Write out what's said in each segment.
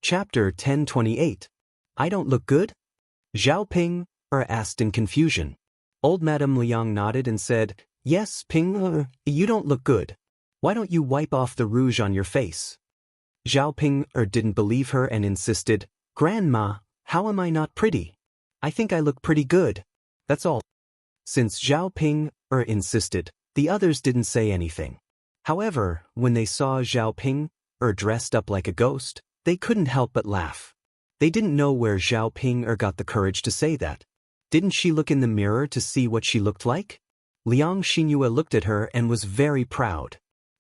Chapter 1028. I don't look good? Zhao Ping asked in confusion. Old Madame Liang nodded and said, Yes, Ping, you don't look good. Why don't you wipe off the rouge on your face? Zhao Ping didn't believe her and insisted, Grandma, how am I not pretty? I think I look pretty good. That's all. Since Zhao Ping insisted, the others didn't say anything. However, when they saw Zhao Ping dressed up like a ghost, they couldn't help but laugh. They didn't know where Zhao Ping got the courage to say that. Didn't she look in the mirror to see what she looked like? Liang Xianxia looked at her and was very proud.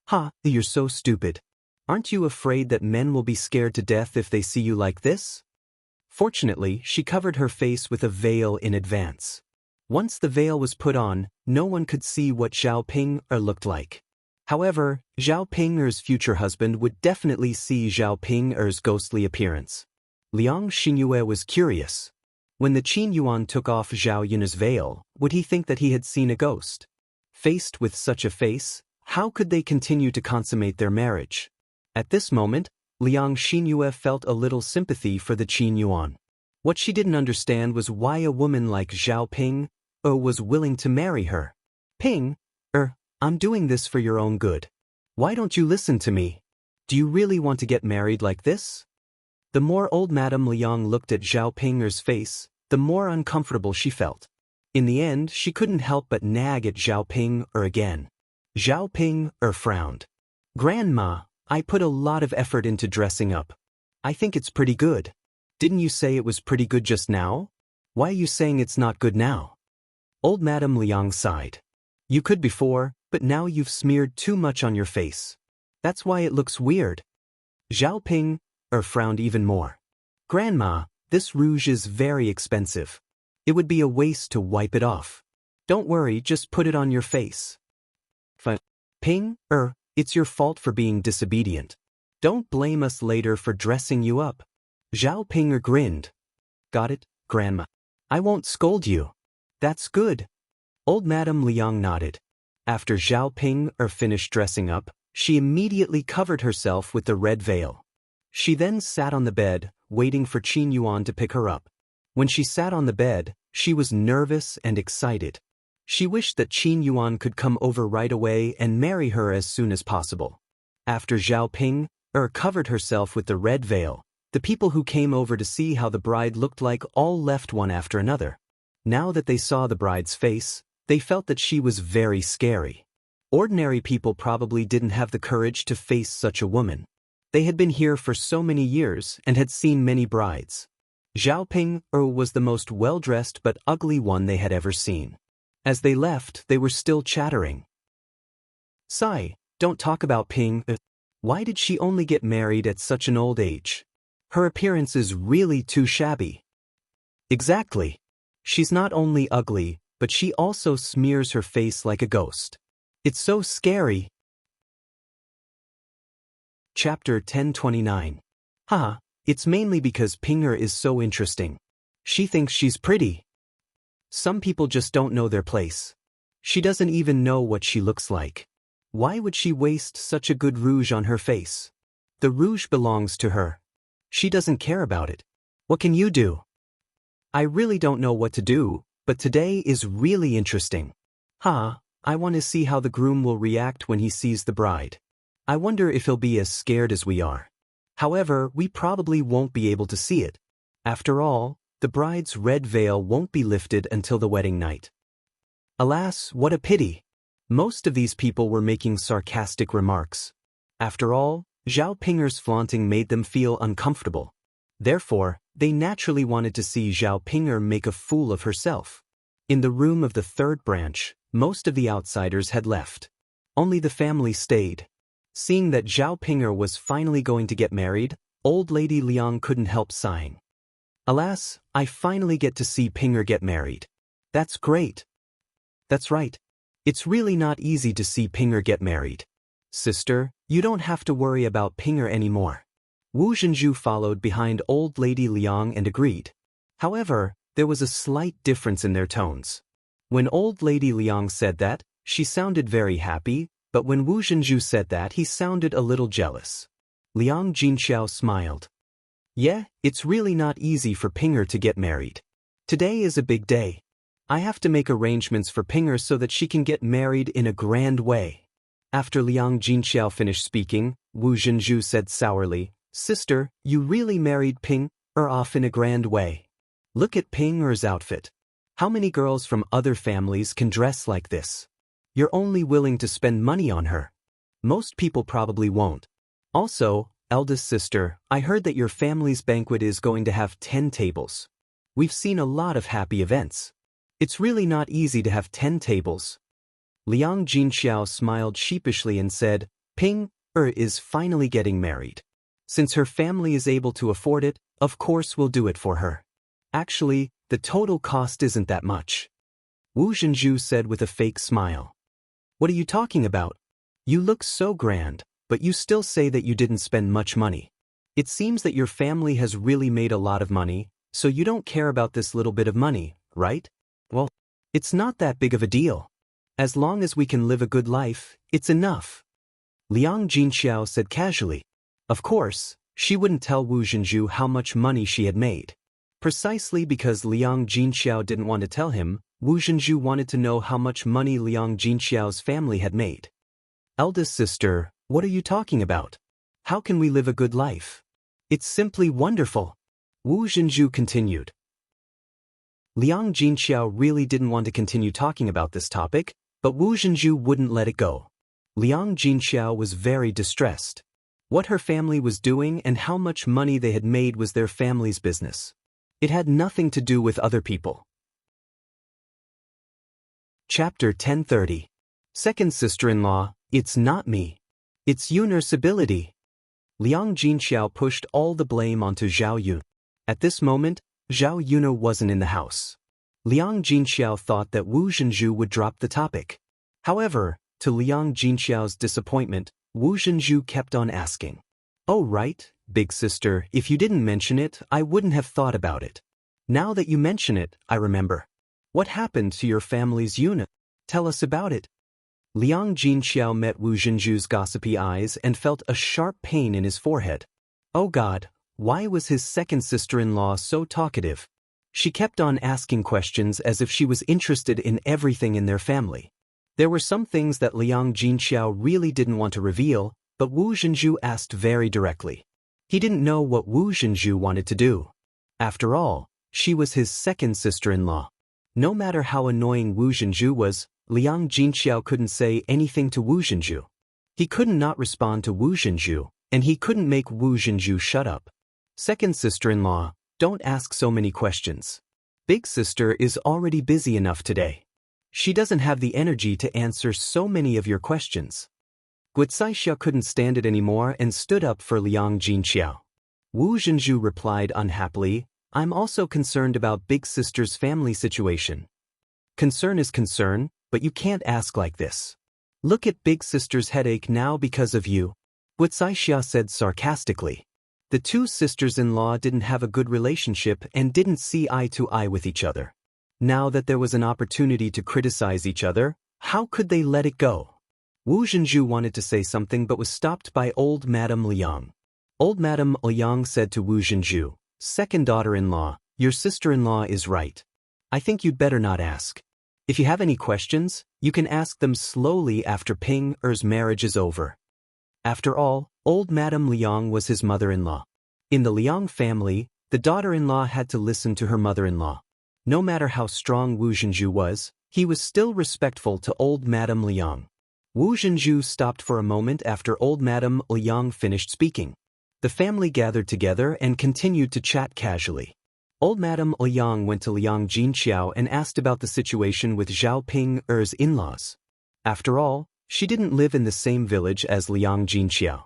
Ha, you're so stupid. Aren't you afraid that men will be scared to death if they see you like this? Fortunately, she covered her face with a veil in advance. Once the veil was put on, no one could see what Zhao Ping looked like. However, Zhao Ping's future husband would definitely see Zhao Ping's ghostly appearance. Liang Xianxia was curious. When the Qin Yuan took off Zhao Yun's veil, would he think that he had seen a ghost? Faced with such a face, how could they continue to consummate their marriage? At this moment, Liang Xianxia felt a little sympathy for the Qin Yuan. What she didn't understand was why a woman like Zhao Ping was willing to marry her. Ping, I'm doing this for your own good. Why don't you listen to me? Do you really want to get married like this? The more old Madame Liang looked at Zhao Ping's face, the more uncomfortable she felt. In the end, she couldn't help but nag at Zhao Ping again. Zhao Ping frowned. Grandma, I put a lot of effort into dressing up. I think it's pretty good. Didn't you say it was pretty good just now? Why are you saying it's not good now? Old Madame Liang sighed. You could before, but now you've smeared too much on your face. That's why it looks weird. Zhao Ping frowned even more. Grandma, this rouge is very expensive. It would be a waste to wipe it off. Don't worry, just put it on your face. Ping, it's your fault for being disobedient. Don't blame us later for dressing you up. Zhao Ping grinned. Got it, Grandma. I won't scold you. That's good. Old Madame Liang nodded. After Zhao Ping finished dressing up, she immediately covered herself with the red veil. She then sat on the bed, waiting for Qin Yuan to pick her up. When she sat on the bed, she was nervous and excited. She wished that Qin Yuan could come over right away and marry her as soon as possible. After Zhao Ping covered herself with the red veil, the people who came over to see how the bride looked like all left one after another. Now that they saw the bride's face, they felt that she was very scary. Ordinary people probably didn't have the courage to face such a woman. They had been here for so many years and had seen many brides. Zhao Ping was the most well-dressed but ugly one they had ever seen. As they left, they were still chattering. Sigh, don't talk about Ping. Why did she only get married at such an old age? Her appearance is really too shabby. Exactly. She's not only ugly, but she also smears her face like a ghost. It's so scary. Chapter 1029. Haha, it's mainly because Pinger is so interesting. She thinks she's pretty. Some people just don't know their place. She doesn't even know what she looks like. Why would she waste such a good rouge on her face? The rouge belongs to her. She doesn't care about it. What can you do? I really don't know what to do, but today is really interesting. I want to see how the groom will react when he sees the bride. I wonder if he'll be as scared as we are. However, we probably won't be able to see it. After all, the bride's red veil won't be lifted until the wedding night. Alas, what a pity. Most of these people were making sarcastic remarks. After all, Zhao Pinger's flaunting made them feel uncomfortable. Therefore, they naturally wanted to see Zhao Pinger make a fool of herself. In the room of the third branch, most of the outsiders had left. Only the family stayed. Seeing that Zhao Pinger was finally going to get married, old lady Liang couldn't help sighing. Alas, I finally get to see Pinger get married. That's great. That's right. It's really not easy to see Pinger get married. Sister, you don't have to worry about Pinger anymore. Wu Zhenju followed behind old lady Liang and agreed. However, there was a slight difference in their tones. When old lady Liang said that, she sounded very happy, but when Wu Zhenju said that, he sounded a little jealous. Liang Jinxiao smiled. Yeah, it's really not easy for Pinger to get married. Today is a big day. I have to make arrangements for Pinger so that she can get married in a grand way. After Liang Jinxiao finished speaking, Wu Zhenju said sourly, Sister, you really married Pinger off in a grand way. Look at Pinger's outfit. How many girls from other families can dress like this? You're only willing to spend money on her. Most people probably won't. Also, eldest sister, I heard that your family's banquet is going to have 10 tables. We've seen a lot of happy events. It's really not easy to have 10 tables. Liang Jinxiao smiled sheepishly and said, Ping is finally getting married. Since her family is able to afford it, of course we'll do it for her. Actually, the total cost isn't that much. Wu Zhenju said with a fake smile. What are you talking about? You look so grand, but you still say that you didn't spend much money. It seems that your family has really made a lot of money, so you don't care about this little bit of money, right? Well, it's not that big of a deal. As long as we can live a good life, it's enough. Liang Jinxiao said casually. Of course, she wouldn't tell Wu Zhenju how much money she had made. Precisely because Liang Jinxiao didn't want to tell him, Wu Zhenju wanted to know how much money Liang Jinxiao's family had made. Eldest sister, what are you talking about? How can we live a good life? It's simply wonderful. Wu Zhenju continued. Liang Jinxiao really didn't want to continue talking about this topic, but Wu Zhenju wouldn't let it go. Liang Jinxiao was very distressed. What her family was doing and how much money they had made was their family's business. It had nothing to do with other people. Chapter 1030. Second sister-in-law, it's not me. It's Yun's ability. Liang Jinxiao pushed all the blame onto Zhao Yun. At this moment, Zhao Yun wasn't in the house. Liang Jinxiao thought that Wu Zhenju would drop the topic. However, to Liang Jinxiao's disappointment, Wu Zhenju kept on asking. Oh right, big sister, if you didn't mention it, I wouldn't have thought about it. Now that you mention it, I remember. What happened to your family's Yun? Tell us about it. Liang Jinxiao met Wu Zhenju's gossipy eyes and felt a sharp pain in his forehead. Oh God, why was his second sister-in-law so talkative? She kept on asking questions as if she was interested in everything in their family. There were some things that Liang Jinxiao really didn't want to reveal, but Wu Zhenju asked very directly. He didn't know what Wu Zhenju wanted to do. After all, she was his second sister-in-law. No matter how annoying Wu Zhenju was, Liang Jinxiao couldn't say anything to Wu Zhenju. He couldn't not respond to Wu Zhenju, and he couldn't make Wu Zhenju shut up. Second sister-in-law, don't ask so many questions. Big sister is already busy enough today. She doesn't have the energy to answer so many of your questions. Guicaixia couldn't stand it anymore and stood up for Liang Jinxiao. Wu Zhenju replied unhappily, I'm also concerned about big sister's family situation. Concern is concern, but you can't ask like this. Look at big sister's headache now because of you. Guicaixia said sarcastically. The two sisters-in-law didn't have a good relationship and didn't see eye to eye with each other. Now that there was an opportunity to criticize each other, how could they let it go? Wu Zhenju wanted to say something but was stopped by old Madame Liang. Old Madame Liang said to Wu Zhenju, Second daughter-in-law, your sister-in-law is right. I think you'd better not ask. If you have any questions, you can ask them slowly after Ping-er's marriage is over. After all, old Madame Liang was his mother-in-law. In the Liang family, the daughter-in-law had to listen to her mother-in-law. No matter how strong Wu Zhenju was, he was still respectful to old Madame Liang. Wu Zhenju stopped for a moment after old Madame Liang finished speaking. The family gathered together and continued to chat casually. Old Madame Liang went to Liang Jinxiao and asked about the situation with Zhao Ping-er's in-laws. After all, she didn't live in the same village as Liang Jinxiao.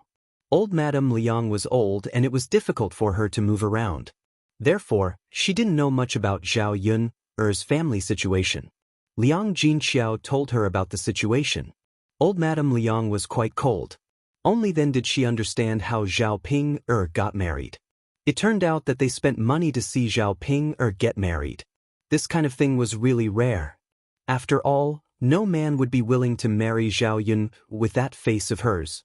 Old Madame Liang was old and it was difficult for her to move around. Therefore, she didn't know much about Zhao Yun's family situation. Liang Jinxiao told her about the situation. Old Madame Liang was quite cold. Only then did she understand how Zhao Ping-er got married. It turned out that they spent money to see Zhao Ping-er get married. This kind of thing was really rare. After all, no man would be willing to marry Zhao Yun with that face of hers.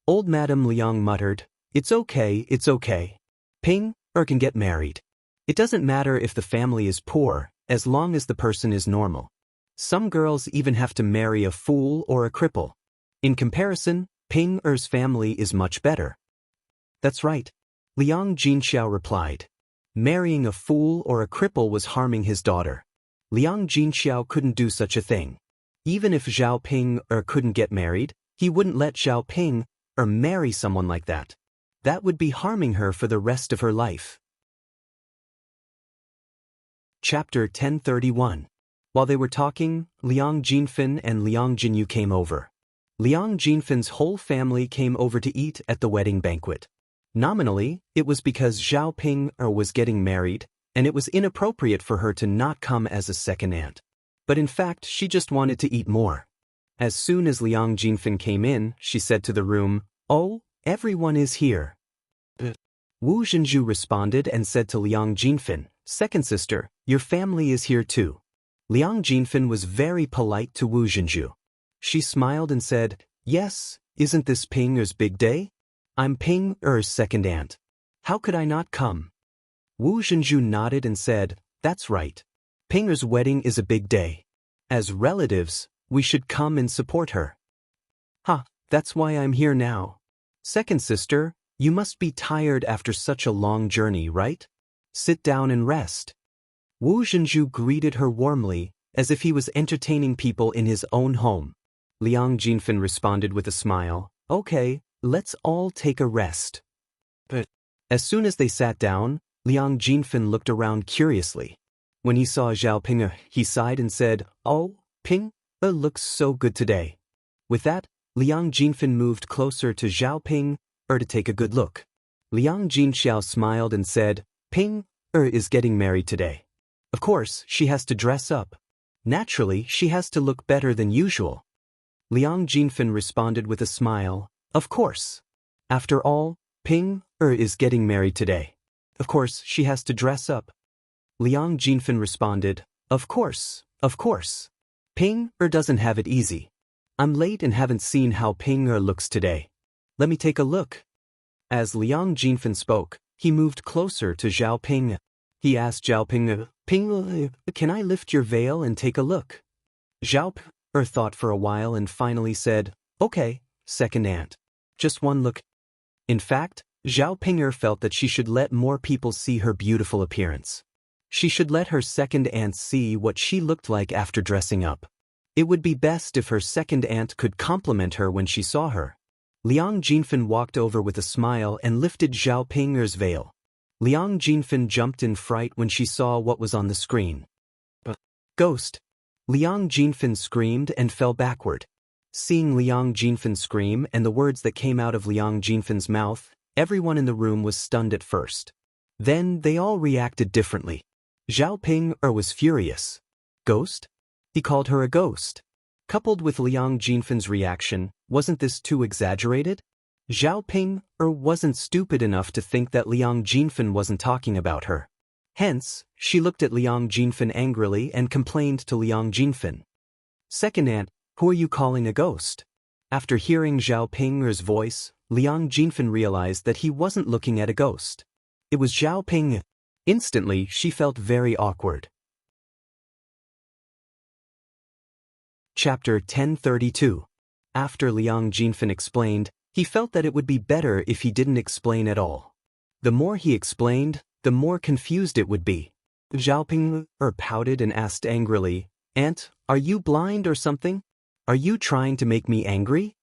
Old Madame Liang muttered, It's okay, it's okay. Ping can get married. It doesn't matter if the family is poor, as long as the person is normal. Some girls even have to marry a fool or a cripple. In comparison, Ping-er's family is much better. That's right. Liang Jinxiao replied. Marrying a fool or a cripple was harming his daughter. Liang Jinxiao couldn't do such a thing. Even if Zhao Ping-er couldn't get married, he wouldn't let Zhao Ping-er marry someone like that. That would be harming her for the rest of her life. Chapter 1031. While they were talking, Liang Jinfen and Liang Jinyu came over. Liang Jinfen's whole family came over to eat at the wedding banquet. Nominally, it was because Zhao Ping-er was getting married, and it was inappropriate for her to not come as a second aunt. But in fact, she just wanted to eat more. As soon as Liang Jinfen came in, she said to the room, "Oh, everyone is here." Wu Zhenju responded and said to Liang Jinfen, "Second sister, your family is here too." Liang Jinfen was very polite to Wu Zhenju. She smiled and said, "Yes, isn't this Ping-er's big day? I'm Ping-er's second aunt. How could I not come?" Wu Zhenju nodded and said, "That's right. Ping-er's wedding is a big day. As relatives, we should come and support her." That's why I'm here now. Second sister, you must be tired after such a long journey, right? Sit down and rest. Wu Zhenju greeted her warmly, as if he was entertaining people in his own home. Liang Jinfen responded with a smile, "Okay, let's all take a rest." But as soon as they sat down, Liang Jinfen looked around curiously. When he saw Zhao Ping, he sighed and said, "Oh, Ping looks so good today." With that, Liang Jinfen moved closer to Zhao Ping to take a good look. Liang Jinxiao smiled and said, "Ping is getting married today. Of course, she has to dress up. Naturally, she has to look better than usual." Liang Jinfen responded with a smile, "Of course. After all, Ping is getting married today. Of course, she has to dress up." Liang Jinfen responded, Of course. Ping doesn't have it easy. I'm late and haven't seen how Ping looks today. Let me take a look." As Liang Jinfen spoke, he moved closer to Zhao Ping. He asked Zhao Ping, "Ping, can I lift your veil and take a look?" Zhao Ping thought for a while and finally said, "Okay, second aunt. Just one look." In fact, Zhao Ping felt that she should let more people see her beautiful appearance. She should let her second aunt see what she looked like after dressing up. It would be best if her second aunt could compliment her when she saw her. Liang Jinfen walked over with a smile and lifted Zhao Ping's veil. Liang Jinfen jumped in fright when she saw what was on the screen. "Ghost!" Liang Jinfen screamed and fell backward. Seeing Liang Jinfen scream and the words that came out of Liang Jinfen's mouth, everyone in the room was stunned at first. Then they all reacted differently. Zhao Ping was furious. Ghost? He called her a ghost. Coupled with Liang Jinfen's reaction, wasn't this too exaggerated? Zhao Ping wasn't stupid enough to think that Liang Jinfen wasn't talking about her. Hence, she looked at Liang Jinfen angrily and complained to Liang Jinfen. "Second aunt, who are you calling a ghost?" After hearing Zhao Ping's voice, Liang Jinfen realized that he wasn't looking at a ghost. It was Zhao Ping. Instantly, she felt very awkward. Chapter 1032. After Liang Jinfen explained, he felt that it would be better if he didn't explain at all. The more he explained, the more confused it would be. Zhao Ping pouted and asked angrily, "Aunt, are you blind or something? Are you trying to make me angry?"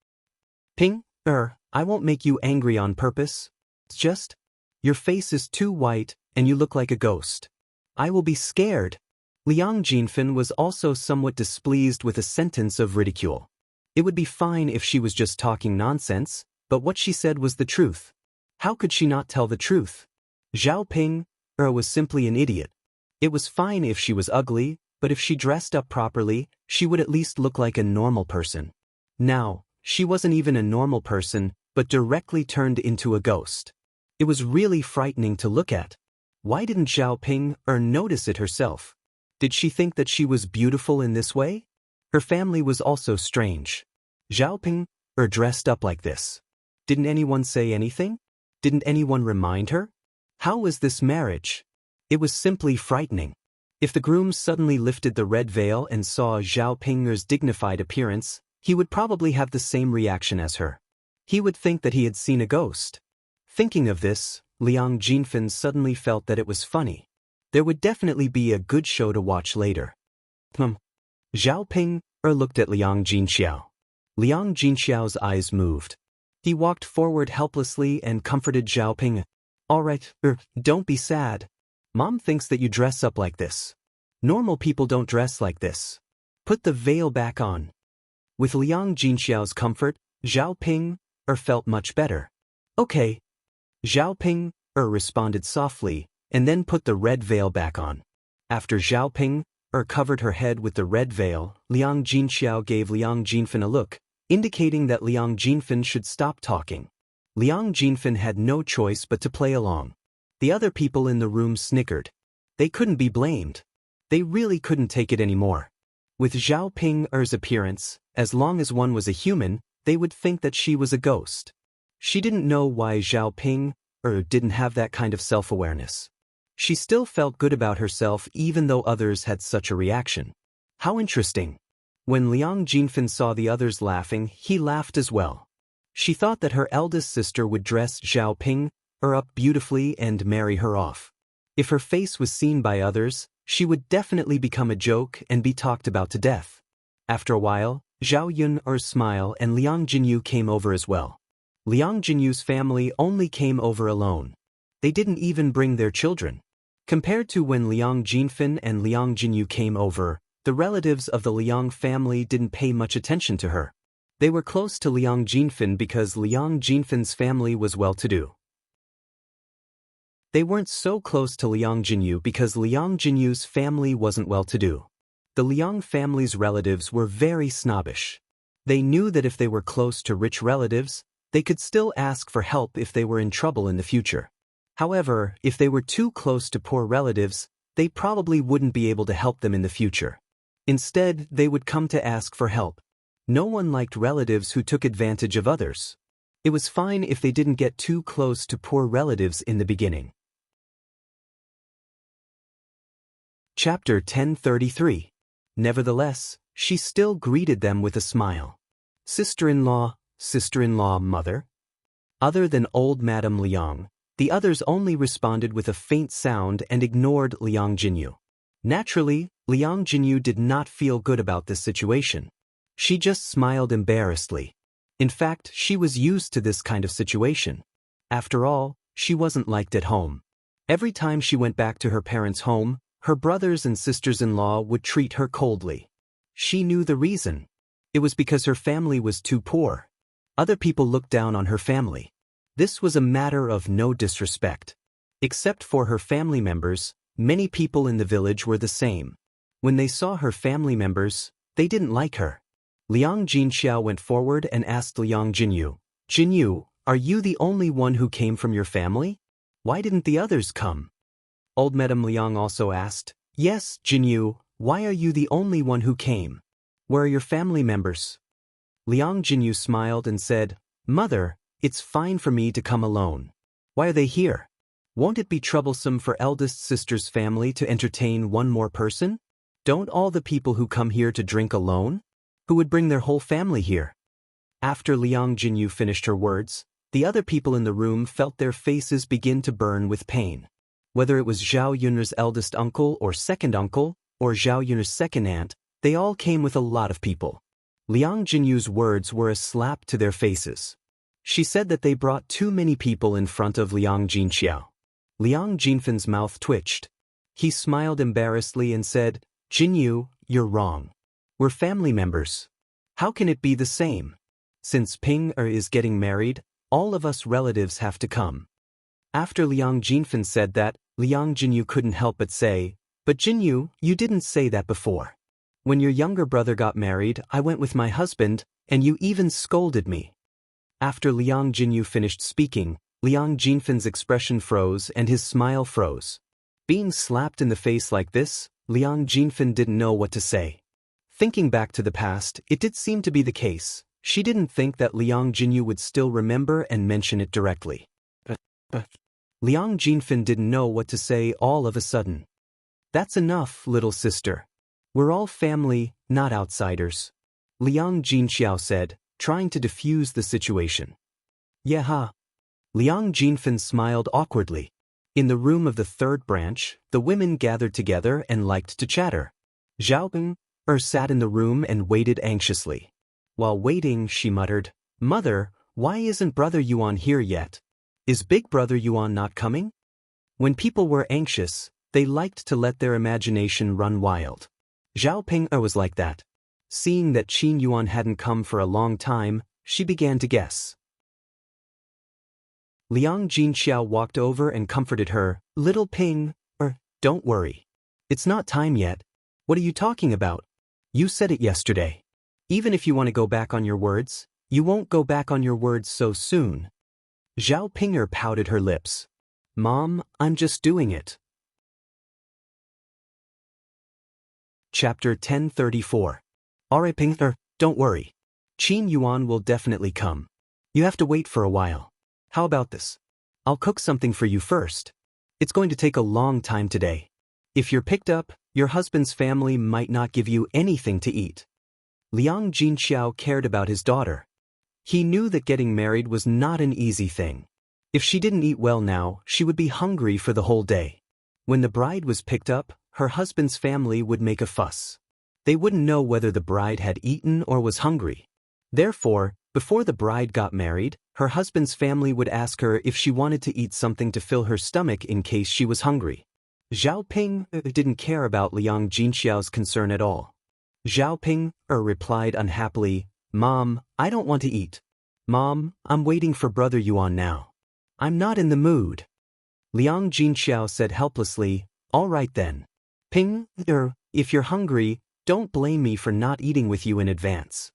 "Ping, I won't make you angry on purpose. It's just, your face is too white and you look like a ghost. I will be scared." Liang Jinfen was also somewhat displeased with a sentence of ridicule. It would be fine if she was just talking nonsense, but what she said was the truth. How could she not tell the truth? Zhao Ping was simply an idiot. It was fine if she was ugly, but if she dressed up properly, she would at least look like a normal person. Now, she wasn't even a normal person, but directly turned into a ghost. It was really frightening to look at. Why didn't Zhao Ping notice it herself? Did she think that she was beautiful in this way? Her family was also strange. Zhao Ping dressed up like this. Didn't anyone say anything? Didn't anyone remind her? How was this marriage? It was simply frightening. If the groom suddenly lifted the red veil and saw Zhao Ping'er's dignified appearance, he would probably have the same reaction as her. He would think that he had seen a ghost. Thinking of this, Liang Jinfen suddenly felt that it was funny. There would definitely be a good show to watch later. Zhao Ping'er looked at Liang Jinxiao. Liang Jinxiao's eyes moved. He walked forward helplessly and comforted Zhao Ping. All right, don't be sad. Mom thinks that you dress up like this. Normal people don't dress like this. Put the veil back on. With Liang Jinxiao's comfort, Zhao Ping'er felt much better. Okay. Zhao Ping'er responded softly, and then put the red veil back on. After Zhao Ping'er covered her head with the red veil, Liang Jinxiao gave Liang Jinfen a look, indicating that Liang Jinfen should stop talking. Liang Jinfen had no choice but to play along. The other people in the room snickered. They couldn't be blamed. They really couldn't take it anymore. With Zhao Ping'er's appearance, as long as one was a human, they would think that she was a ghost. She didn't know why Zhao Ping'er didn't have that kind of self-awareness. She still felt good about herself even though others had such a reaction. How interesting. When Liang Jinfen saw the others laughing, he laughed as well. She thought that her eldest sister would dress Zhao Ping'er up beautifully and marry her off. If her face was seen by others, she would definitely become a joke and be talked about to death. After a while, Zhao Yun'er's smile and Liang Jinyu came over as well. Liang Jinyu's family only came over alone. They didn't even bring their children. Compared to when Liang Jinfen and Liang Jinyu came over, the relatives of the Liang family didn't pay much attention to her. They were close to Liang Jinfen because Liang Jinfen's family was well-to-do. They weren't so close to Liang Jinyu because Liang Jinyu's family wasn't well-to-do. The Liang family's relatives were very snobbish. They knew that if they were close to rich relatives, they could still ask for help if they were in trouble in the future. However, if they were too close to poor relatives, they probably wouldn't be able to help them in the future. Instead, they would come to ask for help. No one liked relatives who took advantage of others. It was fine if they didn't get too close to poor relatives in the beginning. Chapter 1033. Nevertheless, she still greeted them with a smile. Sister-in-law, mother? Other than old Madame Liang, the others only responded with a faint sound and ignored Liang Jinyu. Naturally, Liang Jinyu did not feel good about this situation. She just smiled embarrassedly. In fact, she was used to this kind of situation. After all, she wasn't liked at home. Every time she went back to her parents' home, her brothers and sisters-in-law would treat her coldly. She knew the reason. It was because her family was too poor. Other people looked down on her family. This was a matter of no disrespect. Except for her family members, many people in the village were the same. When they saw her family members, they didn't like her. Liang Jinxiao went forward and asked Liang Jinyu, "Jinyu, are you the only one who came from your family? Why didn't the others come?" Old Madame Liang also asked, "Yes, Jinyu, why are you the only one who came? Where are your family members?" Liang Jinyu smiled and said, "Mother, it's fine for me to come alone. Why are they here? Won't it be troublesome for eldest sister's family to entertain one more person? Don't all the people who come here to drink alone? Who would bring their whole family here?" After Liang Jinyu finished her words, the other people in the room felt their faces begin to burn with pain. Whether it was Zhao Yun'er's eldest uncle or second uncle, or Zhao Yun'er's second aunt, they all came with a lot of people. Liang Jinyu's words were a slap to their faces. She said that they brought too many people in front of Liang Jinxiao. Liang Jinfen's mouth twitched. He smiled embarrassedly and said, "Jinyu, you're wrong. We're family members. How can it be the same? Since Ping'er is getting married, all of us relatives have to come." After Liang Jinfen said that, Liang Jinyu couldn't help but say, "But Jinyu, you didn't say that before. When your younger brother got married, I went with my husband, and you even scolded me." After Liang Jinyu finished speaking, Liang Jinfen's expression froze and his smile froze. Being slapped in the face like this, Liang Jinfen didn't know what to say. Thinking back to the past, it did seem to be the case. She didn't think that Liang Jinyu would still remember and mention it directly. Liang Jinfen didn't know what to say all of a sudden. That's enough, little sister. We're all family, not outsiders. Liang Jinxiao said, trying to defuse the situation. Yeah. Liang Jinfen smiled awkwardly. In the room of the third branch, the women gathered together and liked to chatter. Zhao Ping sat in the room and waited anxiously. While waiting, she muttered, Mother, why isn't Brother Yuan here yet? Is Big Brother Yuan not coming? When people were anxious, they liked to let their imagination run wild. Zhao Ping was like that. Seeing that Qin Yuan hadn't come for a long time, she began to guess. Liang Jinxiao walked over and comforted her. Little Ping, don't worry. It's not time yet. What are you talking about? You said it yesterday. Even if you want to go back on your words, you won't go back on your words so soon. Zhao Pinger pouted her lips. Mom, I'm just doing it. Chapter 1034. Alright Pinger, don't worry. Qin Yuan will definitely come. You have to wait for a while. How about this? I'll cook something for you first. It's going to take a long time today. If you're picked up, your husband's family might not give you anything to eat. Liang Jinxiao cared about his daughter. He knew that getting married was not an easy thing. If she didn't eat well now, she would be hungry for the whole day. When the bride was picked up, her husband's family would make a fuss. They wouldn't know whether the bride had eaten or was hungry. Therefore, before the bride got married, her husband's family would ask her if she wanted to eat something to fill her stomach in case she was hungry. Zhao Ping didn't care about Liang Jinxiao's concern at all. Zhao Ping replied unhappily, Mom, I don't want to eat. Mom, I'm waiting for Brother Yuan now. I'm not in the mood. Liang Jinxiao said helplessly, All right then. Ping, if you're hungry, don't blame me for not eating with you in advance.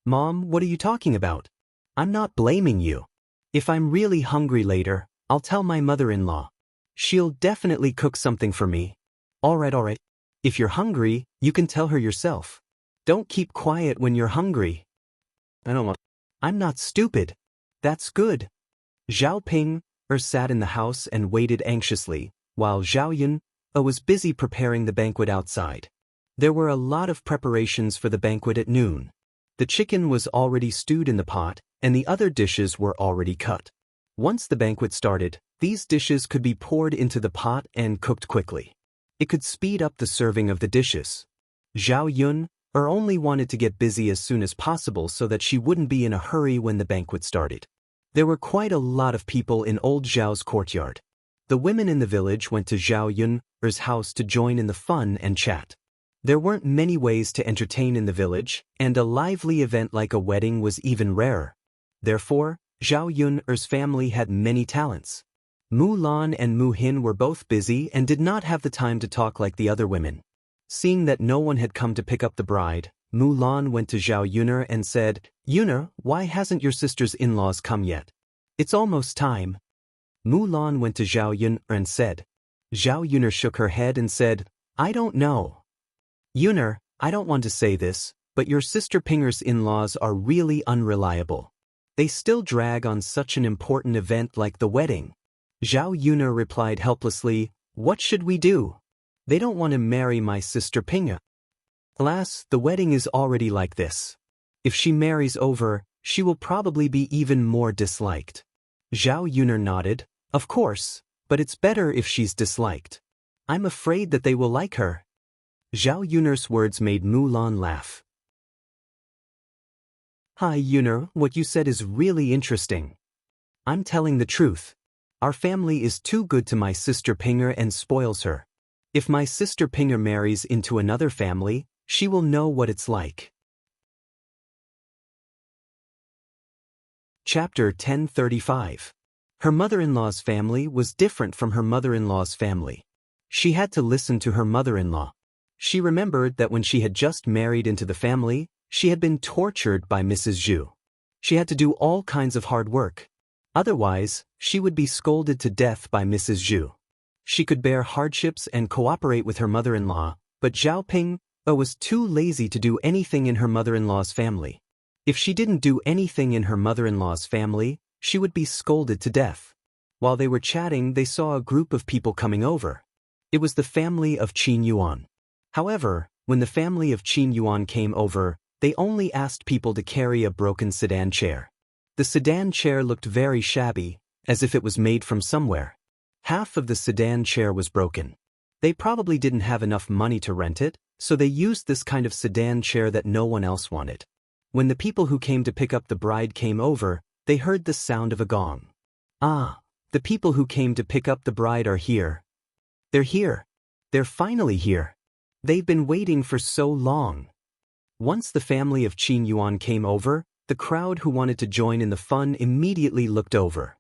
Mom, what are you talking about? I'm not blaming you. If I'm really hungry later, I'll tell my mother-in-law. She'll definitely cook something for me. All right. If you're hungry, you can tell her yourself. Don't keep quiet when you're hungry. I'm not stupid. That's good. Zhao Ping sat in the house and waited anxiously, while Zhao Yun was busy preparing the banquet outside. There were a lot of preparations for the banquet at noon. The chicken was already stewed in the pot, and the other dishes were already cut. Once the banquet started, these dishes could be poured into the pot and cooked quickly. It could speed up the serving of the dishes. Zhao Yun only wanted to get busy as soon as possible so that she wouldn't be in a hurry when the banquet started. There were quite a lot of people in old Zhao's courtyard. The women in the village went to Zhao Yun's house to join in the fun and chat. There weren't many ways to entertain in the village, and a lively event like a wedding was even rarer. Therefore, Zhao Yun's family had many talents. Mu Lan and Mu Hin were both busy and did not have the time to talk like the other women. Seeing that no one had come to pick up the bride, Mu Lan went to Zhao Yuner and said, Yuner, why hasn't your sister's in-laws come yet? It's almost time. Mu Lan went to Zhao Yuner and said. Zhao Yuner shook her head and said, I don't know. Yuner, I don't want to say this, but your sister Pinger's in-laws are really unreliable. They still drag on such an important event like the wedding. Zhao Yuner replied helplessly, What should we do? They don't want to marry my sister Pinga. Alas, the wedding is already like this. If she marries over, she will probably be even more disliked. Zhao Yuner nodded, Of course, but it's better if she's disliked. I'm afraid that they will like her. Zhao Yuner's words made Mulan laugh. Hi Yuner, what you said is really interesting. I'm telling the truth. Our family is too good to my sister Pinger and spoils her. If my sister Pinger marries into another family, she will know what it's like. Chapter 1035. Her mother-in-law's family was different from her mother-in-law's family. She had to listen to her mother-in-law. She remembered that when she had just married into the family, she had been tortured by Mrs. Zhu. She had to do all kinds of hard work. Otherwise, she would be scolded to death by Mrs. Zhu. She could bear hardships and cooperate with her mother-in-law, but Zhao Ping was too lazy to do anything in her mother-in-law's family. If she didn't do anything in her mother-in-law's family, she would be scolded to death. While they were chatting, they saw a group of people coming over. It was the family of Qin Yuan. However, when the family of Qin Yuan came over, they only asked people to carry a broken sedan chair. The sedan chair looked very shabby, as if it was made from somewhere. Half of the sedan chair was broken. They probably didn't have enough money to rent it, so they used this kind of sedan chair that no one else wanted. When the people who came to pick up the bride came over, they heard the sound of a gong. Ah, the people who came to pick up the bride are here. They're here. They're finally here. They've been waiting for so long. Once the family of Qin Yuan came over, the crowd who wanted to join in the fun immediately looked over.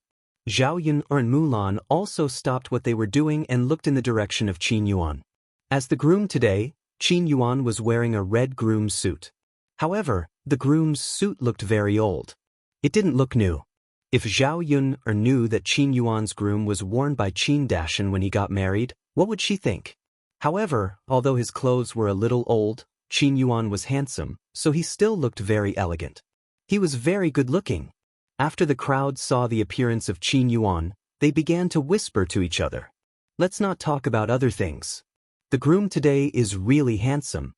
Zhao Yun and Mulan also stopped what they were doing and looked in the direction of Qin Yuan. As the groom today, Qin Yuan was wearing a red groom's suit. However, the groom's suit looked very old. It didn't look new. If Zhao Yun knew that Qin Yuan's groom was worn by Qin Dashan when he got married, what would she think? However, although his clothes were a little old, Qin Yuan was handsome, so he still looked very elegant. He was very good-looking. After the crowd saw the appearance of Qin Yuan, they began to whisper to each other. Let's not talk about other things. The groom today is really handsome.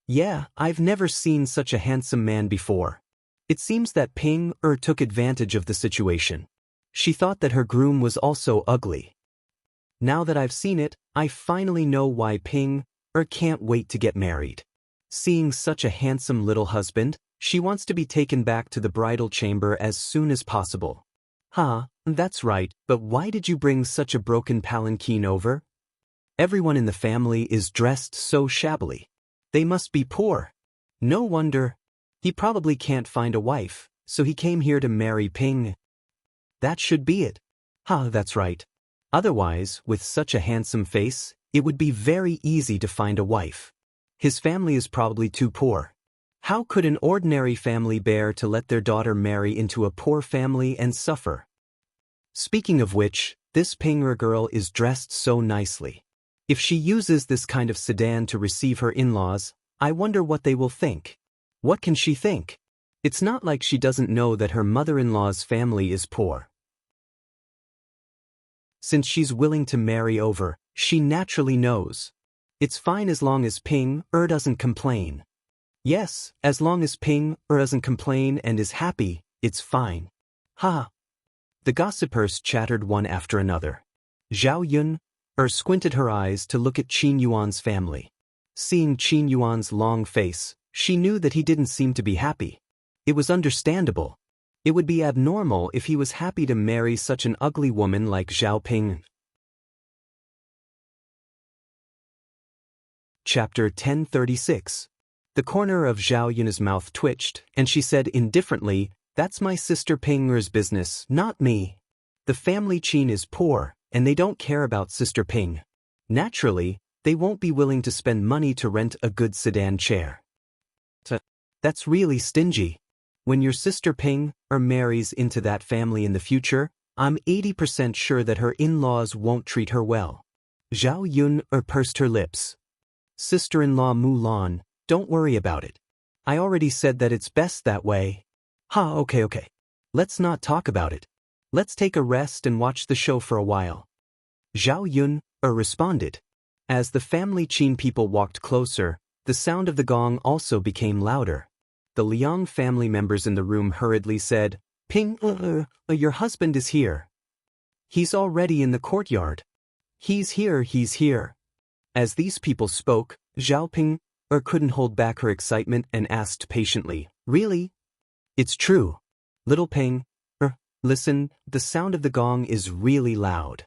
Yeah, I've never seen such a handsome man before. It seems that Ping took advantage of the situation. She thought that her groom was also ugly. Now that I've seen it, I finally know why Ping can't wait to get married. Seeing such a handsome little husband, she wants to be taken back to the bridal chamber as soon as possible. That's right, but why did you bring such a broken palanquin over? Everyone in the family is dressed so shabbily. They must be poor. No wonder. He probably can't find a wife, so he came here to marry Ping. That should be it. That's right. Otherwise, with such a handsome face, it would be very easy to find a wife. His family is probably too poor. How could an ordinary family bear to let their daughter marry into a poor family and suffer? Speaking of which, this Ping'er girl is dressed so nicely. If she uses this kind of sedan to receive her in-laws, I wonder what they will think. What can she think? It's not like she doesn't know that her mother-in-law's family is poor. Since she's willing to marry over, she naturally knows. It's fine as long as Ping doesn't complain. Yes, as long as Ping doesn't complain and is happy, it's fine. The gossipers chattered one after another. Zhao Yun squinted her eyes to look at Qin Yuan's family. Seeing Qin Yuan's long face, she knew that he didn't seem to be happy. It was understandable. It would be abnormal if he was happy to marry such an ugly woman like Zhao Ping. Chapter 1036. The corner of Zhao Yun's mouth twitched, and she said indifferently, "That's my sister Ping'er's business, not me. The family Qin is poor, and they don't care about Sister Ping. Naturally, they won't be willing to spend money to rent a good sedan chair. That's really stingy. When your sister Ping marries into that family in the future, I'm 80% sure that her in-laws won't treat her well." Zhao Yun pursed her lips. "Sister-in-law Mulan, don't worry about it. I already said that it's best that way." Okay. Let's not talk about it. Let's take a rest and watch the show for a while." Zhao Yun responded. As the family Qin people walked closer, the sound of the gong also became louder. The Liang family members in the room hurriedly said, "Ping, your husband is here. He's already in the courtyard. He's here. As these people spoke, Zhao Ping couldn't hold back her excitement and asked patiently, "Really?" "It's true. Little Ping, listen, the sound of the gong is really loud."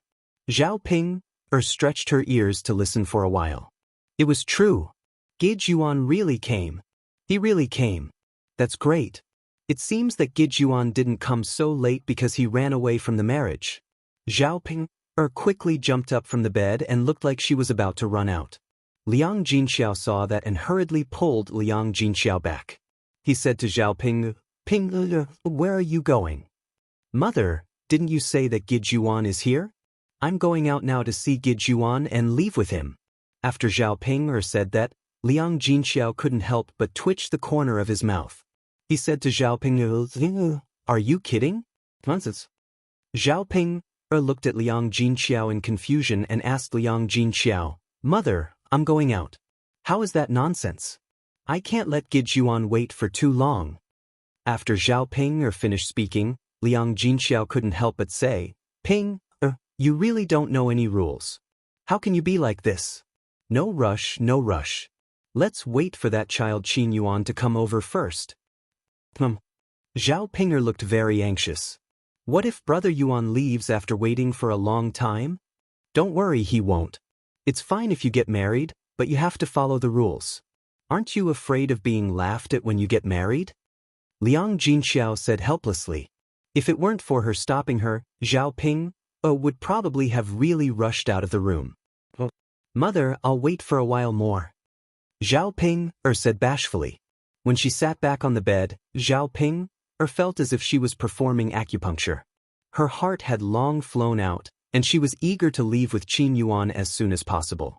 Zhao Ping stretched her ears to listen for a while. It was true. Gijuan really came. He really came. That's great. It seems that Gijuan didn't come so late because he ran away from the marriage. Zhao Ping quickly jumped up from the bed and looked like she was about to run out. Liang Jinxiao saw that and hurriedly pulled Liang Jinxiao back. He said to Zhao Ping, "Ping, where are you going?" "Mother, didn't you say that Gijuan is here? I'm going out now to see Gijuan and leave with him." After Zhao Ping said that, Liang Jinxiao couldn't help but twitch the corner of his mouth. He said to Zhao Ping, "Are you kidding?" "Nonsense." Zhao Ping looked at Liang Jinxiao in confusion and asked Liang Jinxiao, "Mother, I'm going out." "How is that nonsense? I can't let Gijuan wait for too long." After Zhao Ping finished speaking, Liang Jinxiao couldn't help but say, "Ping, you really don't know any rules. How can you be like this? No rush, no rush. Let's wait for that child Qin Yuan to come over first." Zhao Pinger looked very anxious. What if Brother Yuan leaves after waiting for a long time? Don't worry, he won't. It's fine if you get married, but you have to follow the rules. Aren't you afraid of being laughed at when you get married? Liang Jinxiao said helplessly. If it weren't for her stopping her, Zhao Ping would probably have really rushed out of the room. "Mother, I'll wait for a while more," Zhao Ping said bashfully. When she sat back on the bed, Zhao Ping felt as if she was performing acupuncture. Her heart had long flown out, and she was eager to leave with Qin Yuan as soon as possible.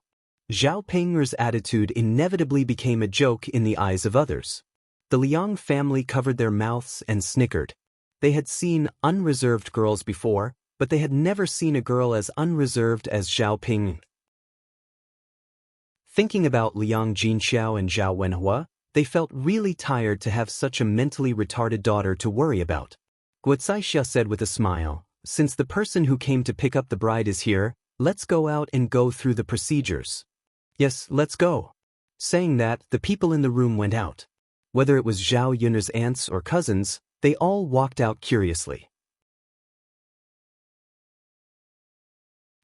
Zhao Pinger's attitude inevitably became a joke in the eyes of others. The Liang family covered their mouths and snickered. They had seen unreserved girls before, but they had never seen a girl as unreserved as Zhao Ping. Thinking about Liang Jinxiao and Zhao Wenhua, they felt really tired to have such a mentally retarded daughter to worry about. Guocaixia said with a smile, "Since the person who came to pick up the bride is here, let's go out and go through the procedures." "Yes, let's go." Saying that, the people in the room went out. Whether it was Zhao Yun's aunts or cousins, they all walked out curiously.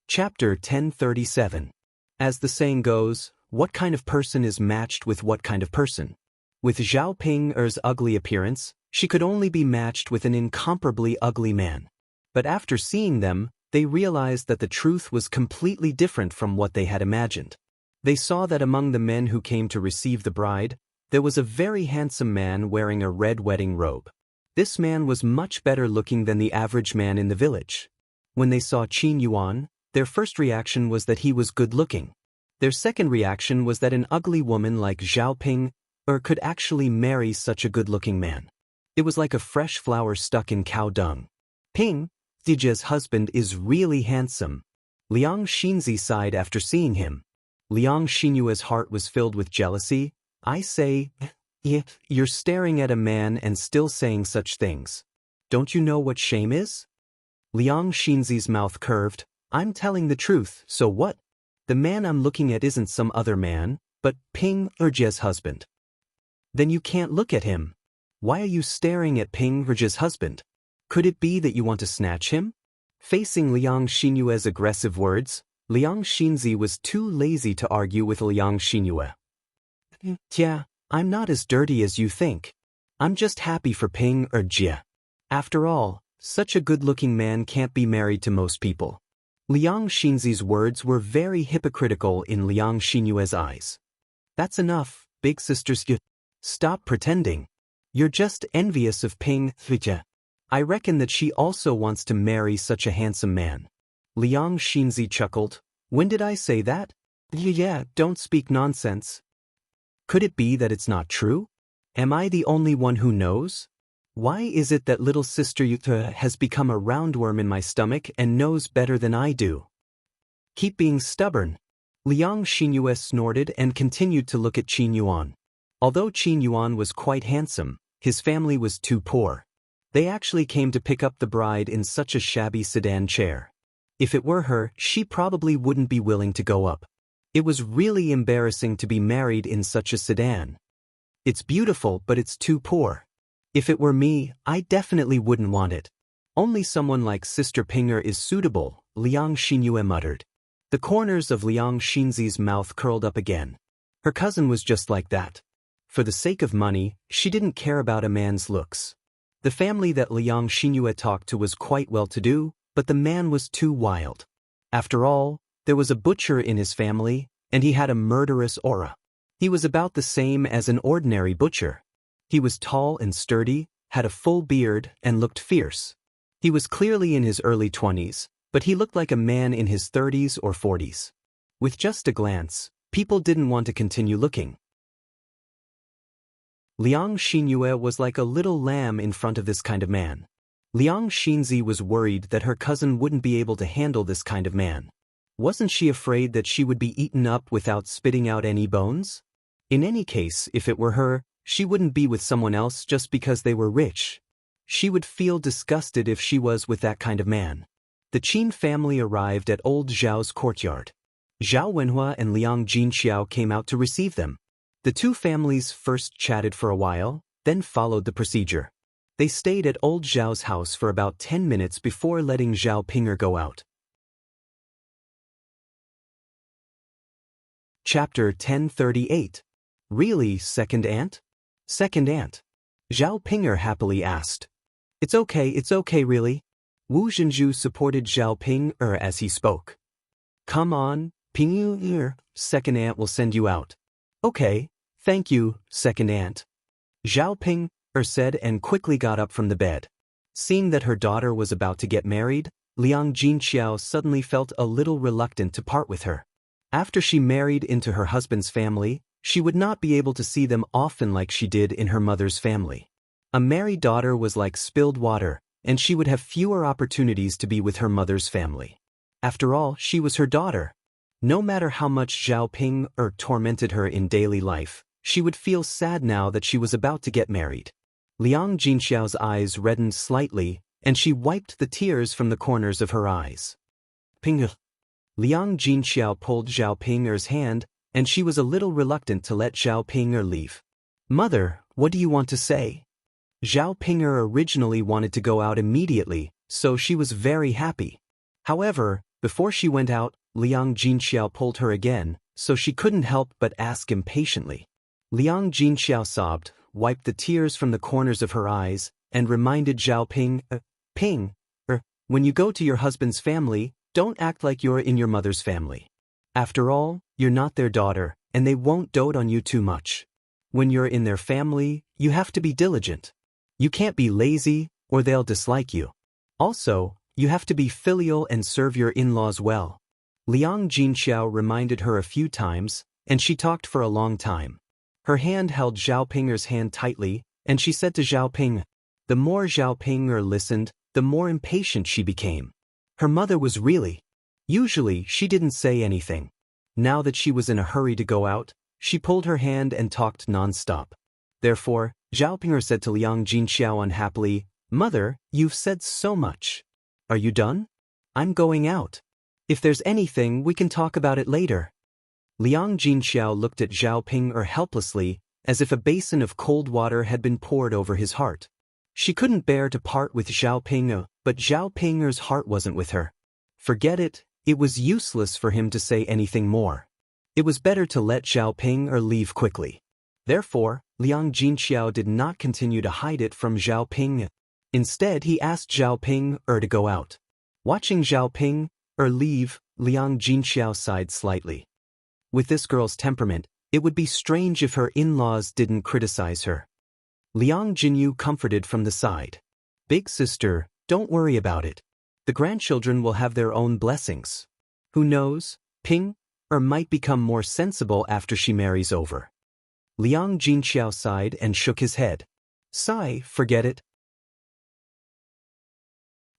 Chapter 1037. As the saying goes, what kind of person is matched with what kind of person? With Zhao Ping's ugly appearance, she could only be matched with an incomparably ugly man. But after seeing them, they realized that the truth was completely different from what they had imagined. They saw that among the men who came to receive the bride, there was a very handsome man wearing a red wedding robe. This man was much better looking than the average man in the village. When they saw Qin Yuan, their first reaction was that he was good looking. Their second reaction was that an ugly woman like Zhao Ping could actually marry such a good-looking man. It was like a fresh flower stuck in cow dung. "Ping, Zijia's husband is really handsome." Liang Xinzi sighed after seeing him. Liang Xinyue's heart was filled with jealousy. "I say, you're staring at a man and still saying such things. Don't you know what shame is?" Liang Xinzi's mouth curved. "I'm telling the truth, so what? The man I'm looking at isn't some other man, but Ping Erjie's husband." "Then you can't look at him. Why are you staring at Ping Erjie's husband? Could it be that you want to snatch him?" Facing Liang Xinyue's aggressive words, Liang Xinzi was too lazy to argue with Liang Xinyue. "Tia, I'm not as dirty as you think. I'm just happy for Ping Erjie. After all, such a good-looking man can't be married to most people." Liang Xinzi's words were very hypocritical in Liang Xinyue's eyes. "That's enough, big sisters. Stop pretending. You're just envious of Ping Erjie. I reckon that she also wants to marry such a handsome man." Liang Xinzi chuckled. "When did I say that?" Yeah, don't speak nonsense." "Could it be that it's not true? Am I the only one who knows? Why is it that little sister Yuta has become a roundworm in my stomach and knows better than I do?" "Keep being stubborn." Liang Xinyue snorted and continued to look at Qin Yuan. Although Qin Yuan was quite handsome, his family was too poor. They actually came to pick up the bride in such a shabby sedan chair. If it were her, she probably wouldn't be willing to go up. It was really embarrassing to be married in such a sedan. It's beautiful, but it's too poor. If it were me, I definitely wouldn't want it. Only someone like Sister Pinger is suitable, Liang Xinyue muttered. The corners of Liang Xinzi's mouth curled up again. Her cousin was just like that. For the sake of money, she didn't care about a man's looks. The family that Liang Xinyue talked to was quite well-to-do, but the man was too wild. After all, there was a butcher in his family, and he had a murderous aura. He was about the same as an ordinary butcher. He was tall and sturdy, had a full beard, and looked fierce. He was clearly in his early 20s, but he looked like a man in his 30s or 40s. With just a glance, people didn't want to continue looking. Liang Xinyue was like a little lamb in front of this kind of man. Liang Xinzi was worried that her cousin wouldn't be able to handle this kind of man. Wasn't she afraid that she would be eaten up without spitting out any bones? In any case, if it were her, she wouldn't be with someone else just because they were rich. She would feel disgusted if she was with that kind of man. The Qin family arrived at old Zhao's courtyard. Zhao Wenhua and Liang Jinxiao came out to receive them. The two families first chatted for a while, then followed the procedure. They stayed at old Zhao's house for about 10 minutes before letting Zhao Pinger go out. Chapter 1038. Really, second aunt? Second aunt. Zhao Pinger happily asked. It's okay really. Wu Zhenju supported Zhao Pinger as he spoke. Come on, Pinger, second aunt will send you out. Okay, thank you, second aunt. Zhao Pinger said and quickly got up from the bed. Seeing that her daughter was about to get married, Liang Jinxiao suddenly felt a little reluctant to part with her. After she married into her husband's family, she would not be able to see them often like she did in her mother's family. A married daughter was like spilled water, and she would have fewer opportunities to be with her mother's family. After all, she was her daughter. No matter how much Zhao Pinger tormented her in daily life, she would feel sad now that she was about to get married. Liang Jinxiao's eyes reddened slightly, and she wiped the tears from the corners of her eyes. Pinger. Liang Jinxiao pulled Zhao Pinger's hand, and she was a little reluctant to let Zhao Pinger leave. Mother, what do you want to say? Zhao Pinger originally wanted to go out immediately, so she was very happy. However, before she went out, Liang Jinxiao pulled her again, so she couldn't help but ask impatiently. Liang Jinxiao sobbed, wiped the tears from the corners of her eyes, and reminded Zhao Pinger, when you go to your husband's family, don't act like you're in your mother's family. After all, you're not their daughter, and they won't dote on you too much. When you're in their family, you have to be diligent. You can't be lazy, or they'll dislike you. Also, you have to be filial and serve your in-laws well. Liang Jinxiao reminded her a few times, and she talked for a long time. Her hand held Zhao Pinger's hand tightly, and she said to Zhao Pinger. The more Zhao Pinger listened, the more impatient she became. Her mother was really. Usually, she didn't say anything. Now that she was in a hurry to go out, she pulled her hand and talked non-stop. Therefore, Zhao Pinger said to Liang Jinxiao unhappily, Mother, you've said so much. Are you done? I'm going out. If there's anything, we can talk about it later. Liang Jinxiao looked at Zhao Pinger helplessly, as if a basin of cold water had been poured over his heart. She couldn't bear to part with Zhao Pinger, but Zhao Pinger's heart wasn't with her. Forget it, it was useless for him to say anything more. It was better to let Zhao Pinger leave quickly. Therefore, Liang Jinxiao did not continue to hide it from Zhao Pinger. Instead, he asked Zhao Pinger to go out. Watching Zhao Pinger leave, Liang Jinxiao sighed slightly. With this girl's temperament, it would be strange if her in-laws didn't criticize her. Liang Jinyu comforted from the side. Big sister, don't worry about it. The grandchildren will have their own blessings. Who knows, Pinger might become more sensible after she marries over. Liang Jinxiao sighed and shook his head. Sigh, forget it.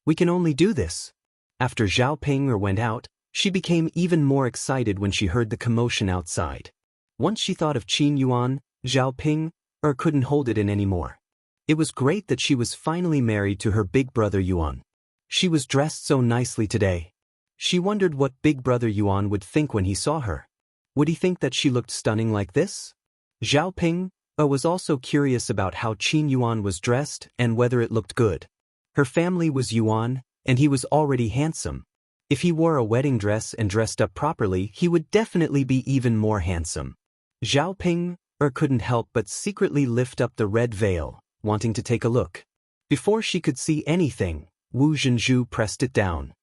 We can only do this. After Zhao Pinger went out, she became even more excited when she heard the commotion outside. Once she thought of Qin Yuan, Zhao Pinger couldn't hold it in anymore. It was great that she was finally married to her big brother Yuan. She was dressed so nicely today. She wondered what big brother Yuan would think when he saw her. Would he think that she looked stunning like this? Zhao Pinger was also curious about how Qin Yuan was dressed and whether it looked good. Her family was Yuan, and he was already handsome. If he wore a wedding dress and dressed up properly, he would definitely be even more handsome. Zhao Pinger couldn't help but secretly lift up the red veil, wanting to take a look. Before she could see anything, Wu Zhenju pressed it down.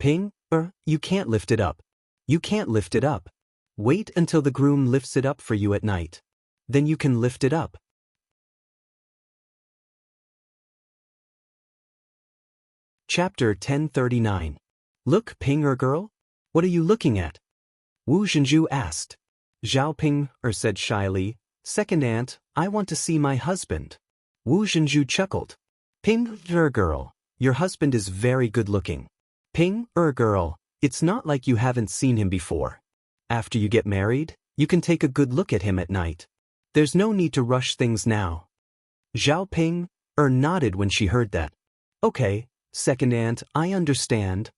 Pinger, you can't lift it up. You can't lift it up. Wait until the groom lifts it up for you at night. Then you can lift it up. Chapter 1039. Look, Pinger girl? What are you looking at? Wu Zhenju asked. Zhao Pinger said shyly, Second aunt, I want to see my husband. Wu Zhenju chuckled. Pinger girl, your husband is very good-looking. Ping, girl, it's not like you haven't seen him before. After you get married, you can take a good look at him at night. There's no need to rush things now. Zhao Ping, nodded when she heard that. Okay, second aunt, I understand.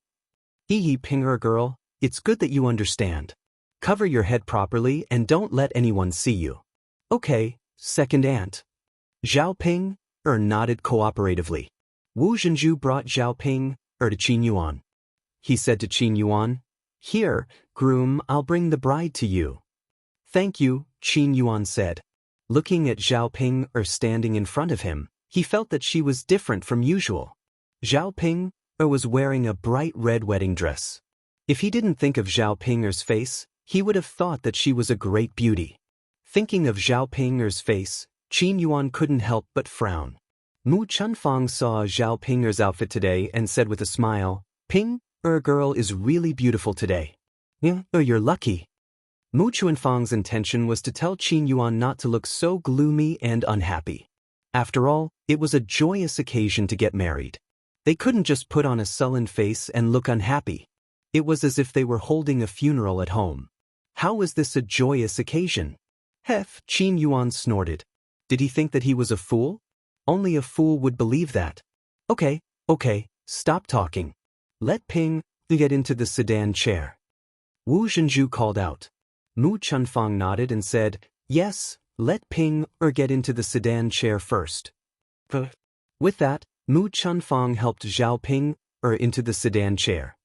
Hee Ping, girl, it's good that you understand. Cover your head properly and don't let anyone see you. Okay, second aunt. Zhao Ping, nodded cooperatively. Wu Zhenju brought Zhao Ping, to Qin Yuan. He said to Qin Yuan, Here, groom, I'll bring the bride to you. Thank you, Qin Yuan said. Looking at Zhao Ping, standing in front of him, he felt that she was different from usual. Zhao Ping, was wearing a bright red wedding dress. If he didn't think of Zhao Ping's face, he would have thought that she was a great beauty. Thinking of Zhao Ping's face, Qin Yuan couldn't help but frown. Mu Chunfang saw Zhao Ping's outfit today and said with a smile, Ping, girl is really beautiful today. You're lucky. Mu Chunfang's intention was to tell Qin Yuan not to look so gloomy and unhappy. After all, it was a joyous occasion to get married. They couldn't just put on a sullen face and look unhappy. It was as if they were holding a funeral at home. How was this a joyous occasion? Hef, Qin Yuan snorted. Did he think that he was a fool? Only a fool would believe that. Okay, stop talking. Let Ping get into the sedan chair. Wu Zhenju called out. Mu Chunfang nodded and said, Yes, let Ping get into the sedan chair first. With that, Mu Chunfang helped Zhao Ping into the sedan chair.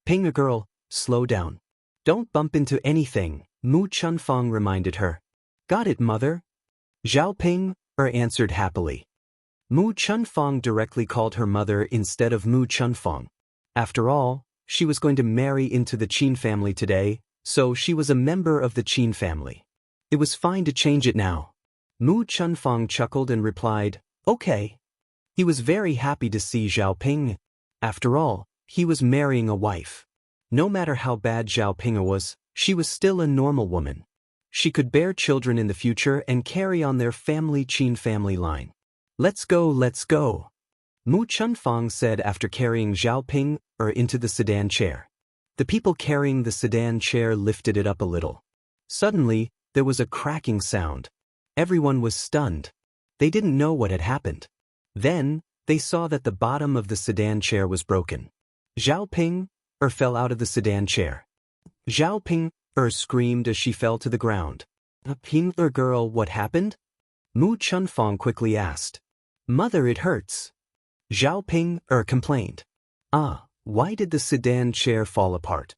Ping, girl, slow down. Don't bump into anything, Mu Chunfang reminded her. Got it, mother. Zhao Ping answered happily. Mu Chunfang directly called her mother instead of Mu Chunfang. After all, she was going to marry into the Qin family today, so she was a member of the Qin family. It was fine to change it now. Mu Chunfang chuckled and replied, Okay. He was very happy to see Zhao Ping. After all, he was marrying a wife. No matter how bad Zhao Ping was, she was still a normal woman. She could bear children in the future and carry on their family Qin family line. Let's go. Mu Chunfang said after carrying Zhao Ping into the sedan chair. The people carrying the sedan chair lifted it up a little. Suddenly, there was a cracking sound. Everyone was stunned. They didn't know what had happened. Then, they saw that the bottom of the sedan chair was broken. Zhao Ping fell out of the sedan chair. Zhao Ping screamed as she fell to the ground. Ping, girl, what happened? Mu Chunfang quickly asked. Mother, it hurts. Zhao Ping complained. Why did the sedan chair fall apart?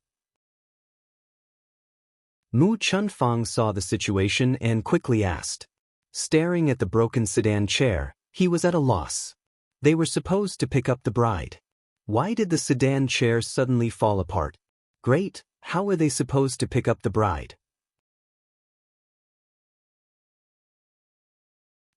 Mu Chunfang saw the situation and quickly asked. Staring at the broken sedan chair, he was at a loss. They were supposed to pick up the bride. Why did the sedan chair suddenly fall apart? Great, how were they supposed to pick up the bride?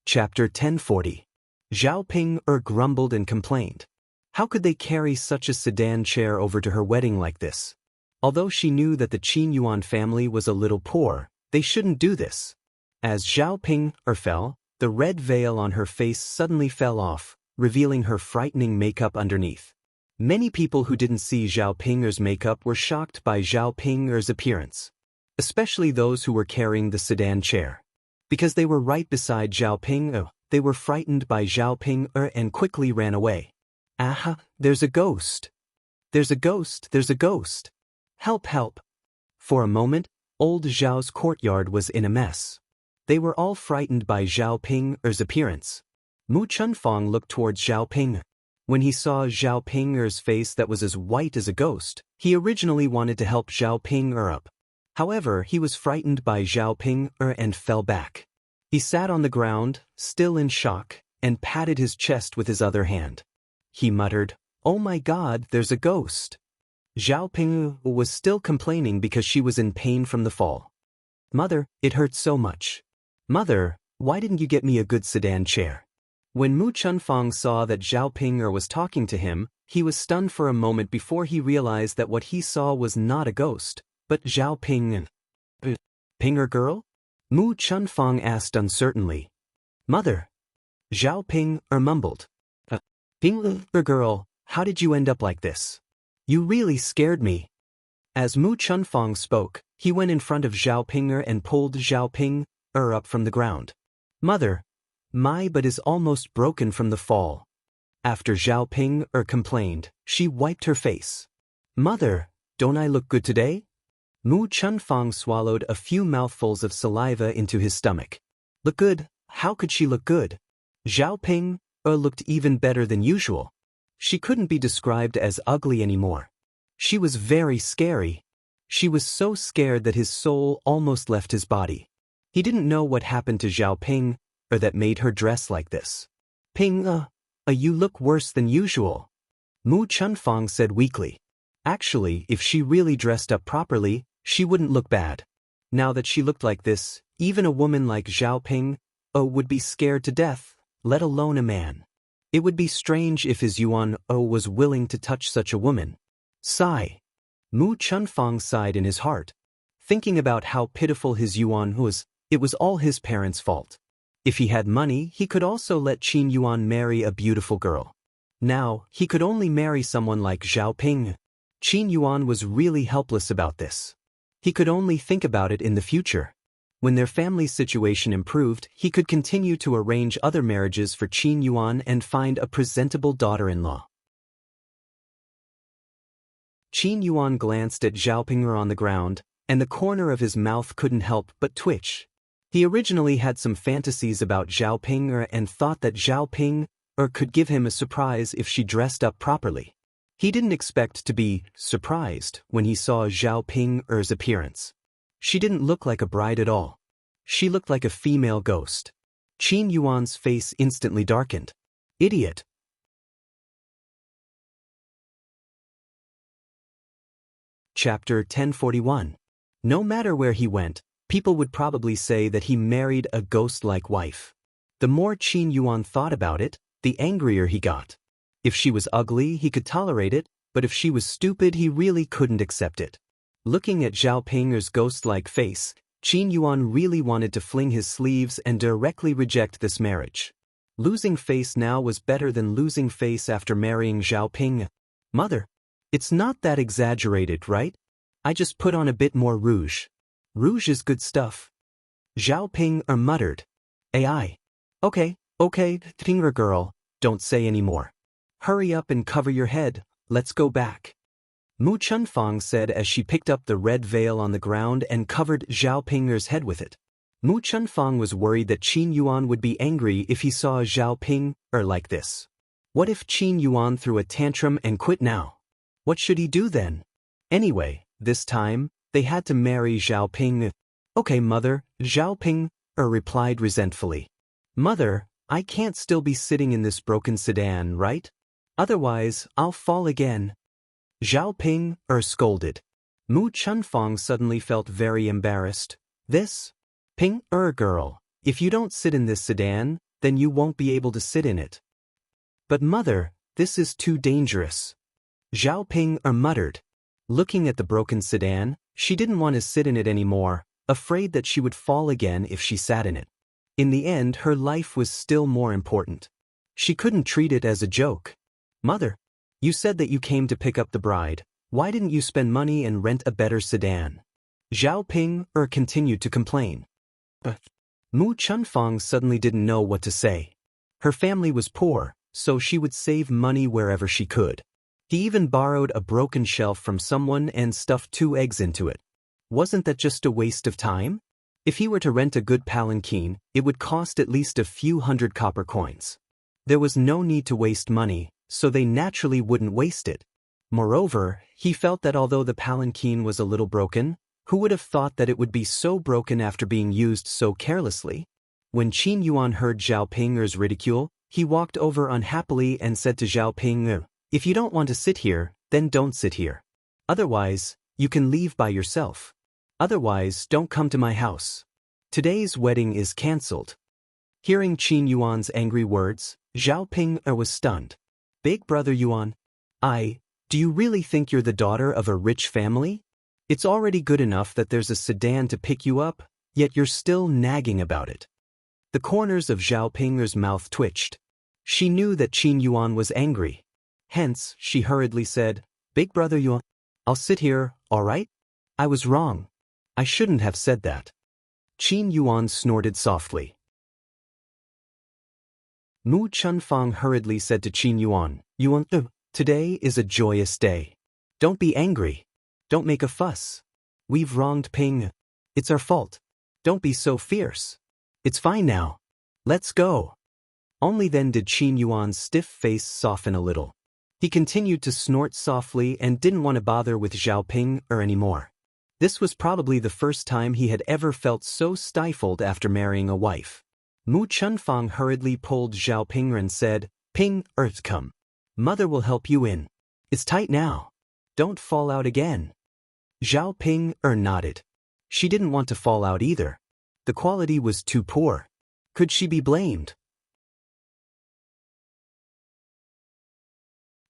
Chapter 1040. Zhao Ping grumbled and complained. How could they carry such a sedan chair over to her wedding like this? Although she knew that the Qin Yuan family was a little poor, they shouldn't do this. As Zhao Ping fell, the red veil on her face suddenly fell off, revealing her frightening makeup underneath. Many people who didn't see Zhao Ping's makeup were shocked by Zhao Ping's appearance. Especially those who were carrying the sedan chair. Because they were right beside Zhao Ping, they were frightened by Zhao Ping and quickly ran away. Aha, there's a ghost. There's a ghost. Help. For a moment, old Zhao's courtyard was in a mess. They were all frightened by Zhao Ping's appearance. Mu Chunfang looked towards Zhao Ping. When he saw Zhao Ping's face that was as white as a ghost, he originally wanted to help Zhao Ping up. However, he was frightened by Zhao Ping and fell back. He sat on the ground, still in shock, and patted his chest with his other hand. He muttered, Oh my God, there's a ghost. Zhao Ping was still complaining because she was in pain from the fall. Mother, it hurts so much. Mother, why didn't you get me a good sedan chair? When Mu Chunfang saw that Zhao Ping was talking to him, he was stunned for a moment before he realized that what he saw was not a ghost, but Zhao Ping. Ping, girl? Mu Chunfang asked uncertainly. Mother. Zhao Ping mumbled. Ping, girl, how did you end up like this? You really scared me. As Mu Chunfang spoke, he went in front of Zhao Ping and pulled Zhao Ping up from the ground. Mother, my butt is almost broken from the fall. After Zhao Ping complained, she wiped her face. Mother, don't I look good today? Mu Chunfang swallowed a few mouthfuls of saliva into his stomach. Look good? How could she look good? Zhao Ping looked even better than usual. She couldn't be described as ugly anymore. She was very scary. She was so scared that his soul almost left his body. He didn't know what happened to Zhao Ping that made her dress like this. Ping, you look worse than usual. Mu Chunfang said weakly. Actually, if she really dressed up properly, she wouldn't look bad. Now that she looked like this, even a woman like Zhao Ping would be scared to death, let alone a man. It would be strange if his Yuan was willing to touch such a woman. Sigh. Mu Chunfang sighed in his heart. Thinking about how pitiful his Yuan was, it was all his parents' fault. If he had money, he could also let Qin Yuan marry a beautiful girl. Now, he could only marry someone like Zhao Ping. Qin Yuan was really helpless about this. He could only think about it in the future. When their family situation improved, he could continue to arrange other marriages for Qin Yuan and find a presentable daughter-in-law. Qin Yuan glanced at Zhao Ping on the ground, and the corner of his mouth couldn't help but twitch. He originally had some fantasies about Zhao Ping and thought that Zhao Ping could give him a surprise if she dressed up properly. He didn't expect to be surprised when he saw Zhao Ping's appearance. She didn't look like a bride at all. She looked like a female ghost. Qin Yuan's face instantly darkened. Idiot. Chapter 1041. No matter where he went, people would probably say that he married a ghost-like wife. The more Qin Yuan thought about it, the angrier he got. If she was ugly, he could tolerate it, but if she was stupid, he really couldn't accept it. Looking at Zhao Ping's ghost-like face, Qin Yuan really wanted to fling his sleeves and directly reject this marriage. Losing face now was better than losing face after marrying Zhao Ping. Mother, it's not that exaggerated, right? I just put on a bit more rouge. Rouge is good stuff. Zhao Ping muttered. AI. Okay, Finger girl, don't say any more. Hurry up and cover your head, let's go back. Mu Chunfang said as she picked up the red veil on the ground and covered Zhao Ping's head with it. Mu Chunfang was worried that Qin Yuan would be angry if he saw Zhao Ping like this. What if Qin Yuan threw a tantrum and quit now? What should he do then? Anyway, this time, they had to marry Zhao Ping. Okay, mother, Zhao Ping replied resentfully. Mother, I can't still be sitting in this broken sedan, right? Otherwise, I'll fall again. Zhao Ping scolded. Mu Chunfang suddenly felt very embarrassed. This? Ping girl, if you don't sit in this sedan, then you won't be able to sit in it. But mother, this is too dangerous. Zhao Ping muttered. Looking at the broken sedan, she didn't want to sit in it anymore, afraid that she would fall again if she sat in it. In the end, her life was still more important. She couldn't treat it as a joke. Mother, you said that you came to pick up the bride. Why didn't you spend money and rent a better sedan? Zhao Ping continued to complain. Mu Chunfang suddenly didn't know what to say. Her family was poor, so she would save money wherever she could. He even borrowed a broken shelf from someone and stuffed 2 eggs into it. Wasn't that just a waste of time? If he were to rent a good palanquin, it would cost at least a few hundred copper coins. There was no need to waste money, so they naturally wouldn't waste it. Moreover, he felt that although the palanquin was a little broken, who would have thought that it would be so broken after being used so carelessly? When Qin Yuan heard Zhao Ping's ridicule, he walked over unhappily and said to Zhao Ping, if you don't want to sit here, then don't sit here. Otherwise, you can leave by yourself. Otherwise, don't come to my house. Today's wedding is cancelled. Hearing Qin Yuan's angry words, Zhao Ping was stunned. Big brother Yuan, do you really think you're the daughter of a rich family? It's already good enough that there's a sedan to pick you up, yet you're still nagging about it. The corners of Zhao Ping's mouth twitched. She knew that Qin Yuan was angry. Hence, she hurriedly said, "Big brother Yuan, I'll sit here, all right? I was wrong. I shouldn't have said that." Qin Yuan snorted softly. Mu Chunfang hurriedly said to Qin Yuan, "Yuan, today is a joyous day. Don't be angry. Don't make a fuss. We've wronged Ping. It's our fault. Don't be so fierce. It's fine now. Let's go." Only then did Qin Yuan's stiff face soften a little. He continued to snort softly and didn't want to bother with Zhao Ping anymore. This was probably the first time he had ever felt so stifled after marrying a wife. Mu Chunfang hurriedly pulled Zhao Ping and said, "Ping, come. Mother will help you in. It's tight now. Don't fall out again." Zhao Ping nodded. She didn't want to fall out either. The quality was too poor. Could she be blamed?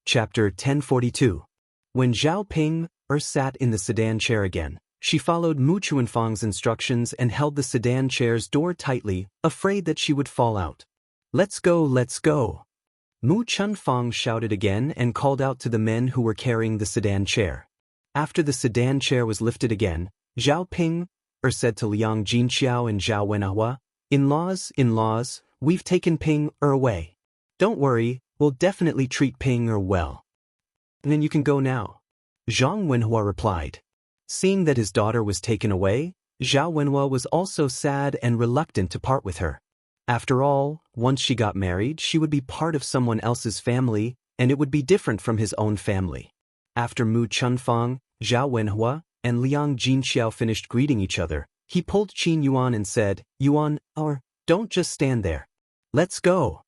Chapter 1042. When Zhao Ping sat in the sedan chair again, she followed Mu Chunfang's instructions and held the sedan chair's door tightly, afraid that she would fall out. "Let's go, let's go." Mu Chunfang shouted again and called out to the men who were carrying the sedan chair. After the sedan chair was lifted again, Zhao Ping said to Liang Jinxiao and Zhao Wenhua, In-laws, we've taken Ping away. Don't worry, we'll definitely treat Ping well. Then you can go now. Zhang Wenhua replied. Seeing that his daughter was taken away, Zhao Wenhua was also sad and reluctant to part with her. After all, once she got married, she would be part of someone else's family, and it would be different from his own family. After Mu Chunfang, Zhao Wenhua, and Liang Jinxiao finished greeting each other, he pulled Qin Yuan and said, "Yuan, don't just stand there. Let's go."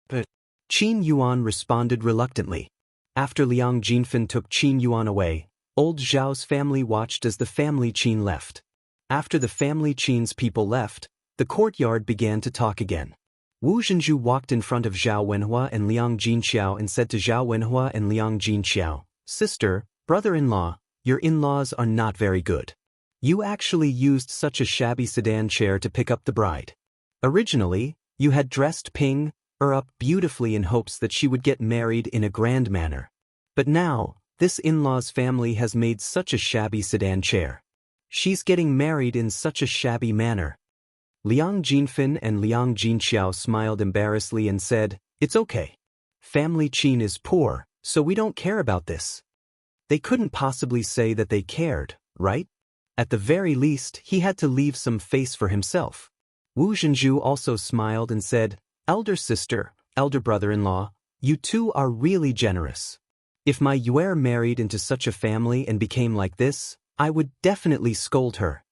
But Qin Yuan responded reluctantly. After Liang Jinfen took Qin Yuan away, old Zhao's family watched as the family Qin left. After the family Qin's people left, the courtyard began to talk again. Wu Zhenju walked in front of Zhao Wenhua and Liang Jinxiao and said to Zhao Wenhua and Liang Jinxiao, "Sister, brother-in-law, your in-laws are not very good. You actually used such a shabby sedan chair to pick up the bride. Originally, you had dressed Ping up beautifully in hopes that she would get married in a grand manner. But now, this in-law's family has made such a shabby sedan chair. She's getting married in such a shabby manner." Liang Jinfen and Liang Jinxiao smiled embarrassedly and said, "It's okay. Family Qin is poor, so we don't care about this." They couldn't possibly say that they cared, right? At the very least, he had to leave some face for himself. Wu Zhenju also smiled and said, "Elder sister, elder brother-in-law, you two are really generous. If my Yuer married into such a family and became like this, I would definitely scold her.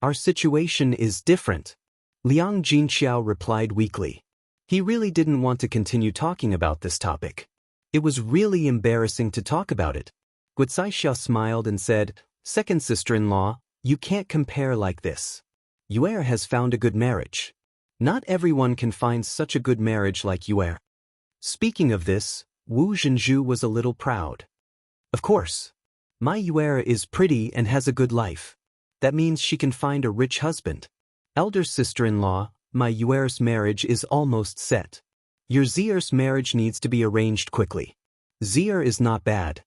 Our situation is different." Liang Jinxiao replied weakly. He really didn't want to continue talking about this topic. It was really embarrassing to talk about it. Guicaixia smiled and said, "Second sister-in-law, you can't compare like this. Yuer has found a good marriage. Not everyone can find such a good marriage like Yuer." Speaking of this, Wu Zhenju was a little proud. "Of course. My Yuer is pretty and has a good life. That means she can find a rich husband. Elder sister-in-law, my Yuer's marriage is almost set. Your Zier's marriage needs to be arranged quickly. Zier is not bad.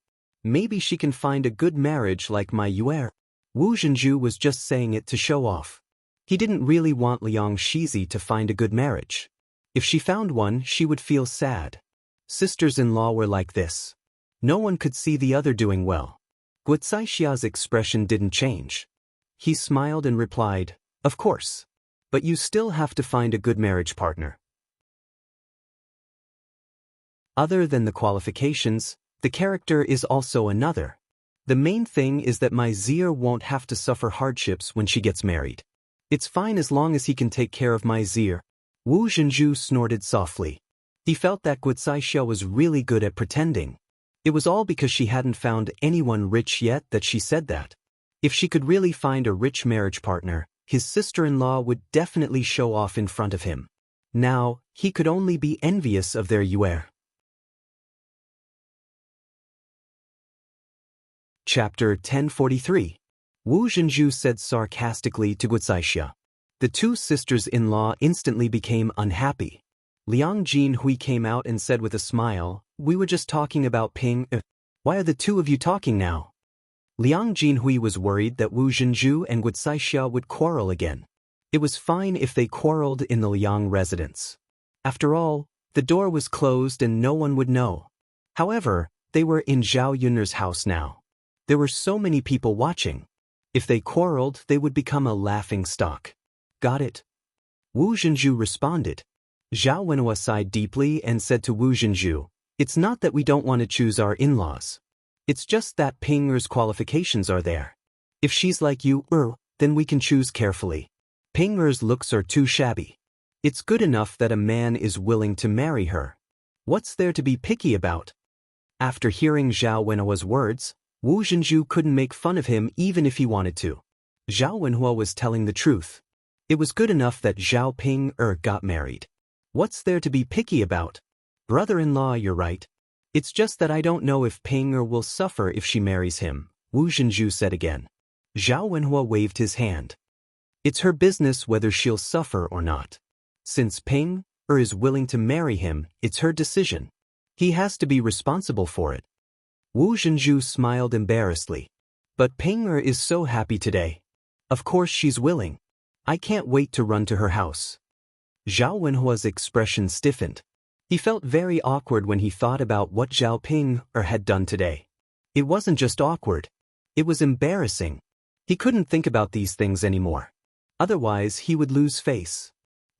Maybe she can find a good marriage like my Yuer." Wu Zhenju was just saying it to show off. He didn't really want Liang Shizi to find a good marriage. If she found one, she would feel sad. Sisters-in-law were like this. No one could see the other doing well. Guicaixia's expression didn't change. He smiled and replied, "Of course. But you still have to find a good marriage partner. Other than the qualifications, the character is also another. The main thing is that my Zier won't have to suffer hardships when she gets married. It's fine as long as he can take care of my Zier." Wu Zhenju snorted softly. He felt that Guicaixia was really good at pretending. It was all because she hadn't found anyone rich yet that she said that. If she could really find a rich marriage partner, his sister-in-law would definitely show off in front of him. Now, he could only be envious of their Yuer. Chapter 1043. Wu Zhenju said sarcastically to Guicaixia. The two sisters-in-law instantly became unhappy. Liang Jinhui came out and said with a smile, "We were just talking about Ping. Why are the two of you talking now?" Liang Jinhui was worried that Wu Zhenju and Wuxia Xia would quarrel again. It was fine if they quarreled in the Liang residence. After all, the door was closed and no one would know. However, they were in Zhao Yunner's house now. There were so many people watching. If they quarreled, they would become a laughing stock. Got it? Wu Zhenju responded. Zhao Wenhua sighed deeply and said to Wu Zhenju, "It's not that we don't want to choose our in-laws. It's just that Ping Er's qualifications are there. If she's like you, then we can choose carefully. Ping Er's looks are too shabby. It's good enough that a man is willing to marry her. What's there to be picky about?" After hearing Zhao Wenhua's words, Wu Zhenju couldn't make fun of him even if he wanted to. Zhao Wenhua was telling the truth. It was good enough that Zhao Ping Er got married. What's there to be picky about? Brother-in-law, you're right. It's just that I don't know if Ping Er will suffer if she marries him, Wu Zhenju said again. Zhao Wenhua waved his hand. It's her business whether she'll suffer or not. Since Ping Er is willing to marry him, it's her decision. He has to be responsible for it. Wu Zhenju smiled embarrassedly. But Ping Er is so happy today. Of course she's willing. I can't wait to run to her house. Zhao Wenhua's expression stiffened. He felt very awkward when he thought about what Zhao Ping Er had done today. It wasn't just awkward. It was embarrassing. He couldn't think about these things anymore. Otherwise, he would lose face.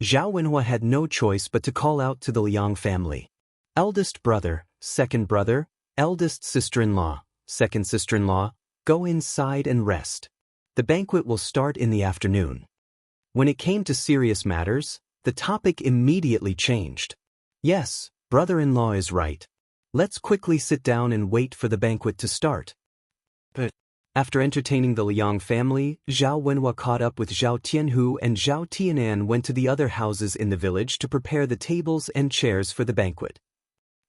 Zhao Wenhua had no choice but to call out to the Liang family. Eldest brother, second brother, eldest sister-in-law, second sister-in-law, go inside and rest. The banquet will start in the afternoon. When it came to serious matters, the topic immediately changed. Yes, brother-in-law is right. Let's quickly sit down and wait for the banquet to start. But after entertaining the Liang family, Zhao Wenhua caught up with Zhao Tianhu and Zhao Tianan went to the other houses in the village to prepare the tables and chairs for the banquet.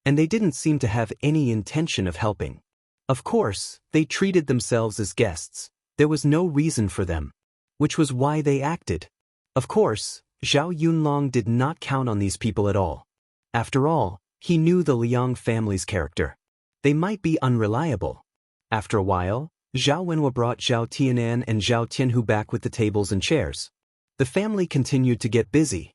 And they didn't seem to have any intention of helping. Of course, they treated themselves as guests. There was no reason for them. Which was why they acted. Of course, Zhao Yunlong did not count on these people at all. After all, he knew the Liang family's character. They might be unreliable. After a while, Zhao Wenhua brought Zhao Tianan and Zhao Tianhu back with the tables and chairs. The family continued to get busy.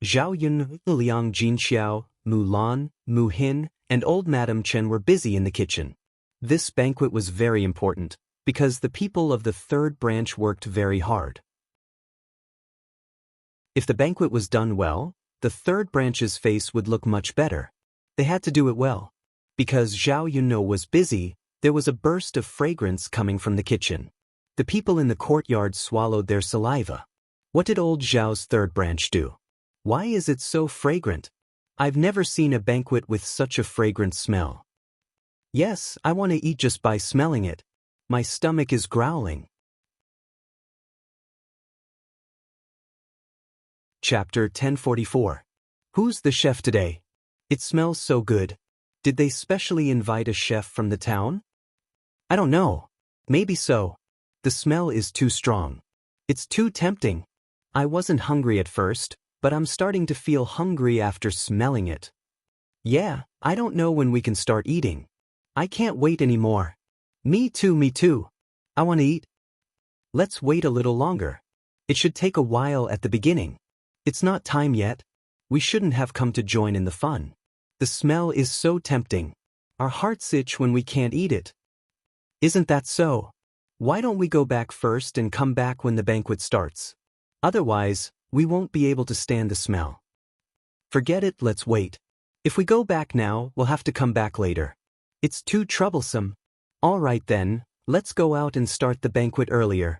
Zhao Yun, Liang Jinxiao, Mu Lan, Mu Hin, and old Madame Chen were busy in the kitchen. This banquet was very important, because the people of the third branch worked very hard. If the banquet was done well, the third branch's face would look much better. They had to do it well. Because Zhao Yunno was busy, there was a burst of fragrance coming from the kitchen. The people in the courtyard swallowed their saliva. What did old Zhao's third branch do? Why is it so fragrant? I've never seen a banquet with such a fragrant smell. Yes, I want to eat just by smelling it. My stomach is growling. Chapter 1044. Who's the chef today? It smells so good. Did they specially invite a chef from the town? I don't know. Maybe so. The smell is too strong. It's too tempting. I wasn't hungry at first, but I'm starting to feel hungry after smelling it. Yeah, I don't know when we can start eating. I can't wait anymore. Me too, me too. I want to eat. Let's wait a little longer. It should take a while at the beginning. It's not time yet. We shouldn't have come to join in the fun. The smell is so tempting. Our hearts itch when we can't eat it. Isn't that so? Why don't we go back first and come back when the banquet starts? Otherwise, we won't be able to stand the smell. Forget it, let's wait. If we go back now, we'll have to come back later. It's too troublesome. All right then, let's go out and start the banquet earlier.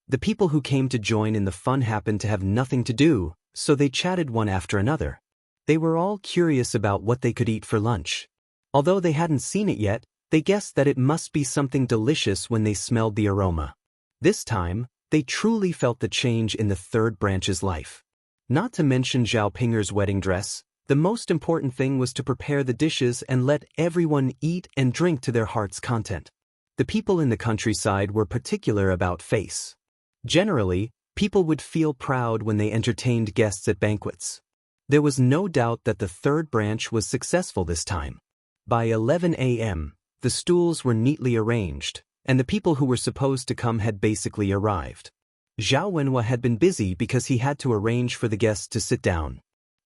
The people who came to join in the fun happened to have nothing to do, so they chatted one after another. They were all curious about what they could eat for lunch. Although they hadn't seen it yet, they guessed that it must be something delicious when they smelled the aroma. This time, they truly felt the change in the third branch's life. Not to mention Zhao Pinger's wedding dress, the most important thing was to prepare the dishes and let everyone eat and drink to their heart's content. The people in the countryside were particular about face. Generally, people would feel proud when they entertained guests at banquets. There was no doubt that the third branch was successful this time. By 11 a.m., the stools were neatly arranged, and the people who were supposed to come had basically arrived. Zhao Wenhua had been busy because he had to arrange for the guests to sit down.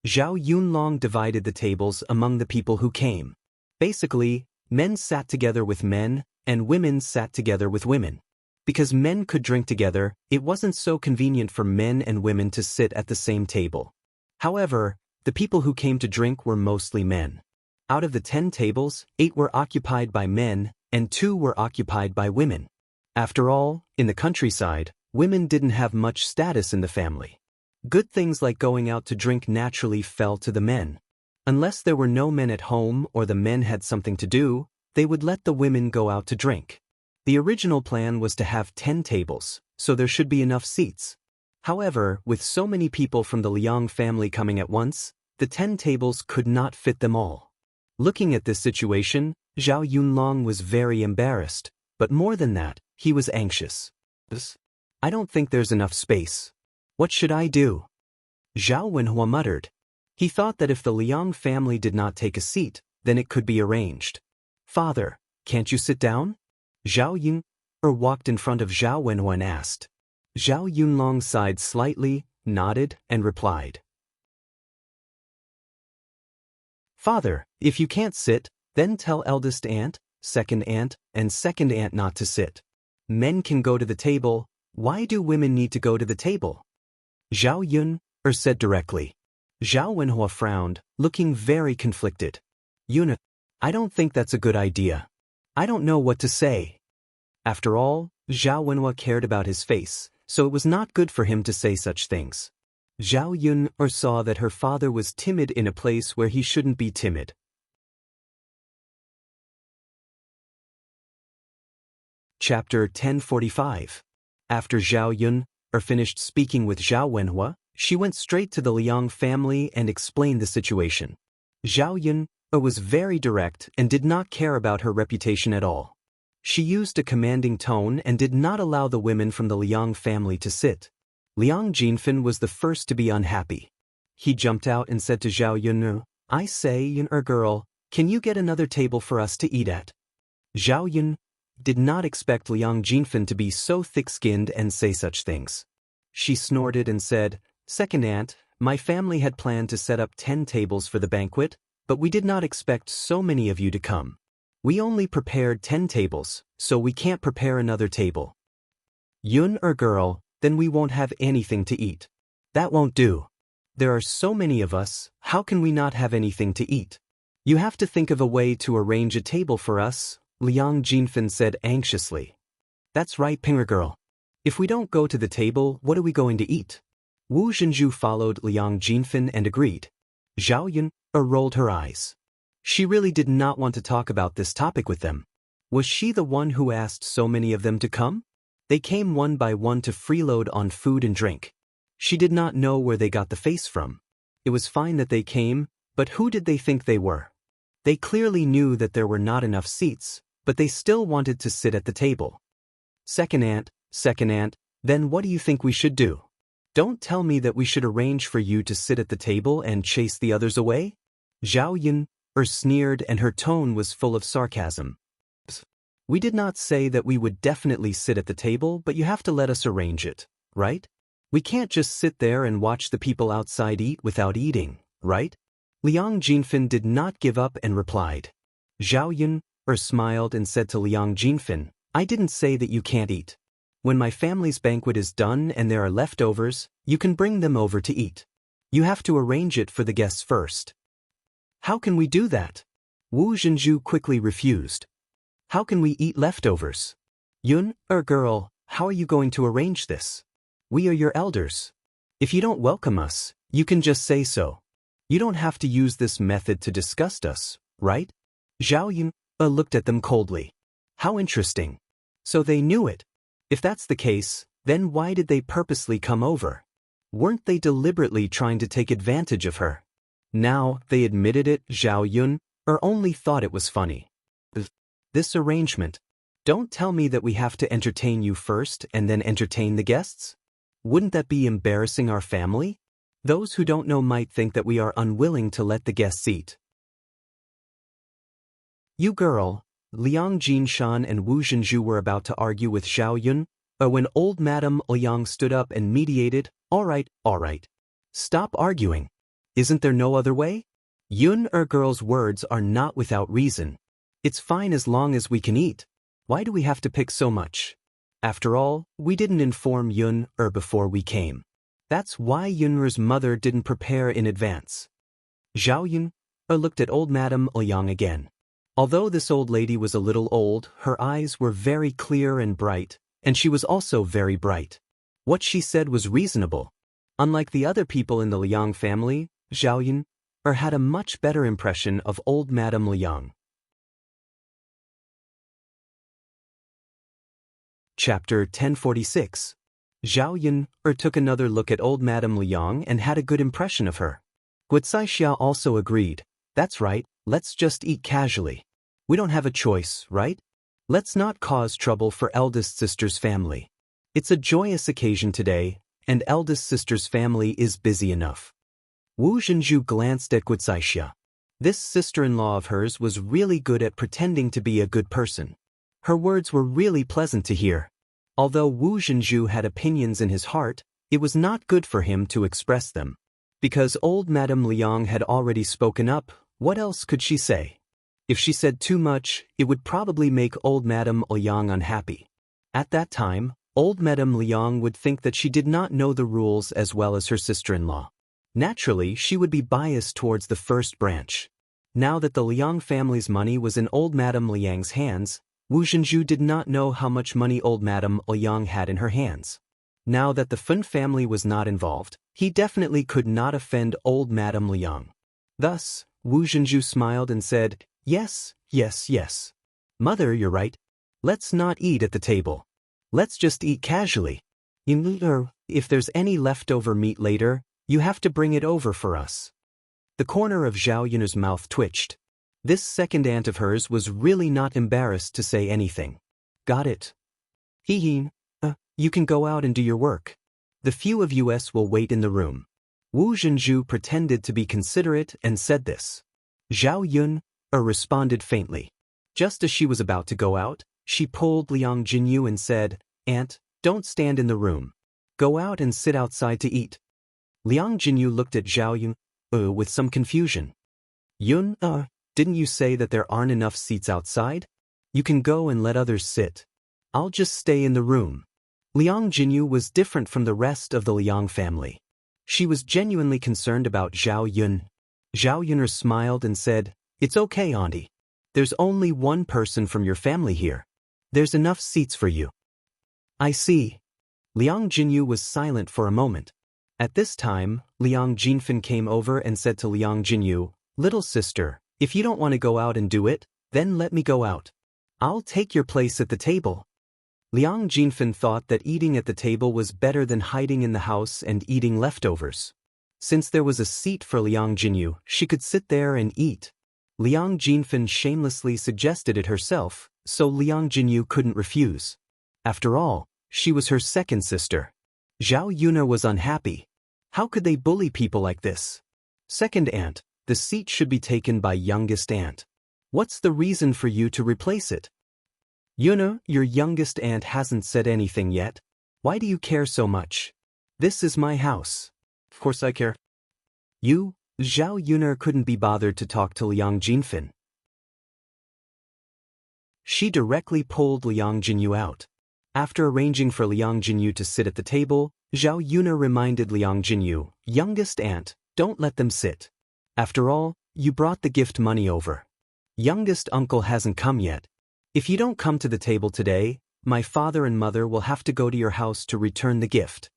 Zhao Yunlong divided the tables among the people who came. Basically, men sat together with men, and women sat together with women. Because men could drink together, it wasn't so convenient for men and women to sit at the same table. However, the people who came to drink were mostly men. Out of the 10 tables, 8 were occupied by men, and 2 were occupied by women. After all, in the countryside, women didn't have much status in the family. Good things like going out to drink naturally fell to the men. Unless there were no men at home or the men had something to do, they would let the women go out to drink. The original plan was to have 10 tables, so there should be enough seats. However, with so many people from the Liang family coming at once, the 10 tables could not fit them all. Looking at this situation, Zhao Yunlong was very embarrassed, but more than that, he was anxious. I don't think there's enough space. What should I do? Zhao Wenhua muttered. He thought that if the Liang family did not take a seat, then it could be arranged. Father, can't you sit down? Zhao Yun walked in front of Zhao Wenhua and asked. Zhao Yunlong sighed slightly, nodded, and replied. Father, if you can't sit, then tell eldest aunt, second aunt, and second aunt not to sit. Men can go to the table, why do women need to go to the table? Zhao Yun said directly. Zhao Wenhua frowned, looking very conflicted. Yun, I don't think that's a good idea. I don't know what to say. After all, Zhao Wenhua cared about his face, so it was not good for him to say such things. Zhao Yun saw that her father was timid in a place where he shouldn't be timid. Chapter 1045. After Zhao Yun finished speaking with Zhao Wenhua, she went straight to the Liang family and explained the situation. Zhao Yun was very direct and did not care about her reputation at all. She used a commanding tone and did not allow the women from the Liang family to sit. Liang Jinfen was the first to be unhappy. He jumped out and said to Zhao Yun, I say, Yun girl, can you get another table for us to eat at? Zhao Yun did not expect Liang Jinfen to be so thick-skinned and say such things. She snorted and said, Second aunt, my family had planned to set up 10 tables for the banquet, but we did not expect so many of you to come. We only prepared 10 tables, so we can't prepare another table. Yun girl, then we won't have anything to eat. That won't do. There are so many of us, how can we not have anything to eat? You have to think of a way to arrange a table for us, Liang Jinfen said anxiously. That's right, Pinger girl. If we don't go to the table, what are we going to eat? Wu Zhenju followed Liang Jinfen and agreed. Zhao Yun rolled her eyes. She really did not want to talk about this topic with them. Was she the one who asked so many of them to come? They came one by one to freeload on food and drink. She did not know where they got the face from. It was fine that they came, but who did they think they were? They clearly knew that there were not enough seats, but they still wanted to sit at the table. Second aunt, then what do you think we should do? Don't tell me that we should arrange for you to sit at the table and chase the others away? Zhao Yun sneered and her tone was full of sarcasm. We did not say that we would definitely sit at the table, but you have to let us arrange it, right? We can't just sit there and watch the people outside eat without eating, right? Liang Jinfen did not give up and replied. Zhao Yun smiled and said to Liang Jinfen, I didn't say that you can't eat. When my family's banquet is done and there are leftovers, you can bring them over to eat. You have to arrange it for the guests first. How can we do that? Wu Zhenju quickly refused. How can we eat leftovers? Yun, girl, how are you going to arrange this? We are your elders. If you don't welcome us, you can just say so. You don't have to use this method to disgust us, right? Zhao Yun looked at them coldly. How interesting. So they knew it. If that's the case, then why did they purposely come over? Weren't they deliberately trying to take advantage of her? Now they admitted it. Zhao Yun only thought it was funny. This arrangement. Don't tell me that we have to entertain you first and then entertain the guests? Wouldn't that be embarrassing our family? Those who don't know might think that we are unwilling to let the guests eat. You girl, Liang Jinshan and Wu Zhenju were about to argue with Zhao Yun, when old Madame Liang stood up and mediated. All right. Stop arguing. Isn't there no other way? Yun girl's words are not without reason. It's fine as long as we can eat. Why do we have to pick so much? After all, we didn't inform Yun before we came. That's why Yun's mother didn't prepare in advance. Zhao Yun looked at old Madame Liang again. Although this old lady was a little old, her eyes were very clear and bright, and she was also very bright. What she said was reasonable. Unlike the other people in the Liang family, Zhao Yun had a much better impression of old Madame Liang. Chapter 1046. Zhao Yun took another look at old Madame Liang and had a good impression of her. Wuxia Xia also agreed. That's right, let's just eat casually. We don't have a choice, right? Let's not cause trouble for eldest sister's family. It's a joyous occasion today, and eldest sister's family is busy enough. Wu Zhenju glanced at Wuxia Xia. This sister-in-law of hers was really good at pretending to be a good person. Her words were really pleasant to hear. Although Wu Zhenju had opinions in his heart, it was not good for him to express them. Because old Madame Liang had already spoken up, what else could she say? If she said too much, it would probably make old Madame Liang unhappy. At that time, old Madame Liang would think that she did not know the rules as well as her sister-in-law. Naturally, she would be biased towards the first branch. Now that the Liang family's money was in old Madame Liang's hands, Wu Zhenju did not know how much money old Madame Liang had in her hands. Now that the Fun family was not involved, he definitely could not offend old Madame Liang. Thus, Wu Zhenju smiled and said, Yes. Mother, you're right. Let's not eat at the table. Let's just eat casually. If there's any leftover meat later, you have to bring it over for us. The corner of Zhao Yun's mouth twitched. This second aunt of hers was really not embarrassed to say anything. Got it. You can go out and do your work. The few of us will wait in the room. Wu Zhenju pretended to be considerate and said this. Zhao Yun responded faintly. Just as she was about to go out, she pulled Liang Jinyu and said, Aunt, don't stand in the room. Go out and sit outside to eat. Liang Jinyu looked at Zhao Yun with some confusion. Yun, didn't you say that there aren't enough seats outside? You can go and let others sit. I'll just stay in the room. Liang Jinyu was different from the rest of the Liang family. She was genuinely concerned about Zhao Yun. Zhao Yun smiled and said, It's okay, Auntie. There's only one person from your family here. There's enough seats for you. I see. Liang Jinyu was silent for a moment. At this time, Liang Jinfin came over and said to Liang Jinyu, Little sister, if you don't want to go out and do it, then let me go out. I'll take your place at the table. Liang Jinfin thought that eating at the table was better than hiding in the house and eating leftovers. Since there was a seat for Liang Jinyu, she could sit there and eat. Liang Jinfin shamelessly suggested it herself, so Liang Jinyu couldn't refuse. After all, she was her second sister. Zhao Yuna was unhappy. How could they bully people like this? Second aunt, the seat should be taken by youngest aunt. What's the reason for you to replace it? Yuna, your youngest aunt hasn't said anything yet. Why do you care so much? This is my house. Of course I care. You, Zhao Yuna couldn't be bothered to talk to Liang Jinfin. She directly pulled Liang Jinyu out. After arranging for Liang Jinyu to sit at the table, Zhao Yuna reminded Liang Jinyu, Youngest aunt, don't let them sit. After all, you brought the gift money over. Youngest uncle hasn't come yet. If you don't come to the table today, my father and mother will have to go to your house to return the gift.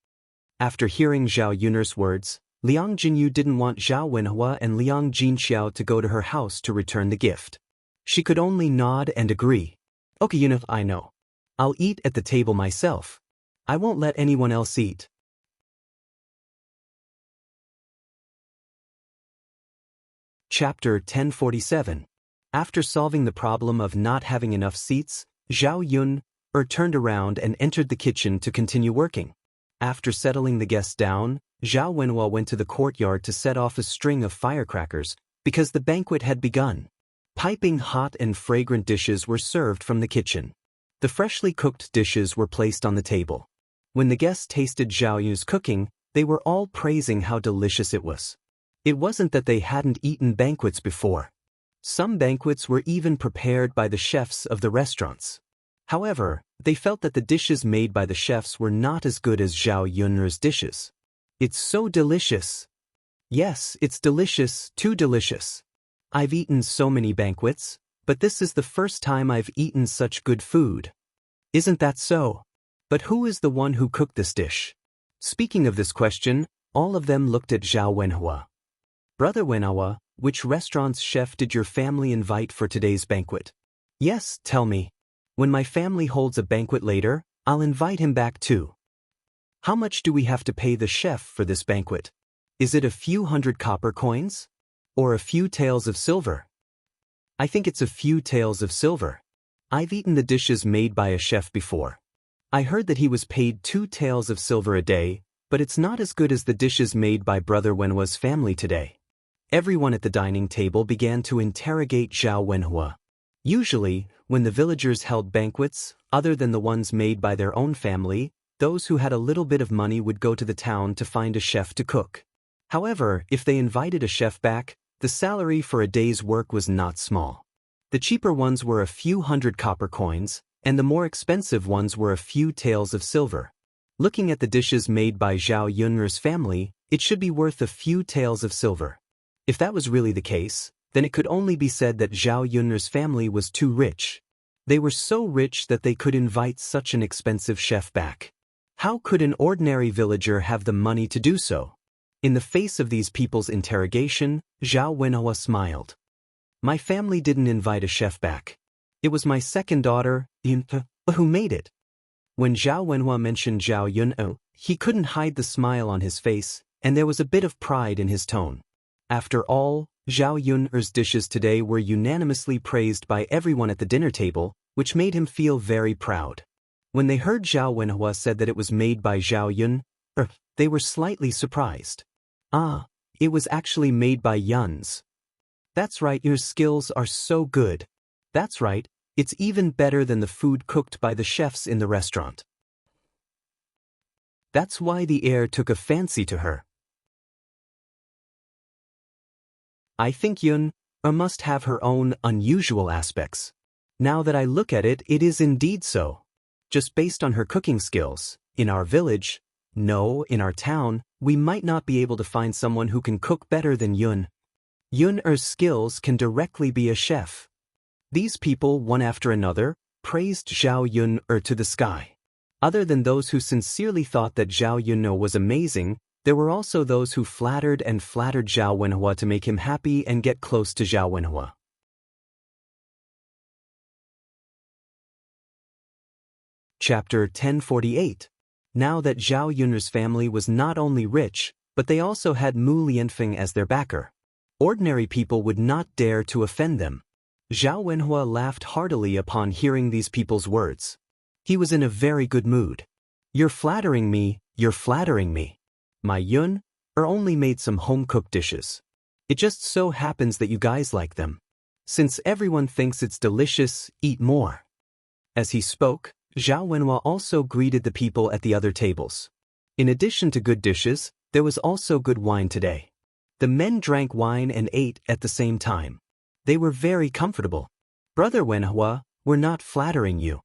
After hearing Zhao Yun's words, Liang Jinyu didn't want Zhao Wenhua and Liang Jinxiao to go to her house to return the gift. She could only nod and agree. Okay, Yuna, I know. I'll eat at the table myself. I won't let anyone else eat. Chapter 1047. After solving the problem of not having enough seats, Zhao Yun turned around and entered the kitchen to continue working. After settling the guests down, Zhao Wenhua went to the courtyard to set off a string of firecrackers, because the banquet had begun. Piping hot and fragrant dishes were served from the kitchen. The freshly cooked dishes were placed on the table. When the guests tasted Zhao Yun's cooking, they were all praising how delicious it was. It wasn't that they hadn't eaten banquets before. Some banquets were even prepared by the chefs of the restaurants. However, they felt that the dishes made by the chefs were not as good as Zhao Yun's dishes. It's so delicious. Yes, it's delicious, too delicious. I've eaten so many banquets, but this is the first time I've eaten such good food. Isn't that so? But who is the one who cooked this dish? Speaking of this question, all of them looked at Zhao Wenhua. Brother Wenhua, which restaurant's chef did your family invite for today's banquet? Yes, tell me. When my family holds a banquet later, I'll invite him back too. How much do we have to pay the chef for this banquet? Is it a few hundred copper coins? Or a few taels of silver? I think it's a few taels of silver. I've eaten the dishes made by a chef before. I heard that he was paid 2 taels of silver a day, but it's not as good as the dishes made by Brother Wenhua's family today. Everyone at the dining table began to interrogate Zhao Wenhua. Usually, when the villagers held banquets, other than the ones made by their own family, those who had a little bit of money would go to the town to find a chef to cook. However, if they invited a chef back, the salary for a day's work was not small. The cheaper ones were a few hundred copper coins, and the more expensive ones were a few taels of silver. Looking at the dishes made by Zhao Yun's family, it should be worth a few taels of silver. If that was really the case, then it could only be said that Zhao Yun's family was too rich. They were so rich that they could invite such an expensive chef back. How could an ordinary villager have the money to do so? In the face of these people's interrogation, Zhao Wenhua smiled. My family didn't invite a chef back. It was my second daughter, Yunpe, who made it. When Zhao Wenhua mentioned Zhao Yun, he couldn't hide the smile on his face, and there was a bit of pride in his tone. After all, Zhao Yun's dishes today were unanimously praised by everyone at the dinner table, which made him feel very proud. When they heard Zhao Wenhua said that it was made by Zhao Yun, they were slightly surprised. Ah, it was actually made by Yun's. That's right, your skills are so good. That's right, it's even better than the food cooked by the chefs in the restaurant. That's why the heir took a fancy to her. I think Yun must have her own unusual aspects. Now that I look at it, it is indeed so. Just based on her cooking skills, in our village, no, in our town, we might not be able to find someone who can cook better than Yun. Yun's skills can directly be a chef. These people, one after another, praised Zhao Yun to the sky. Other than those who sincerely thought that Zhao Yun was amazing, there were also those who flattered Zhao Wenhua to make him happy and get close to Zhao Wenhua. Chapter 1048. Now that Zhao Yun's family was not only rich, but they also had Mu Lianfeng as their backer. Ordinary people would not dare to offend them. Zhao Wenhua laughed heartily upon hearing these people's words. He was in a very good mood. You're flattering me, you're flattering me. My Yun only made some home-cooked dishes. It just so happens that you guys like them. Since everyone thinks it's delicious, eat more. As he spoke, Zhao Wenhua also greeted the people at the other tables. In addition to good dishes, there was also good wine today. The men drank wine and ate at the same time. They were very comfortable. Brother Wenhua, we're not flattering you.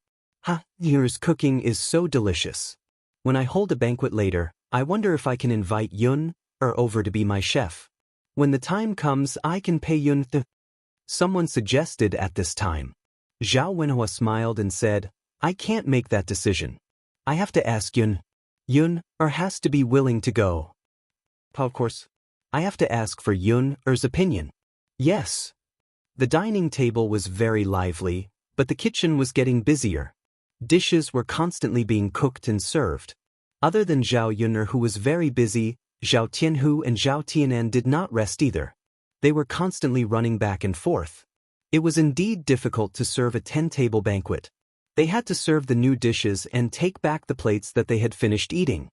Your cooking is so delicious. When I hold a banquet later, I wonder if I can invite Yun over to be my chef. When the time comes, I can pay Yun. Someone suggested at this time. Zhao Wenhua smiled and said, I can't make that decision. I have to ask Yun. Yun has to be willing to go. Of course. I have to ask for Yun's opinion. Yes. The dining table was very lively, but the kitchen was getting busier. Dishes were constantly being cooked and served. Other than Zhao Yun, who was very busy, Zhao Tianhu and Zhao Tianan did not rest either. They were constantly running back and forth. It was indeed difficult to serve a 10-table banquet. They had to serve the new dishes and take back the plates that they had finished eating.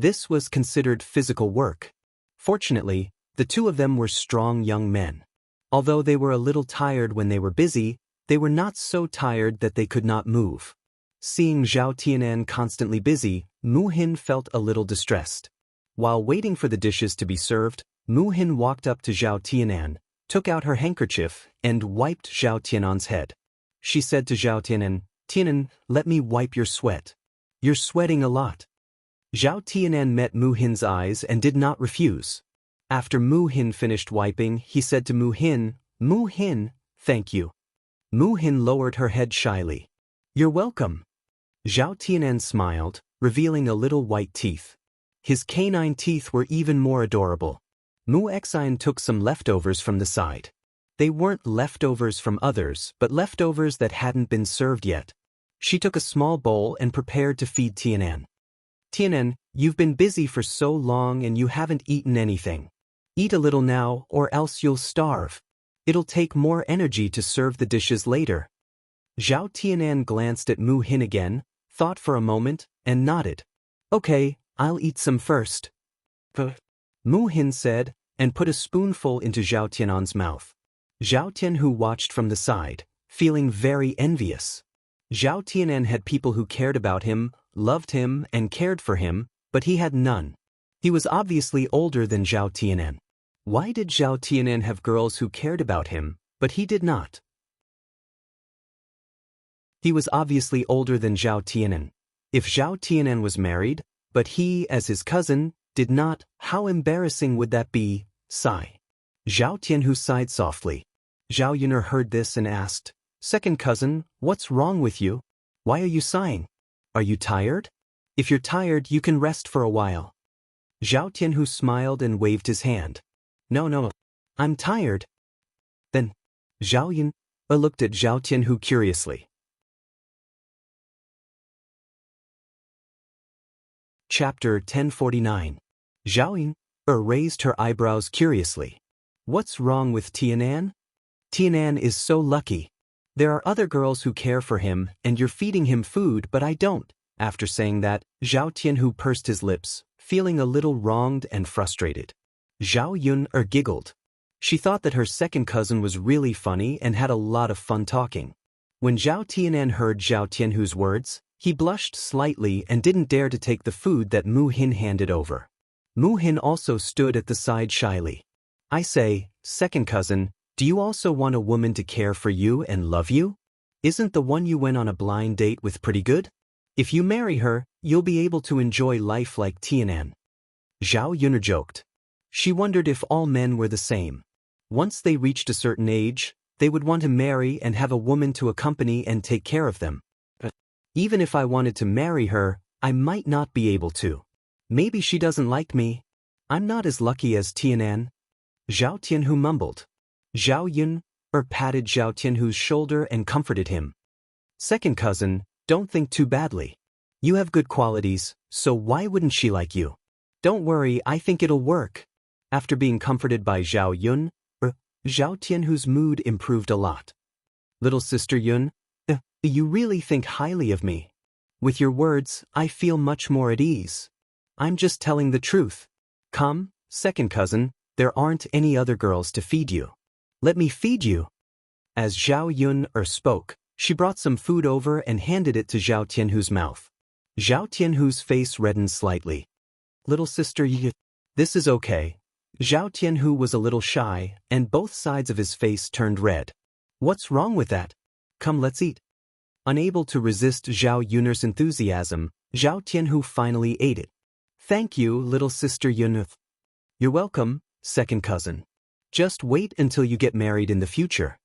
This was considered physical work. Fortunately, the two of them were strong young men. Although they were a little tired when they were busy, they were not so tired that they could not move. Seeing Zhao Tianan constantly busy, Mu Hin felt a little distressed. While waiting for the dishes to be served, Mu Hin walked up to Zhao Tianan, took out her handkerchief, and wiped Zhao Tianan's head. She said to Zhao Tianan, "Tianan, let me wipe your sweat. You're sweating a lot." Zhao Tianan met Mu Hin's eyes and did not refuse. After Mu Hin finished wiping, he said to Mu Hin, thank you. Mu Hin lowered her head shyly. "You're welcome." Zhao Tianan smiled, revealing a little white teeth. His canine teeth were even more adorable. Mu Xin took some leftovers from the side. They weren't leftovers from others, but leftovers that hadn't been served yet. She took a small bowl and prepared to feed Tianan. "Tianan, you've been busy for so long and you haven't eaten anything. Eat a little now or else you'll starve. It'll take more energy to serve the dishes later." Zhao Tianan glanced at Mu Hin again, thought for a moment, and nodded. "Okay, I'll eat some first." Mu Hin said, and put a spoonful into Zhao Tianan's mouth. Zhao Tianhu watched from the side, feeling very envious. Zhao Tianan had people who cared about him, loved him, and cared for him, but he had none. He was obviously older than Zhao Tianan. Why did Zhao Tianan have girls who cared about him, but he did not? He was obviously older than Zhao Tianan. If Zhao Tianan was married, but he, as his cousin, did not, how embarrassing would that be? Sigh. Zhao Tianhu sighed softly. Zhao Yuner heard this and asked, "Second cousin, what's wrong with you? Why are you sighing? Are you tired? If you're tired, you can rest for a while." Zhao Tianhu smiled and waved his hand. No, I'm tired." Then, Zhao Yun looked at Zhao Tianhu curiously. Chapter 1049. Zhao Yun raised her eyebrows curiously. "What's wrong with Tianan? Tianan is so lucky. There are other girls who care for him, and you're feeding him food, but I don't." After saying that, Zhao Tianhu pursed his lips, feeling a little wronged and frustrated. Zhao Yun giggled. She thought that her second cousin was really funny and had a lot of fun talking. When Zhao Tianan heard Zhao Tianhu's words, he blushed slightly and didn't dare to take the food that Mu Hin handed over. Mu Hin also stood at the side shyly. "I say, second cousin, do you also want a woman to care for you and love you? Isn't the one you went on a blind date with pretty good? If you marry her, you'll be able to enjoy life like Tianan." Zhao Yun joked. She wondered if all men were the same. Once they reached a certain age, they would want to marry and have a woman to accompany and take care of them. But even if I wanted to marry her, I might not be able to. Maybe she doesn't like me. I'm not as lucky as Tianan. Zhao Tianhu mumbled. Zhao Yun patted Zhao Tianhu's shoulder and comforted him. "Second cousin, don't think too badly. You have good qualities, so why wouldn't she like you? Don't worry, I think it'll work." After being comforted by Zhao Yun, Zhao Tianhu's mood improved a lot. "Little sister Yun, you really think highly of me. With your words, I feel much more at ease. I'm just telling the truth. Come, second cousin, there aren't any other girls to feed you. Let me feed you." As Zhao Yun spoke, she brought some food over and handed it to Zhao Tianhu's mouth. Zhao Tianhu's face reddened slightly. "Little sister Yi, this is okay." Zhao Tianhu was a little shy, and both sides of his face turned red. "What's wrong with that? Come, let's eat." Unable to resist Zhao Yun's enthusiasm, Zhao Tianhu finally ate it. "Thank you, little sister Yun." "You're welcome, second cousin. Just wait until you get married in the future."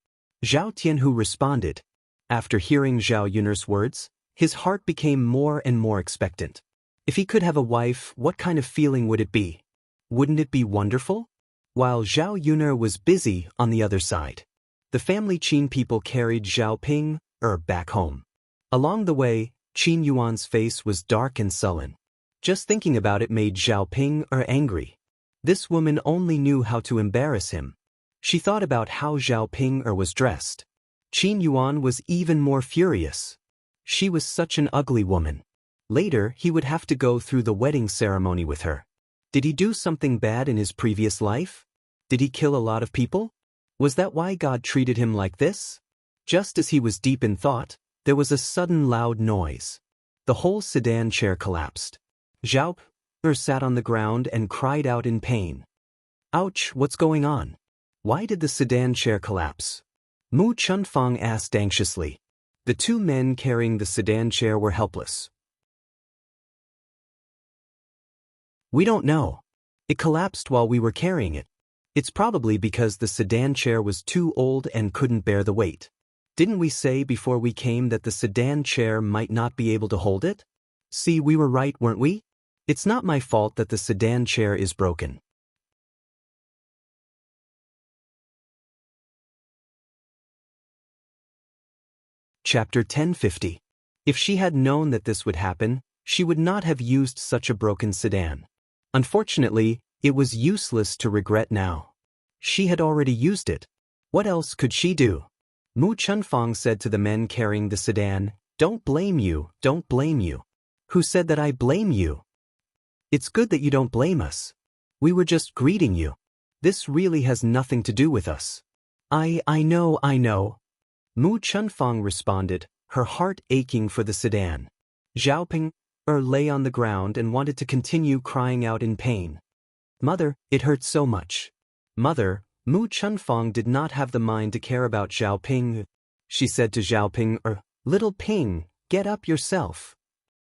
Zhao Tianhu responded. After hearing Zhao Yun's words, his heart became more and more expectant. If he could have a wife, what kind of feeling would it be? Wouldn't it be wonderful? While Zhao Yun was busy on the other side, the family Qin people carried Zhao Ping back home. Along the way, Qin Yuan's face was dark and sullen. Just thinking about it made Zhao Ping angry. This woman only knew how to embarrass him. She thought about how Zhao Ping was dressed. Qin Yuan was even more furious. She was such an ugly woman. Later, he would have to go through the wedding ceremony with her. Did he do something bad in his previous life? Did he kill a lot of people? Was that why God treated him like this? Just as he was deep in thought, there was a sudden loud noise. The whole sedan chair collapsed. Zhao sat on the ground and cried out in pain. Ouch, what's going on? Why did the sedan chair collapse? Mu Chunfang asked anxiously. The two men carrying the sedan chair were helpless. We don't know. It collapsed while we were carrying it. It's probably because the sedan chair was too old and couldn't bear the weight. Didn't we say before we came that the sedan chair might not be able to hold it? See, we were right, weren't we? It's not my fault that the sedan chair is broken. Chapter 1050. If she had known that this would happen, she would not have used such a broken sedan. Unfortunately, it was useless to regret now. She had already used it. What else could she do? Mu Chunfang said to the men carrying the sedan, Don't blame you, don't blame you. Who said that I blame you? It's good that you don't blame us. We were just greeting you. This really has nothing to do with us. I know. Mu Chunfang responded, her heart aching for the sedan. Xiaoping lay on the ground and wanted to continue crying out in pain. Mother, it hurts so much. Mother, Mu Chunfang did not have the mind to care about Xiaoping. She said to Xiaoping, Little Ping, get up yourself.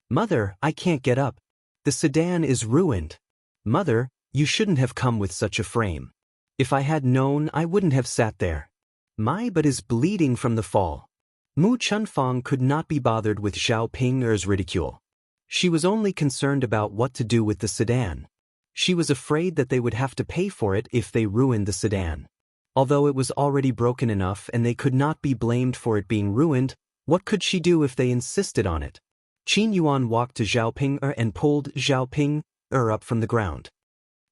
Mother, I can't get up. The sedan is ruined. Mother, you shouldn't have come with such a frame. If I had known, I wouldn't have sat there. My butt is bleeding from the fall. Mu Chunfang could not be bothered with Xiaoping's ridicule. She was only concerned about what to do with the sedan. She was afraid that they would have to pay for it if they ruined the sedan. Although it was already broken enough and they could not be blamed for it being ruined, what could she do if they insisted on it? Qin Yuan walked to Xiaoping and pulled Xiaoping up from the ground.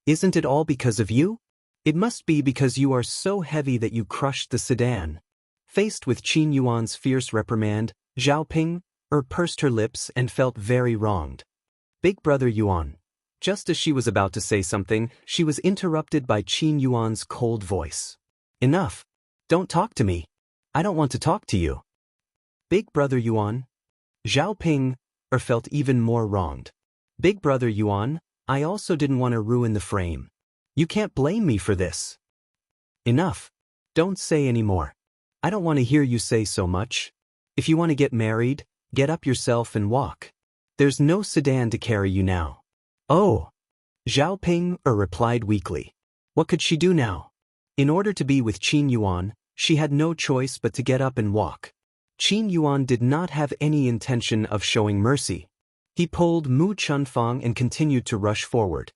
Isn't it all because of you? It must be because you are so heavy that you crushed the sedan. Faced with Qin Yuan's fierce reprimand, Xiaoping pursed her lips and felt very wronged. Big brother Yuan. Just as she was about to say something, she was interrupted by Qin Yuan's cold voice. Enough. Don't talk to me. I don't want to talk to you. Big brother Yuan. Xiaoping felt even more wronged. Big brother Yuan, I also didn't want to ruin the frame. You can't blame me for this. Enough. Don't say any more. I don't want to hear you say so much. If you want to get married, get up yourself and walk. There's no sedan to carry you now. Oh. Xiaoping replied weakly. What could she do now? In order to be with Qin Yuan, she had no choice but to get up and walk. Qin Yuan did not have any intention of showing mercy. He pulled Mu Chunfang and continued to rush forward.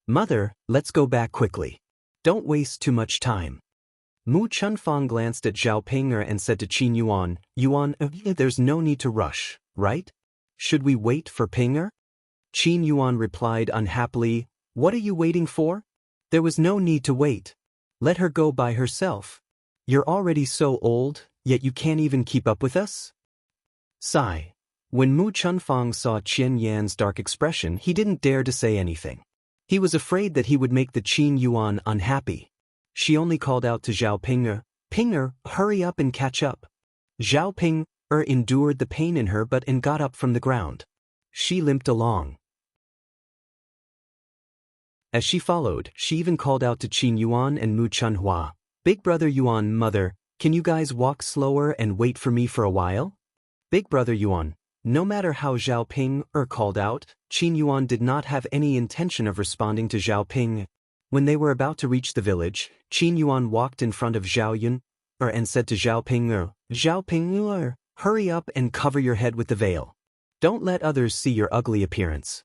Mother, let's go back quickly. Don't waste too much time. Mu Chunfang glanced at Xiaoping and said to Qin Yuan, Yuan, there's no need to rush, right? Should we wait for Pinger? Qin Yuan replied unhappily, What are you waiting for? There was no need to wait. Let her go by herself. You're already so old, yet you can't even keep up with us? Sigh. When Mu Chunfang saw Qian Yan's dark expression, he didn't dare to say anything. He was afraid that he would make the Qin Yuan unhappy. She only called out to Xiaoping, Pinger, hurry up and catch up. Xiaoping endured the pain in her and got up from the ground. She limped along. As she followed, she even called out to Qin Yuan and Mu Chunhua, Big brother Yuan, mother, can you guys walk slower and wait for me for a while? Big brother Yuan. No matter how Xiaoping called out, Qin Yuan did not have any intention of responding to Xiaoping. When they were about to reach the village, Qin Yuan walked in front of Zhao Yun and said to Xiaoping, Xiaoping, hurry up and cover your head with the veil. Don't let others see your ugly appearance.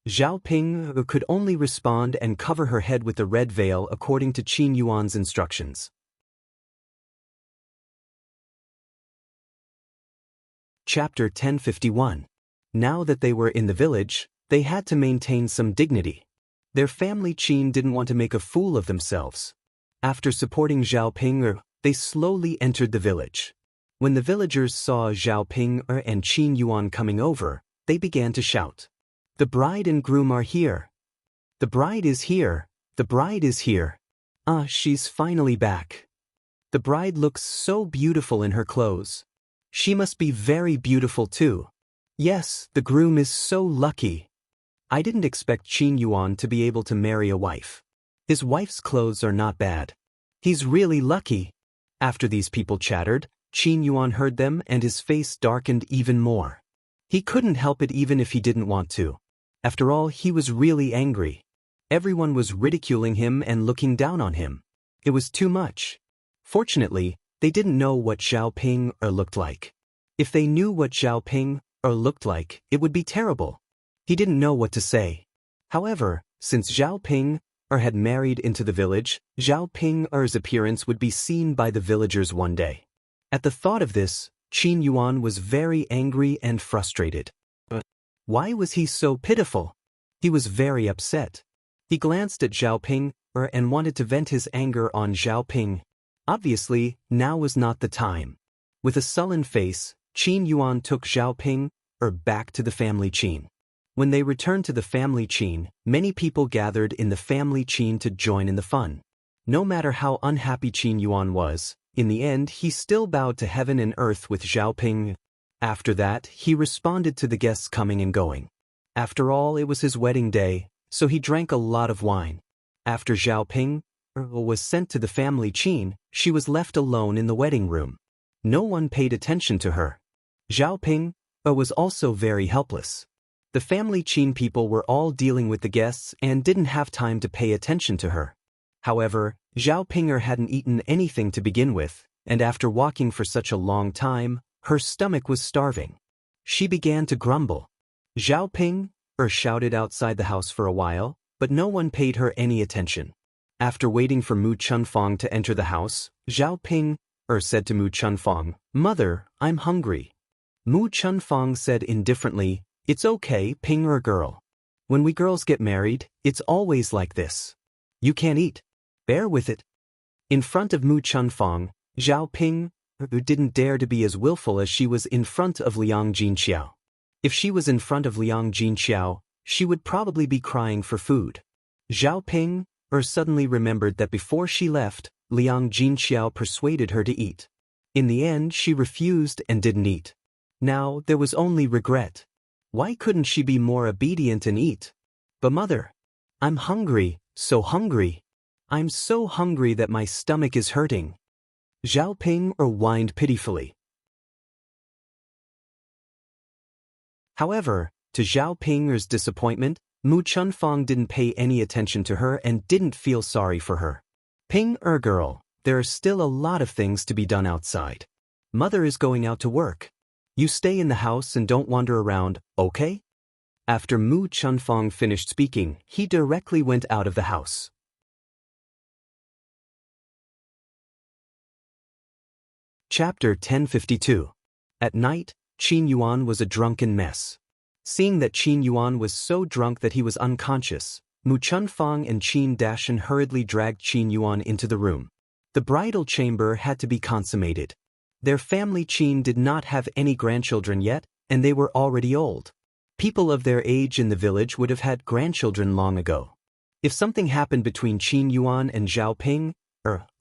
Xiaoping could only respond and cover her head with the red veil according to Qin Yuan's instructions. Chapter 1051. Now that they were in the village, they had to maintain some dignity. Their family Qin didn't want to make a fool of themselves. After supporting Xiaoping, they slowly entered the village. When the villagers saw Xiaoping and Qin Yuan coming over, they began to shout. The bride and groom are here. The bride is here. The bride is here. Ah, she's finally back. The bride looks so beautiful in her clothes. She must be very beautiful too. Yes, the groom is so lucky. I didn't expect Qin Yuan to be able to marry a wife. His wife's clothes are not bad. He's really lucky. After these people chattered, Qin Yuan heard them and his face darkened even more. He couldn't help it even if he didn't want to. After all, he was really angry. Everyone was ridiculing him and looking down on him. It was too much. Fortunately, they didn't know what Zhao Ping looked like. If they knew what Zhao Ping looked like, it would be terrible. He didn't know what to say. However, since Zhao Ping had married into the village, Zhao Ping's appearance would be seen by the villagers one day. At the thought of this, Qin Yuan was very angry and frustrated. But why was he so pitiful? He was very upset. He glanced at Zhao Ping and wanted to vent his anger on Zhao Ping. Obviously, now was not the time. With a sullen face, Qin Yuan took Zhao Ping back to the family Qin. When they returned to the family Qin, many people gathered in the family Qin to join in the fun. No matter how unhappy Qin Yuan was, in the end he still bowed to heaven and earth with Zhao Ping. After that, he responded to the guests coming and going. After all, it was his wedding day, so he drank a lot of wine. After Zhao Ping was sent to the family Qin, she was left alone in the wedding room. No one paid attention to her. Zhao Ping was also very helpless. The family Qin people were all dealing with the guests and didn't have time to pay attention to her. However, Zhao Pinger hadn't eaten anything to begin with, and after walking for such a long time, her stomach was starving. She began to grumble. Zhao Ping shouted outside the house for a while, but no one paid her any attention. After waiting for Mu Chunfang to enter the house, Zhao Ping said to Mu Chunfang, "Mother, I'm hungry." Mu Chunfang said indifferently, "It's okay, Ping girl. When we girls get married, it's always like this. You can't eat. Bear with it." In front of Mu Chunfang, Zhao Ping didn't dare to be as willful as she was in front of Liang Jinxiao. If she was in front of Liang Jinxiao, she would probably be crying for food. Zhao Ping suddenly remembered that before she left, Liang Jinxiao persuaded her to eat. In the end, she refused and didn't eat. Now, there was only regret. Why couldn't she be more obedient and eat? "But mother, I'm hungry, so hungry. I'm so hungry that my stomach is hurting." Zhao Ping whined pitifully. However, to Zhao Ping's disappointment, Mu Chunfang didn't pay any attention to her and didn't feel sorry for her. "Ping girl, there are still a lot of things to be done outside. Mother is going out to work. You stay in the house and don't wander around, okay?" After Mu Chunfang finished speaking, he directly went out of the house. Chapter 1052. At night, Qin Yuan was a drunken mess. Seeing that Qin Yuan was so drunk that he was unconscious, Mu Chunfang and Qin Dashan hurriedly dragged Qin Yuan into the room. The bridal chamber had to be consummated. Their family Qin did not have any grandchildren yet, and they were already old. People of their age in the village would have had grandchildren long ago. If something happened between Qin Yuan and Zhao Ping,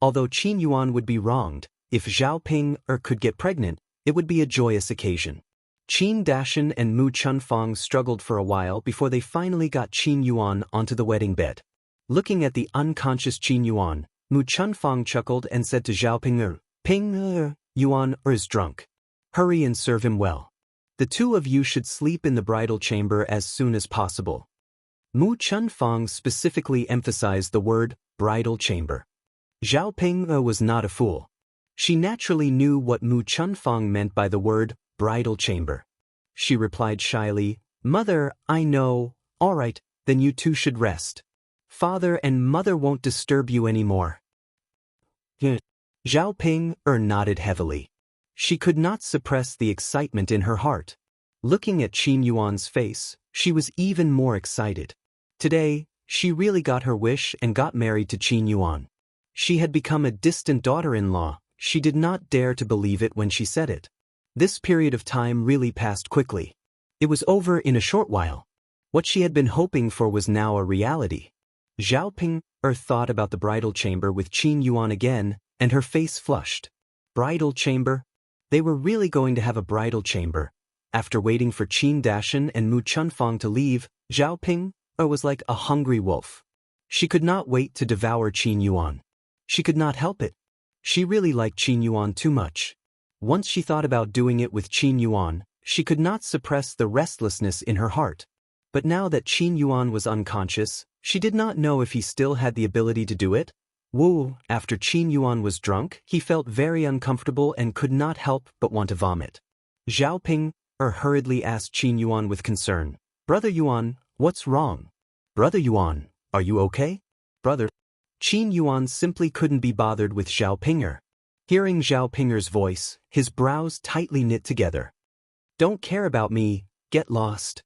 although Qin Yuan would be wronged, if Zhao Ping could get pregnant, it would be a joyous occasion. Qin Dashan and Mu Chunfang struggled for a while before they finally got Qin Yuan onto the wedding bed. Looking at the unconscious Qin Yuan, Mu Chunfang chuckled and said to Zhao Ping, "Ping Yuan is drunk. Hurry and serve him well. The two of you should sleep in the bridal chamber as soon as possible." Mu Chunfang specifically emphasized the word bridal chamber. Zhao Ping was not a fool. She naturally knew what Mu Chunfang meant by the word bridal chamber. She replied shyly, "Mother, I know. All right, then you two should rest. Father and mother won't disturb you anymore." Zhao Ping nodded heavily. She could not suppress the excitement in her heart. Looking at Qin Yuan's face, she was even more excited. Today, she really got her wish and got married to Qin Yuan. She had become a distant daughter-in-law. She did not dare to believe it when she said it. This period of time really passed quickly. It was over in a short while. What she had been hoping for was now a reality. Zhao Ping thought about the bridal chamber with Qin Yuan again, and her face flushed. Bridal chamber? They were really going to have a bridal chamber. After waiting for Qin Dashan and Mu Chunfang to leave, Zhao Ping was like a hungry wolf. She could not wait to devour Qin Yuan. She could not help it. She really liked Qin Yuan too much. Once she thought about doing it with Qin Yuan, she could not suppress the restlessness in her heart. But now that Qin Yuan was unconscious, she did not know if he still had the ability to do it. After Qin Yuan was drunk, he felt very uncomfortable and could not help but want to vomit. Zhao Ping hurriedly asked Qin Yuan with concern, "Brother Yuan, what's wrong? Brother Yuan, are you okay? Brother?" Qin Yuan simply couldn't be bothered with Zhao Pinger. Hearing Zhao Pinger's voice, his brows tightly knit together. "Don't care about me, get lost."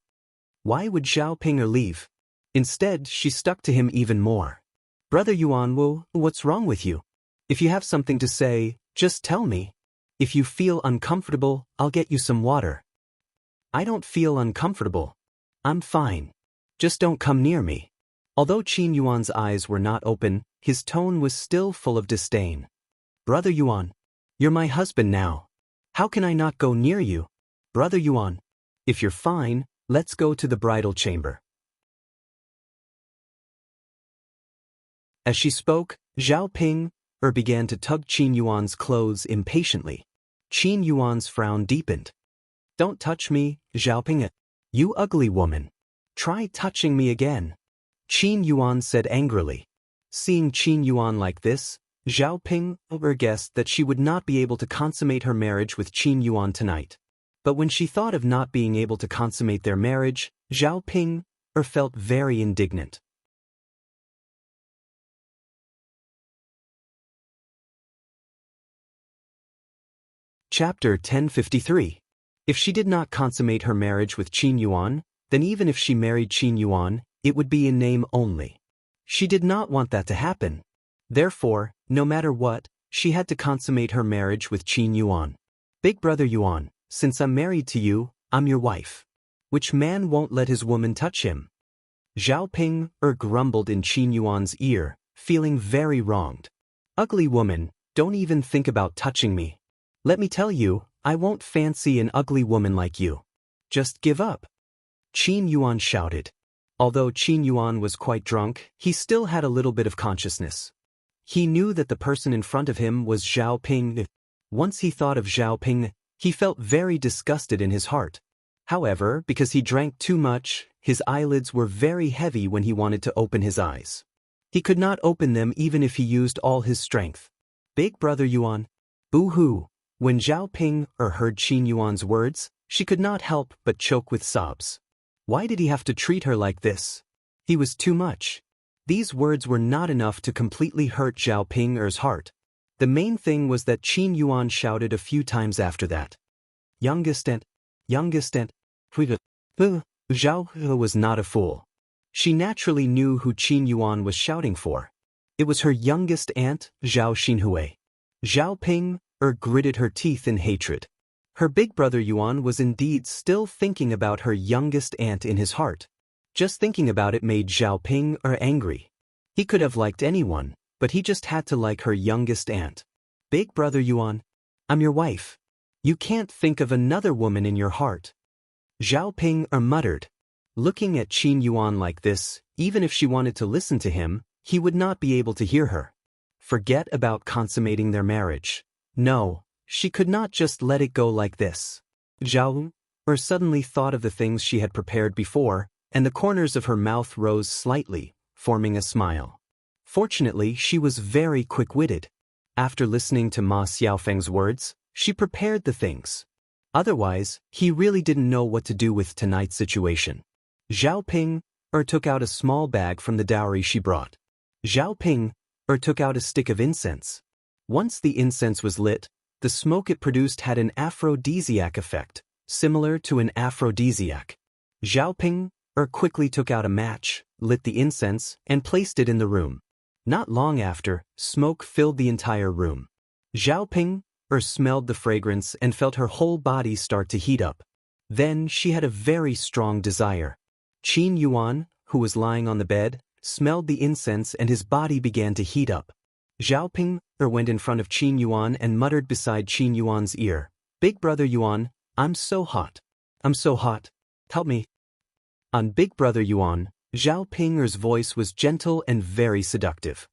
Why would Zhao Pinger leave? Instead, she stuck to him even more. "Brother Yuan, what's wrong with you? If you have something to say, just tell me. If you feel uncomfortable, I'll get you some water." "I don't feel uncomfortable. I'm fine. Just don't come near me." Although Qin Yuan's eyes were not open, his tone was still full of disdain. "Brother Yuan, you're my husband now. How can I not go near you? Brother Yuan, if you're fine, let's go to the bridal chamber." As she spoke, Zhao Ping began to tug Qin Yuan's clothes impatiently. Qin Yuan's frown deepened. "Don't touch me, Zhao Ping. You ugly woman. Try touching me again," Qin Yuan said angrily. Seeing Qin Yuan like this, Zhao Ping guessed that she would not be able to consummate her marriage with Qin Yuan tonight. But when she thought of not being able to consummate their marriage, Zhao Ping felt very indignant. Chapter 1053. If she did not consummate her marriage with Qin Yuan, then even if she married Qin Yuan, it would be in name only. She did not want that to happen. Therefore, no matter what, she had to consummate her marriage with Qin Yuan. "Big brother Yuan, since I'm married to you, I'm your wife. Which man won't let his woman touch him?" Zhao Ping grumbled in Qin Yuan's ear, feeling very wronged. "Ugly woman, don't even think about touching me. Let me tell you, I won't fancy an ugly woman like you. Just give up." Qin Yuan shouted. Although Qin Yuan was quite drunk, he still had a little bit of consciousness. He knew that the person in front of him was Zhao Ping. Once he thought of Zhao Ping, he felt very disgusted in his heart. However, because he drank too much, his eyelids were very heavy when he wanted to open his eyes. He could not open them even if he used all his strength. "Big brother Yuan." Boo-hoo. When Zhao Ping heard Qin Yuan's words, she could not help but choke with sobs. Why did he have to treat her like this? He was too much. These words were not enough to completely hurt Zhao Ping's heart. The main thing was that Qin Yuan shouted a few times after that. Youngest aunt. Zhao was not a fool. She naturally knew who Qin Yuan was shouting for. It was her youngest aunt, Zhao Xinhui. Zhao Ping gritted her teeth in hatred. Her big brother Yuan was indeed still thinking about her youngest aunt in his heart. Just thinking about it made Zhao Ping angry. He could have liked anyone, but he just had to like her youngest aunt. "Big brother Yuan, I'm your wife. You can't think of another woman in your heart." Zhao Ping muttered. Looking at Qin Yuan like this, even if she wanted to listen to him, he would not be able to hear her. Forget about consummating their marriage. No, she could not just let it go like this. Zhao suddenly thought of the things she had prepared before, and the corners of her mouth rose slightly, forming a smile. Fortunately, she was very quick-witted. After listening to Ma Xiaofeng's words, she prepared the things. Otherwise, he really didn't know what to do with tonight's situation. Zhao Ping took out a small bag from the dowry she brought. Zhao Ping took out a stick of incense. Once the incense was lit, the smoke it produced had an aphrodisiac effect, similar to an aphrodisiac. Zhao Ping quickly took out a match, lit the incense, and placed it in the room. Not long after, smoke filled the entire room. Zhao Ping smelled the fragrance and felt her whole body start to heat up. Then she had a very strong desire. Qin Yuan, who was lying on the bed, smelled the incense and his body began to heat up. Zhao Ping went in front of Qin Yuan and muttered beside Qin Yuan's ear, "Big brother Yuan, I'm so hot. I'm so hot. Help me." On Big brother Yuan, Zhao Ping's voice was gentle and very seductive.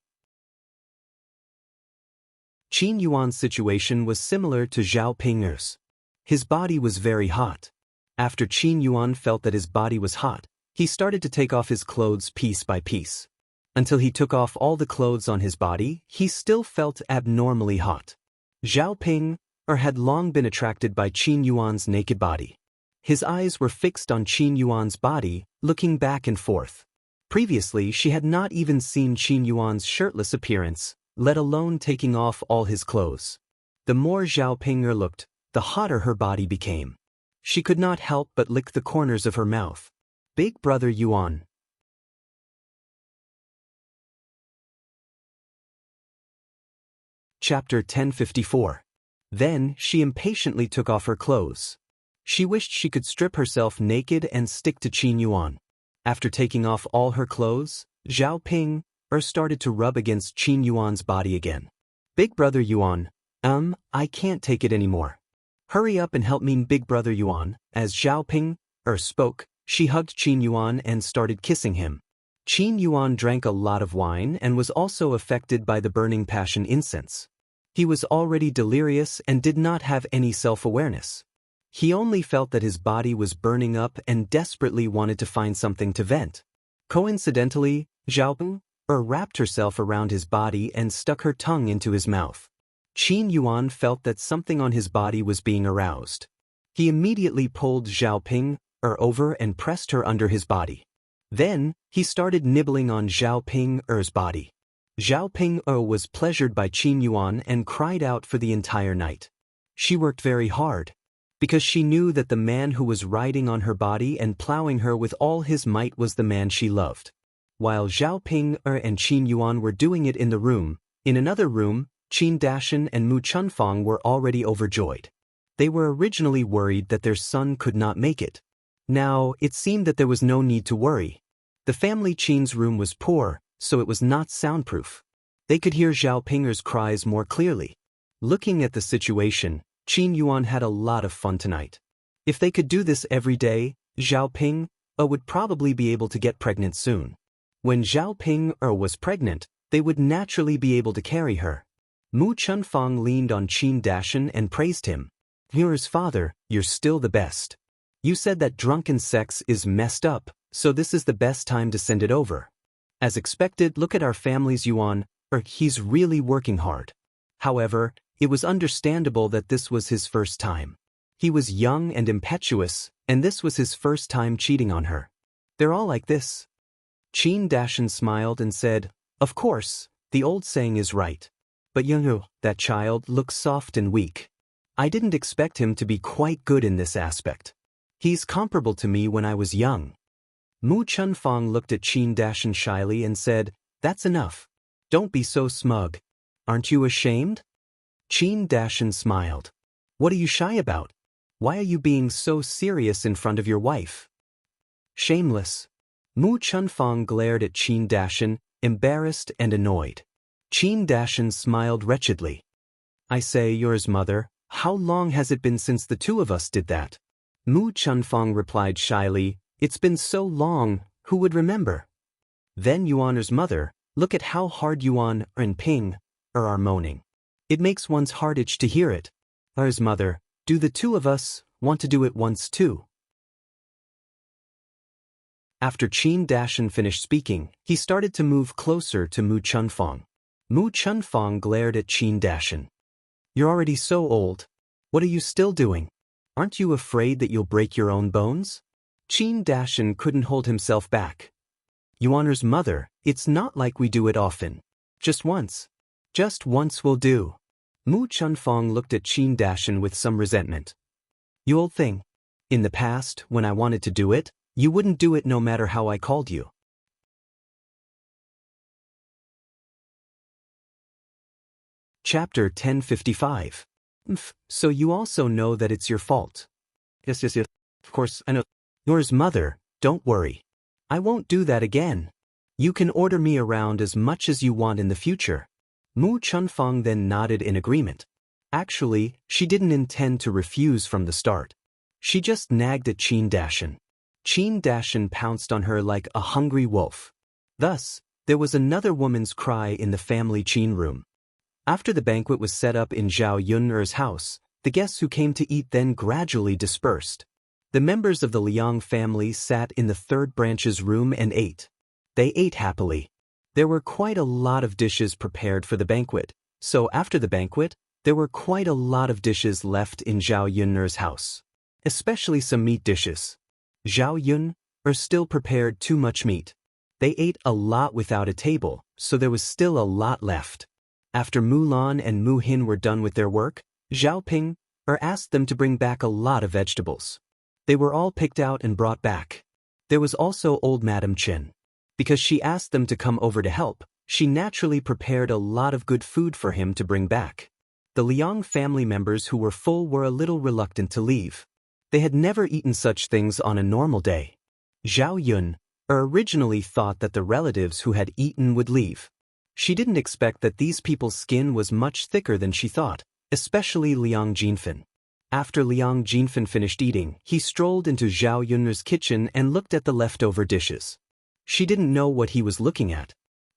Qin Yuan's situation was similar to Zhao Ping's. His body was very hot. After Qin Yuan felt that his body was hot, he started to take off his clothes piece by piece. Until he took off all the clothes on his body, he still felt abnormally hot. Zhao Ping had long been attracted by Qin Yuan's naked body. His eyes were fixed on Qin Yuan's body, looking back and forth. Previously, she had not even seen Qin Yuan's shirtless appearance, let alone taking off all his clothes. The more Zhao Ping looked, the hotter her body became. She could not help but lick the corners of her mouth. Big brother Yuan. Chapter 1054. Then she impatiently took off her clothes. She wished she could strip herself naked and stick to Qin Yuan. After taking off all her clothes, Zhao Ping started to rub against Qin Yuan's body again. Big brother Yuan, I can't take it anymore. Hurry up and help me, Big brother Yuan. As Zhao Ping spoke, she hugged Qin Yuan and started kissing him. Qin Yuan drank a lot of wine and was also affected by the burning passion incense. He was already delirious and did not have any self-awareness. He only felt that his body was burning up and desperately wanted to find something to vent. Coincidentally, Zhao Ping wrapped herself around his body and stuck her tongue into his mouth. Qin Yuan felt that something on his body was being aroused. He immediately pulled Zhao Ping over and pressed her under his body. Then, he started nibbling on Zhao Ping's body. Zhao Ping was pleasured by Qin Yuan and cried out for the entire night. She worked very hard, because she knew that the man who was riding on her body and plowing her with all his might was the man she loved. While Zhao Ping and Qin Yuan were doing it in the room, in another room, Qin Dashan and Mu Chunfang were already overjoyed. They were originally worried that their son could not make it. Now, it seemed that there was no need to worry. The family Qin's room was poor, so it was not soundproof. They could hear Zhao Ping's cries more clearly. Looking at the situation, Qin Yuan had a lot of fun tonight. If they could do this every day, Zhao Ping would probably be able to get pregnant soon. When Zhao Ping was pregnant, they would naturally be able to carry her. Mu Chunfang leaned on Qin Dashan and praised him. "Yours father, you're still the best. You said that drunken sex is messed up, so this is the best time to send it over. As expected, look at our family's Yuan, he's really working hard." However, it was understandable that this was his first time. He was young and impetuous, and this was his first time cheating on her. They're all like this. Qin Dashan smiled and said, "Of course, the old saying is right. But that child looks soft and weak. I didn't expect him to be quite good in this aspect. He's comparable to me when I was young." Mu Chunfang looked at Qin Dashan shyly and said, "That's enough. Don't be so smug. Aren't you ashamed?" Qin Dashan smiled. "What are you shy about? Why are you being so serious in front of your wife?" "Shameless." Mu Chunfang glared at Qin Dashan, embarrassed and annoyed. Qin Dashan smiled wretchedly. "I say, yours mother, how long has it been since the two of us did that?" Mu Chunfang replied shyly, "It's been so long, who would remember?" Then Yuan's mother, "Look at how hard Yuan and Ping are moaning. It makes one's heart itch to hear it." His mother, "Do the two of us want to do it once too?" After Qin Dashan finished speaking, he started to move closer to Mu Chunfang. Mu Chunfang glared at Qin Dashan. "You're already so old. What are you still doing? Aren't you afraid that you'll break your own bones?" Qin Dashan couldn't hold himself back. "Yuan's mother, it's not like we do it often. Just once. Just once will do." Mu Chunfang looked at Qin Dashan with some resentment. "You old thing. In the past, when I wanted to do it, you wouldn't do it no matter how I called you." Chapter 1055. So you also know that it's your fault. Yes. Of course, I know. Yours, mother, don't worry. I won't do that again. You can order me around as much as you want in the future. Mu Chunfang then nodded in agreement. Actually, she didn't intend to refuse from the start. She just nagged at Qin Dashan. Qin Dashan pounced on her like a hungry wolf. Thus, there was another woman's cry in the family Qin room. After the banquet was set up in Zhao Yun'er's house, the guests who came to eat then gradually dispersed. The members of the Liang family sat in the third branch's room and ate. They ate happily. There were quite a lot of dishes prepared for the banquet, so after the banquet, there were quite a lot of dishes left in Zhao Yun'er's house. Especially some meat dishes. Zhao Yun'er still prepared too much meat. They ate a lot without a table, so there was still a lot left. After Mu Lan and Mu Hin were done with their work, Zhao Ping asked them to bring back a lot of vegetables. They were all picked out and brought back. There was also old Madam Chen. Because she asked them to come over to help, she naturally prepared a lot of good food for him to bring back. The Liang family members who were full were a little reluctant to leave. They had never eaten such things on a normal day. Zhao Yun originally thought that the relatives who had eaten would leave. She didn't expect that these people's skin was much thicker than she thought, especially Liang Jinfen. After Liang Jinfen finished eating, he strolled into Zhao Yun'er's kitchen and looked at the leftover dishes. She didn't know what he was looking at.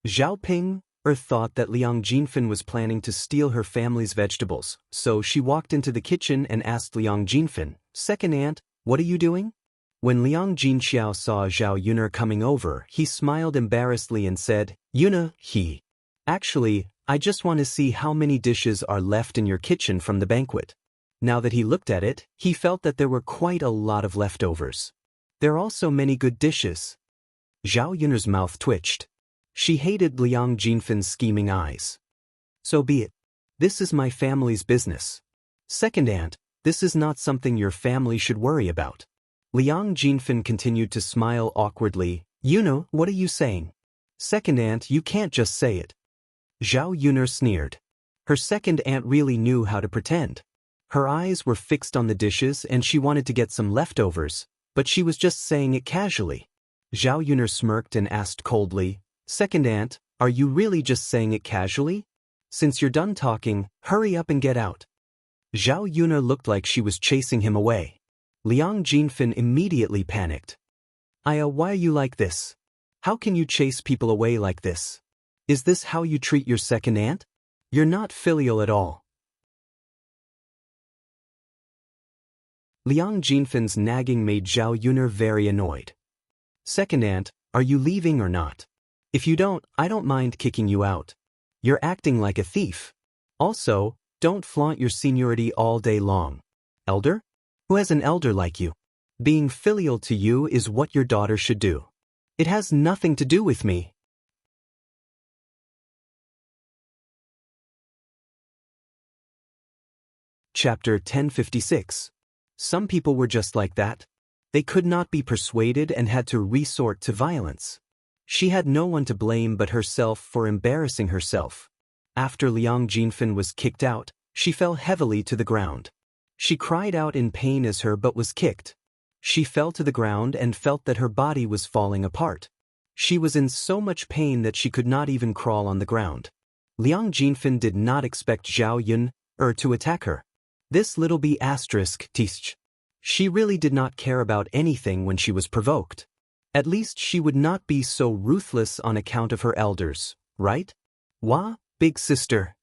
Zhao Ping thought that Liang Jinfen was planning to steal her family's vegetables, so she walked into the kitchen and asked Liang Jinfen, "Second aunt, what are you doing?" When Liang Jinxiao saw Zhao Yun'er coming over, he smiled embarrassedly and said, "Yuna, Actually, I just want to see how many dishes are left in your kitchen from the banquet." Now that he looked at it, he felt that there were quite a lot of leftovers. There are also many good dishes. Zhao Yun'er's mouth twitched. She hated Liang Jinfen's scheming eyes. "So be it. This is my family's business. Second aunt, this is not something your family should worry about." Liang Jinfen continued to smile awkwardly. "Yuna, what are you saying? Second aunt, you can't just say it." Zhao Yun'er sneered. Her second aunt really knew how to pretend. Her eyes were fixed on the dishes and she wanted to get some leftovers, but she was just saying it casually. Zhao Yun'er smirked and asked coldly, "Second aunt, are you really just saying it casually? Since you're done talking, hurry up and get out." Zhao Yun'er looked like she was chasing him away. Liang Jinfen immediately panicked. Why are you like this? How can you chase people away like this? Is this how you treat your second aunt? You're not filial at all." Liang Jinfen's nagging made Zhao Yun'er very annoyed. "Second aunt, are you leaving or not? If you don't, I don't mind kicking you out. You're acting like a thief. Also, don't flaunt your seniority all day long. Elder? Who has an elder like you? Being filial to you is what your daughter should do. It has nothing to do with me." Chapter 1056. Some people were just like that. They could not be persuaded and had to resort to violence. She had no one to blame but herself for embarrassing herself. After Liang Jinfen was kicked out, she fell heavily to the ground. She cried out in pain as her butt was kicked. She fell to the ground and felt that her body was falling apart. She was in so much pain that she could not even crawl on the ground. Liang Jinfen did not expect Zhao Yun'er to attack her. This little b****. She really did not care about anything when she was provoked. At least she would not be so ruthless on account of her elders, right? "Wah, big sister!"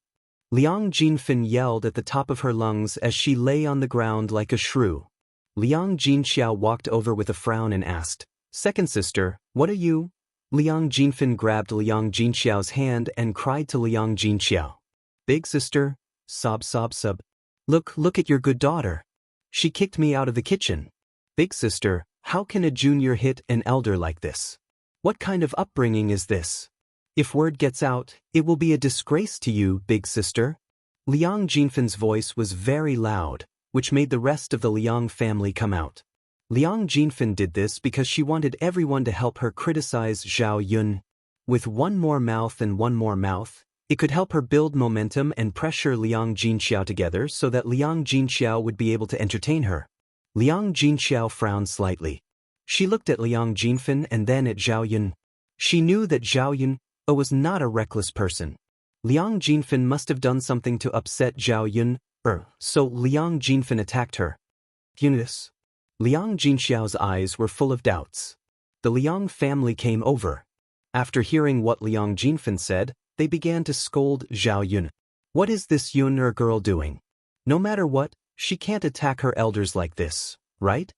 Liang Jinfen yelled at the top of her lungs as she lay on the ground like a shrew. Liang Jinxiao walked over with a frown and asked, "Second sister, what are you?" Liang Jinfen grabbed Liang Jinxiao's hand and cried to Liang Jinxiao, "Big sister, sob. Look at your good daughter. She kicked me out of the kitchen. Big sister, how can a junior hit an elder like this? What kind of upbringing is this? If word gets out, it will be a disgrace to you, big sister." Liang Jinfen's voice was very loud, which made the rest of the Liang family come out. Liang Jinfen did this because she wanted everyone to help her criticize Zhao Yun. With one more mouth and one more mouth, it could help her build momentum and pressure Liang Jinxiao together so that Liang Jinxiao would be able to entertain her. Liang Jinxiao frowned slightly. She looked at Liang Jinfen and then at Zhao Yun. She knew that Zhao Yun was not a reckless person. Liang Jinfen must have done something to upset Zhao Yun, so Liang Jinfen attacked her. Yunus. Liang Jinxiao's eyes were full of doubts. The Liang family came over. After hearing what Liang Jinfen said, they began to scold Zhao Yun. What is this Yun girl doing? No matter what, she can't attack her elders like this, right?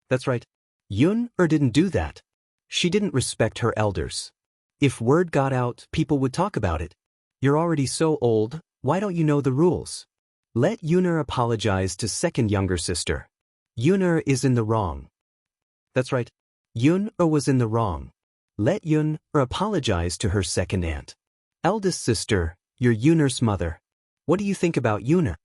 That's right. Yun didn't do that. She didn't respect her elders. If word got out, people would talk about it. You're already so old, why don't you know the rules? Let Yun'er apologize to second younger sister. Yun'er is in the wrong. That's right. Yun'er was in the wrong. Let Yun'er apologize to her second aunt. Eldest sister, you're Yun'er's mother. What do you think about Yun'er?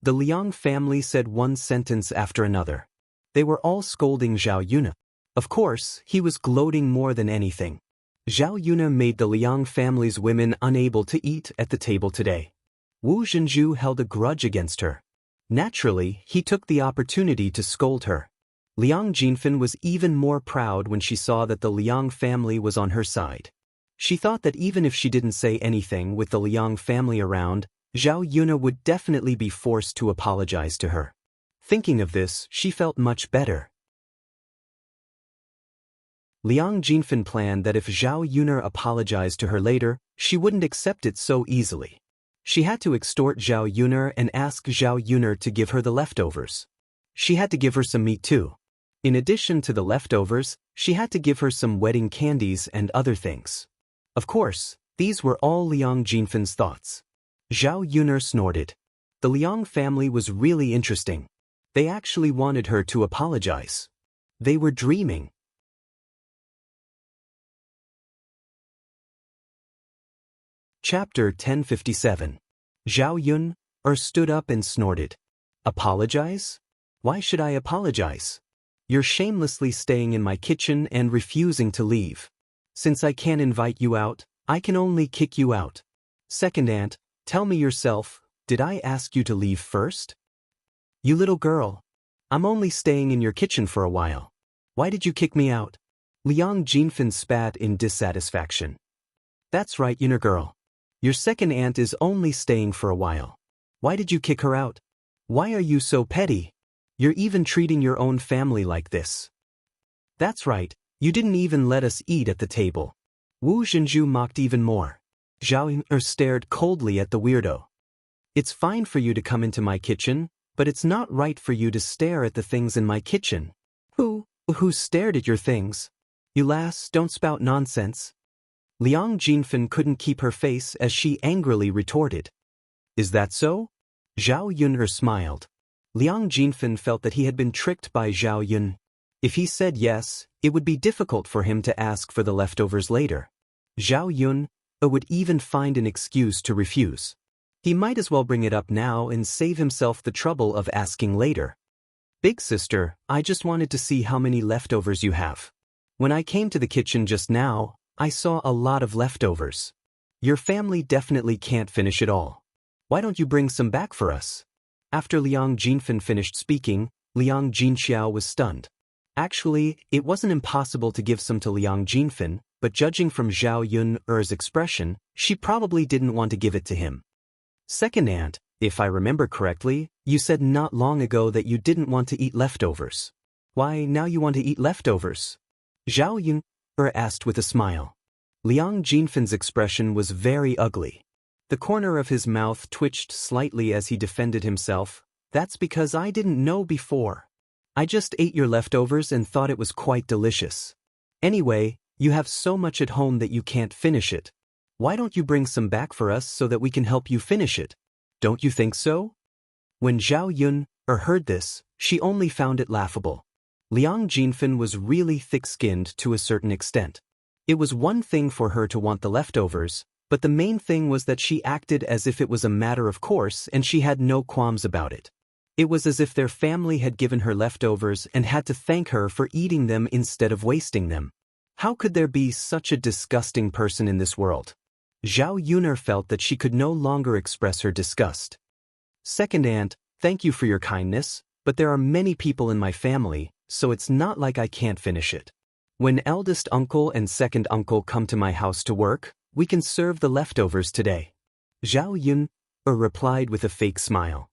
The Liang family said one sentence after another. They were all scolding Zhao Yun. Of course, he was gloating more than anything. Zhao Yun made the Liang family's women unable to eat at the table today. Wu Zhenju held a grudge against her. Naturally, he took the opportunity to scold her. Liang Jinfen was even more proud when she saw that the Liang family was on her side. She thought that even if she didn't say anything with the Liang family around, Zhao Yun would definitely be forced to apologize to her. Thinking of this, she felt much better. Liang Jinfen planned that if Zhao Yun apologized to her later, she wouldn't accept it so easily. She had to extort Zhao Yun and ask Zhao Yun to give her the leftovers. She had to give her some meat too. In addition to the leftovers, she had to give her some wedding candies and other things. Of course, these were all Liang Jinfen's thoughts. Zhao Yun snorted. The Liang family was really interesting. They actually wanted her to apologize. They were dreaming. Chapter 1057. Zhao Yun stood up and snorted. Apologize? Why should I apologize? You're shamelessly staying in my kitchen and refusing to leave. Since I can't invite you out, I can only kick you out. Second aunt, tell me yourself, did I ask you to leave first? You little girl. I'm only staying in your kitchen for a while. Why did you kick me out? Liang Jinfen spat in dissatisfaction. That's right, Yun'er girl. Your second aunt is only staying for a while. Why did you kick her out? Why are you so petty? You're even treating your own family like this. That's right, you didn't even let us eat at the table. Wu Zhenju mocked even more. Zhao Yun stared coldly at the weirdo. It's fine for you to come into my kitchen, but it's not right for you to stare at the things in my kitchen. Who stared at your things? You lass, don't spout nonsense. Liang Jinfen couldn't keep her face as she angrily retorted. Is that so? Zhao Yun smiled. Liang Jinfen felt that he had been tricked by Zhao Yun. If he said yes, it would be difficult for him to ask for the leftovers later. Zhao Yun would even find an excuse to refuse. He might as well bring it up now and save himself the trouble of asking later. Big sister, I just wanted to see how many leftovers you have. When I came to the kitchen just now, I saw a lot of leftovers. Your family definitely can't finish it all. Why don't you bring some back for us? After Liang Jinfen finished speaking, Liang Jinxiao was stunned. Actually, it wasn't impossible to give some to Liang Jinfen, but judging from Zhao Yun's expression, she probably didn't want to give it to him. Second aunt, if I remember correctly, you said not long ago that you didn't want to eat leftovers. Why now you want to eat leftovers? Zhao Yun asked with a smile. Liang Jinfen's expression was very ugly. The corner of his mouth twitched slightly as he defended himself. That's because I didn't know before. I just ate your leftovers and thought it was quite delicious. Anyway, you have so much at home that you can't finish it. Why don't you bring some back for us so that we can help you finish it? Don't you think so? When Zhao Yun heard this, she only found it laughable. Liang Jinfen was really thick-skinned to a certain extent. It was one thing for her to want the leftovers, but the main thing was that she acted as if it was a matter of course and she had no qualms about it. It was as if their family had given her leftovers and had to thank her for eating them instead of wasting them. How could there be such a disgusting person in this world? Zhao Yun felt that she could no longer express her disgust. Second aunt, thank you for your kindness, but there are many people in my family, so it's not like I can't finish it. When eldest uncle and second uncle come to my house to work, we can serve the leftovers today. Zhao Yun replied with a fake smile.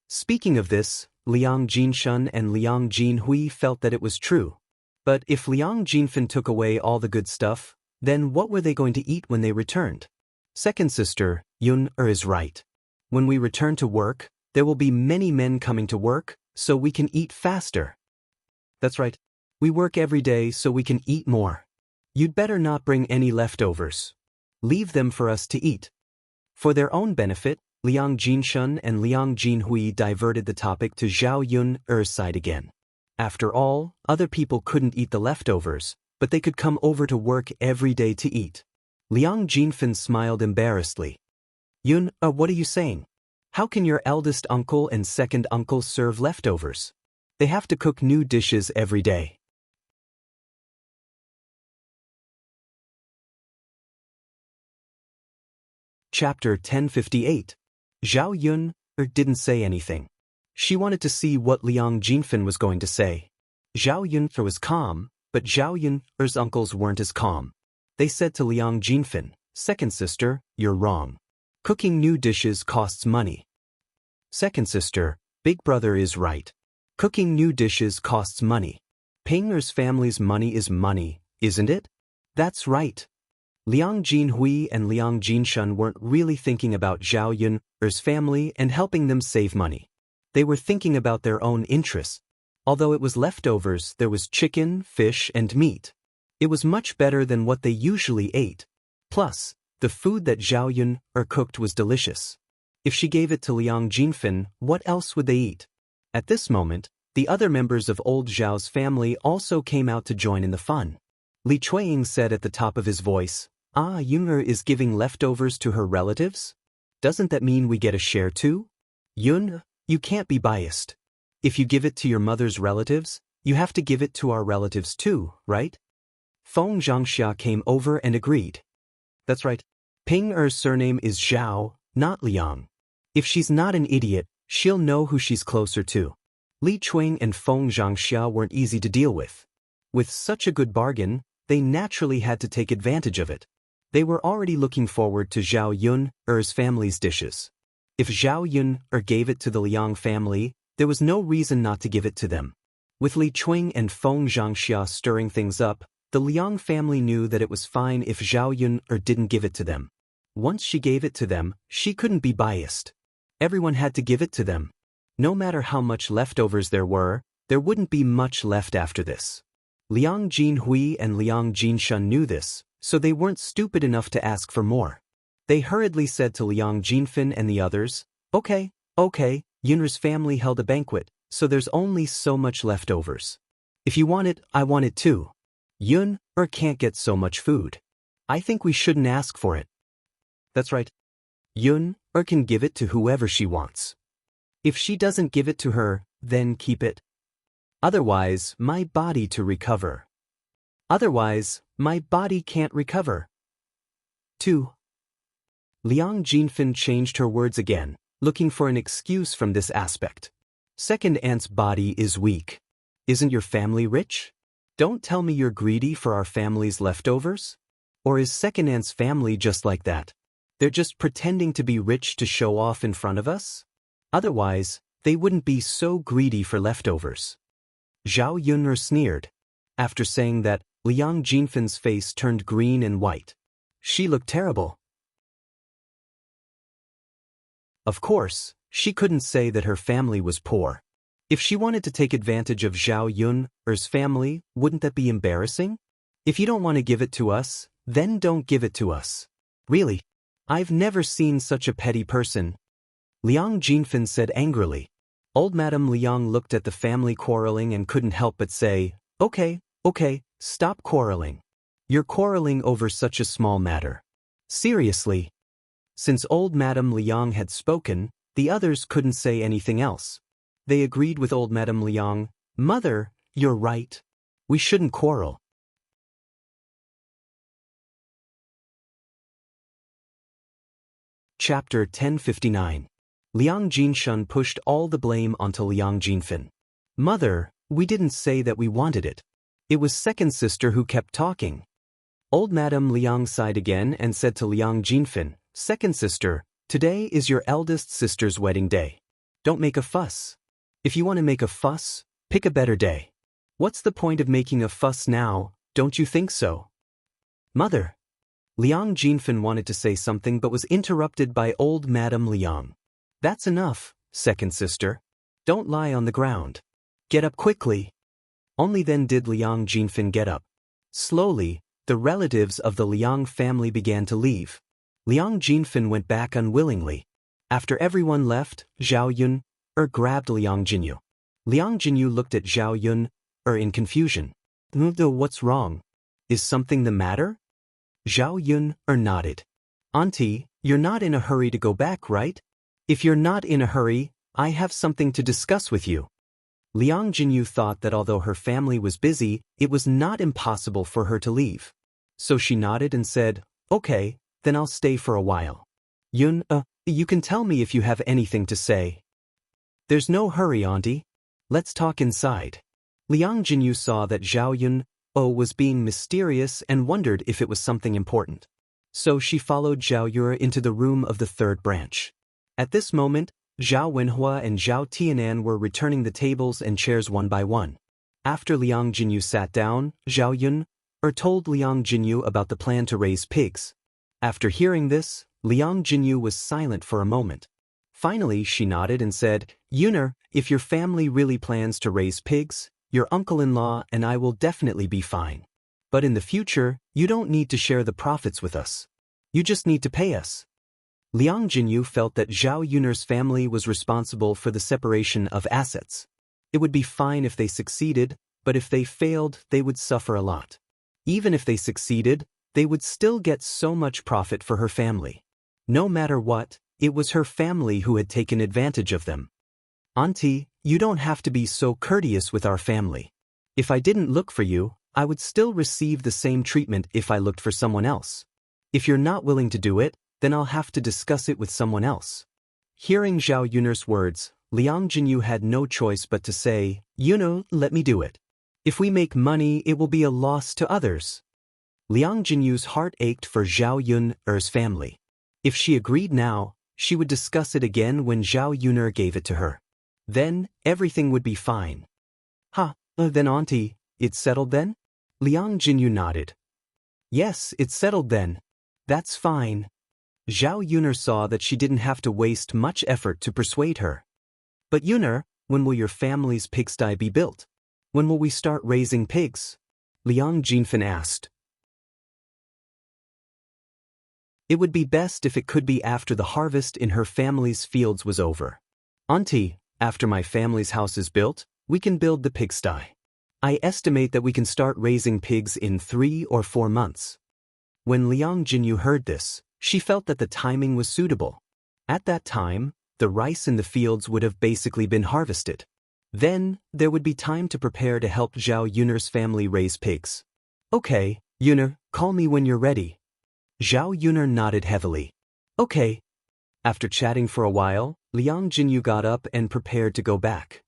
Speaking of this, Liang Jinshun and Liang Jinhui felt that it was true. But if Liang Jinfen took away all the good stuff, then what were they going to eat when they returned? Second sister, Yun is right. When we return to work, there will be many men coming to work, so we can eat faster. That's right. We work every day so we can eat more. You'd better not bring any leftovers. Leave them for us to eat. For their own benefit, Liang Jinshun and Liang Jinhui diverted the topic to Zhao Yun's side again. After all, other people couldn't eat the leftovers, but they could come over to work every day to eat. Liang Jinfen smiled embarrassedly. Yun, what are you saying? How can your eldest uncle and second uncle serve leftovers? They have to cook new dishes every day. Chapter 1058. Zhao Yun didn't say anything. She wanted to see what Liang Jinfen was going to say. Zhao Yun was calm, but Zhao Yun's uncles weren't as calm. They said to Liang Jinfen, "Second sister, you're wrong. Cooking new dishes costs money." "Second sister, big brother is right. Cooking new dishes costs money. Ping'er's family's money is money, isn't it?" "That's right." Liang Jinhui and Liang Jinshun weren't really thinking about Zhao Yun's family and helping them save money. They were thinking about their own interests. Although it was leftovers, there was chicken, fish, and meat. It was much better than what they usually ate. Plus, the food that Zhao Yun cooked was delicious. If she gave it to Liang Jinfen, what else would they eat? At this moment, the other members of old Zhao's family also came out to join in the fun. Li Chuiying said at the top of his voice, Yunger is giving leftovers to her relatives? Doesn't that mean we get a share too? Yun, you can't be biased. If you give it to your mother's relatives, you have to give it to our relatives too, right? Feng Xianxia came over and agreed. That's right. Ping'er's surname is Zhao, not Liang. If she's not an idiot, she'll know who she's closer to. Li Chuing and Feng Xianxia weren't easy to deal with. With such a good bargain, they naturally had to take advantage of it. They were already looking forward to Zhao Yun's family's dishes. If Zhao Yun gave it to the Liang family, there was no reason not to give it to them. With Li Chuing and Feng Xianxia stirring things up, the Liang family knew that it was fine if Zhao Yun didn't give it to them. Once she gave it to them, she couldn't be biased. Everyone had to give it to them. No matter how much leftovers there wouldn't be much left after this. Liang Jinhui and Liang Jinshun knew this, so they weren't stupid enough to ask for more. They hurriedly said to Liang Jinfen and the others, Okay, Yun's family held a banquet, so there's only so much leftovers. If you want it, I want it too. Yun can't get so much food. I think we shouldn't ask for it. That's right. Yun can give it to whoever she wants. If she doesn't give it to her, then keep it. Otherwise, my body to recover. Otherwise, my body can't recover. 2. Liang Jinfen changed her words again, looking for an excuse from this aspect. Second aunt's body is weak. Isn't your family rich? Don't tell me you're greedy for our family's leftovers? Or is second aunt's family just like that? They're just pretending to be rich to show off in front of us? Otherwise, they wouldn't be so greedy for leftovers. Zhao Yun sneered. After saying that, Liang Jinfen's face turned green and white. She looked terrible. Of course, she couldn't say that her family was poor. If she wanted to take advantage of Zhao Yun's family, wouldn't that be embarrassing? If you don't want to give it to us, then don't give it to us. Really, I've never seen such a petty person. Liang Jinfen said angrily. Old Madame Liang looked at the family quarreling and couldn't help but say, Okay, stop quarreling. You're quarreling over such a small matter. Seriously. Since old Madame Liang had spoken, the others couldn't say anything else. They agreed with old Madame Liang, Mother, you're right. We shouldn't quarrel. Chapter 1059. Liang Jinshun pushed all the blame onto Liang Jinfin. Mother, we didn't say that we wanted it. It was second sister who kept talking. Old Madame Liang sighed again and said to Liang Jinfin, second sister, today is your eldest sister's wedding day. Don't make a fuss. If you want to make a fuss, pick a better day. What's the point of making a fuss now, don't you think so? Mother. Liang Jinfin wanted to say something but was interrupted by old Madame Liang. That's enough, second sister. Don't lie on the ground. Get up quickly. Only then did Liang Jinfin get up. Slowly, the relatives of the Liang family began to leave. Liang Jinfin went back unwillingly. After everyone left, Zhao Yun grabbed Liang Jinyu. Liang Jinyu looked at Zhao Yun in confusion. What's wrong? Is something the matter? Zhao Yun nodded. Auntie, you're not in a hurry to go back, right? If you're not in a hurry, I have something to discuss with you. Liang Jinyu thought that although her family was busy, it was not impossible for her to leave. So she nodded and said, okay, then I'll stay for a while. Yun, you can tell me if you have anything to say. There's no hurry, Auntie. Let's talk inside. Liang Jinyu saw that Zhao Yun was being mysterious and wondered if it was something important. So she followed Zhao Yue into the room of the third branch. At this moment, Zhao Wenhua and Zhao Tianan were returning the tables and chairs one by one. After Liang Jinyu sat down, Zhao Yun told Liang Jinyu about the plan to raise pigs. After hearing this, Liang Jinyu was silent for a moment. Finally, she nodded and said, Yuner, if your family really plans to raise pigs, your uncle-in-law and I will definitely be fine. But in the future, you don't need to share the profits with us. You just need to pay us. Liang Jinyu felt that Zhao Yuner's family was responsible for the separation of assets. It would be fine if they succeeded, but if they failed, they would suffer a lot. Even if they succeeded, they would still get so much profit for her family. No matter what, it was her family who had taken advantage of them. Auntie, you don't have to be so courteous with our family. If I didn't look for you, I would still receive the same treatment if I looked for someone else. If you're not willing to do it, then I'll have to discuss it with someone else. Hearing Zhao Yuner's words, Liang Jinyu had no choice but to say, let me do it. If we make money, it will be a loss to others. Liang Jinyu's heart ached for Zhao Yuner's family. If she agreed now, she would discuss it again when Zhao Yuner gave it to her. Then, everything would be fine. Then Auntie, it's settled then? Liang Jinyu nodded. Yes, it's settled then. That's fine. Zhao Yuner saw that she didn't have to waste much effort to persuade her. But Yuner, when will your family's pigsty be built? When will we start raising pigs? Liang Jinfin asked. It would be best if it could be after the harvest in her family's fields was over. Auntie, after my family's house is built, we can build the pigsty. I estimate that we can start raising pigs in 3 or 4 months. When Liang Jinyu heard this, she felt that the timing was suitable. At that time, the rice in the fields would have basically been harvested. Then, there would be time to prepare to help Zhao Yuner's family raise pigs. Okay, Yuner, call me when you're ready. Zhao Yuner nodded heavily. Okay. After chatting for a while, Liang Jinyu got up and prepared to go back.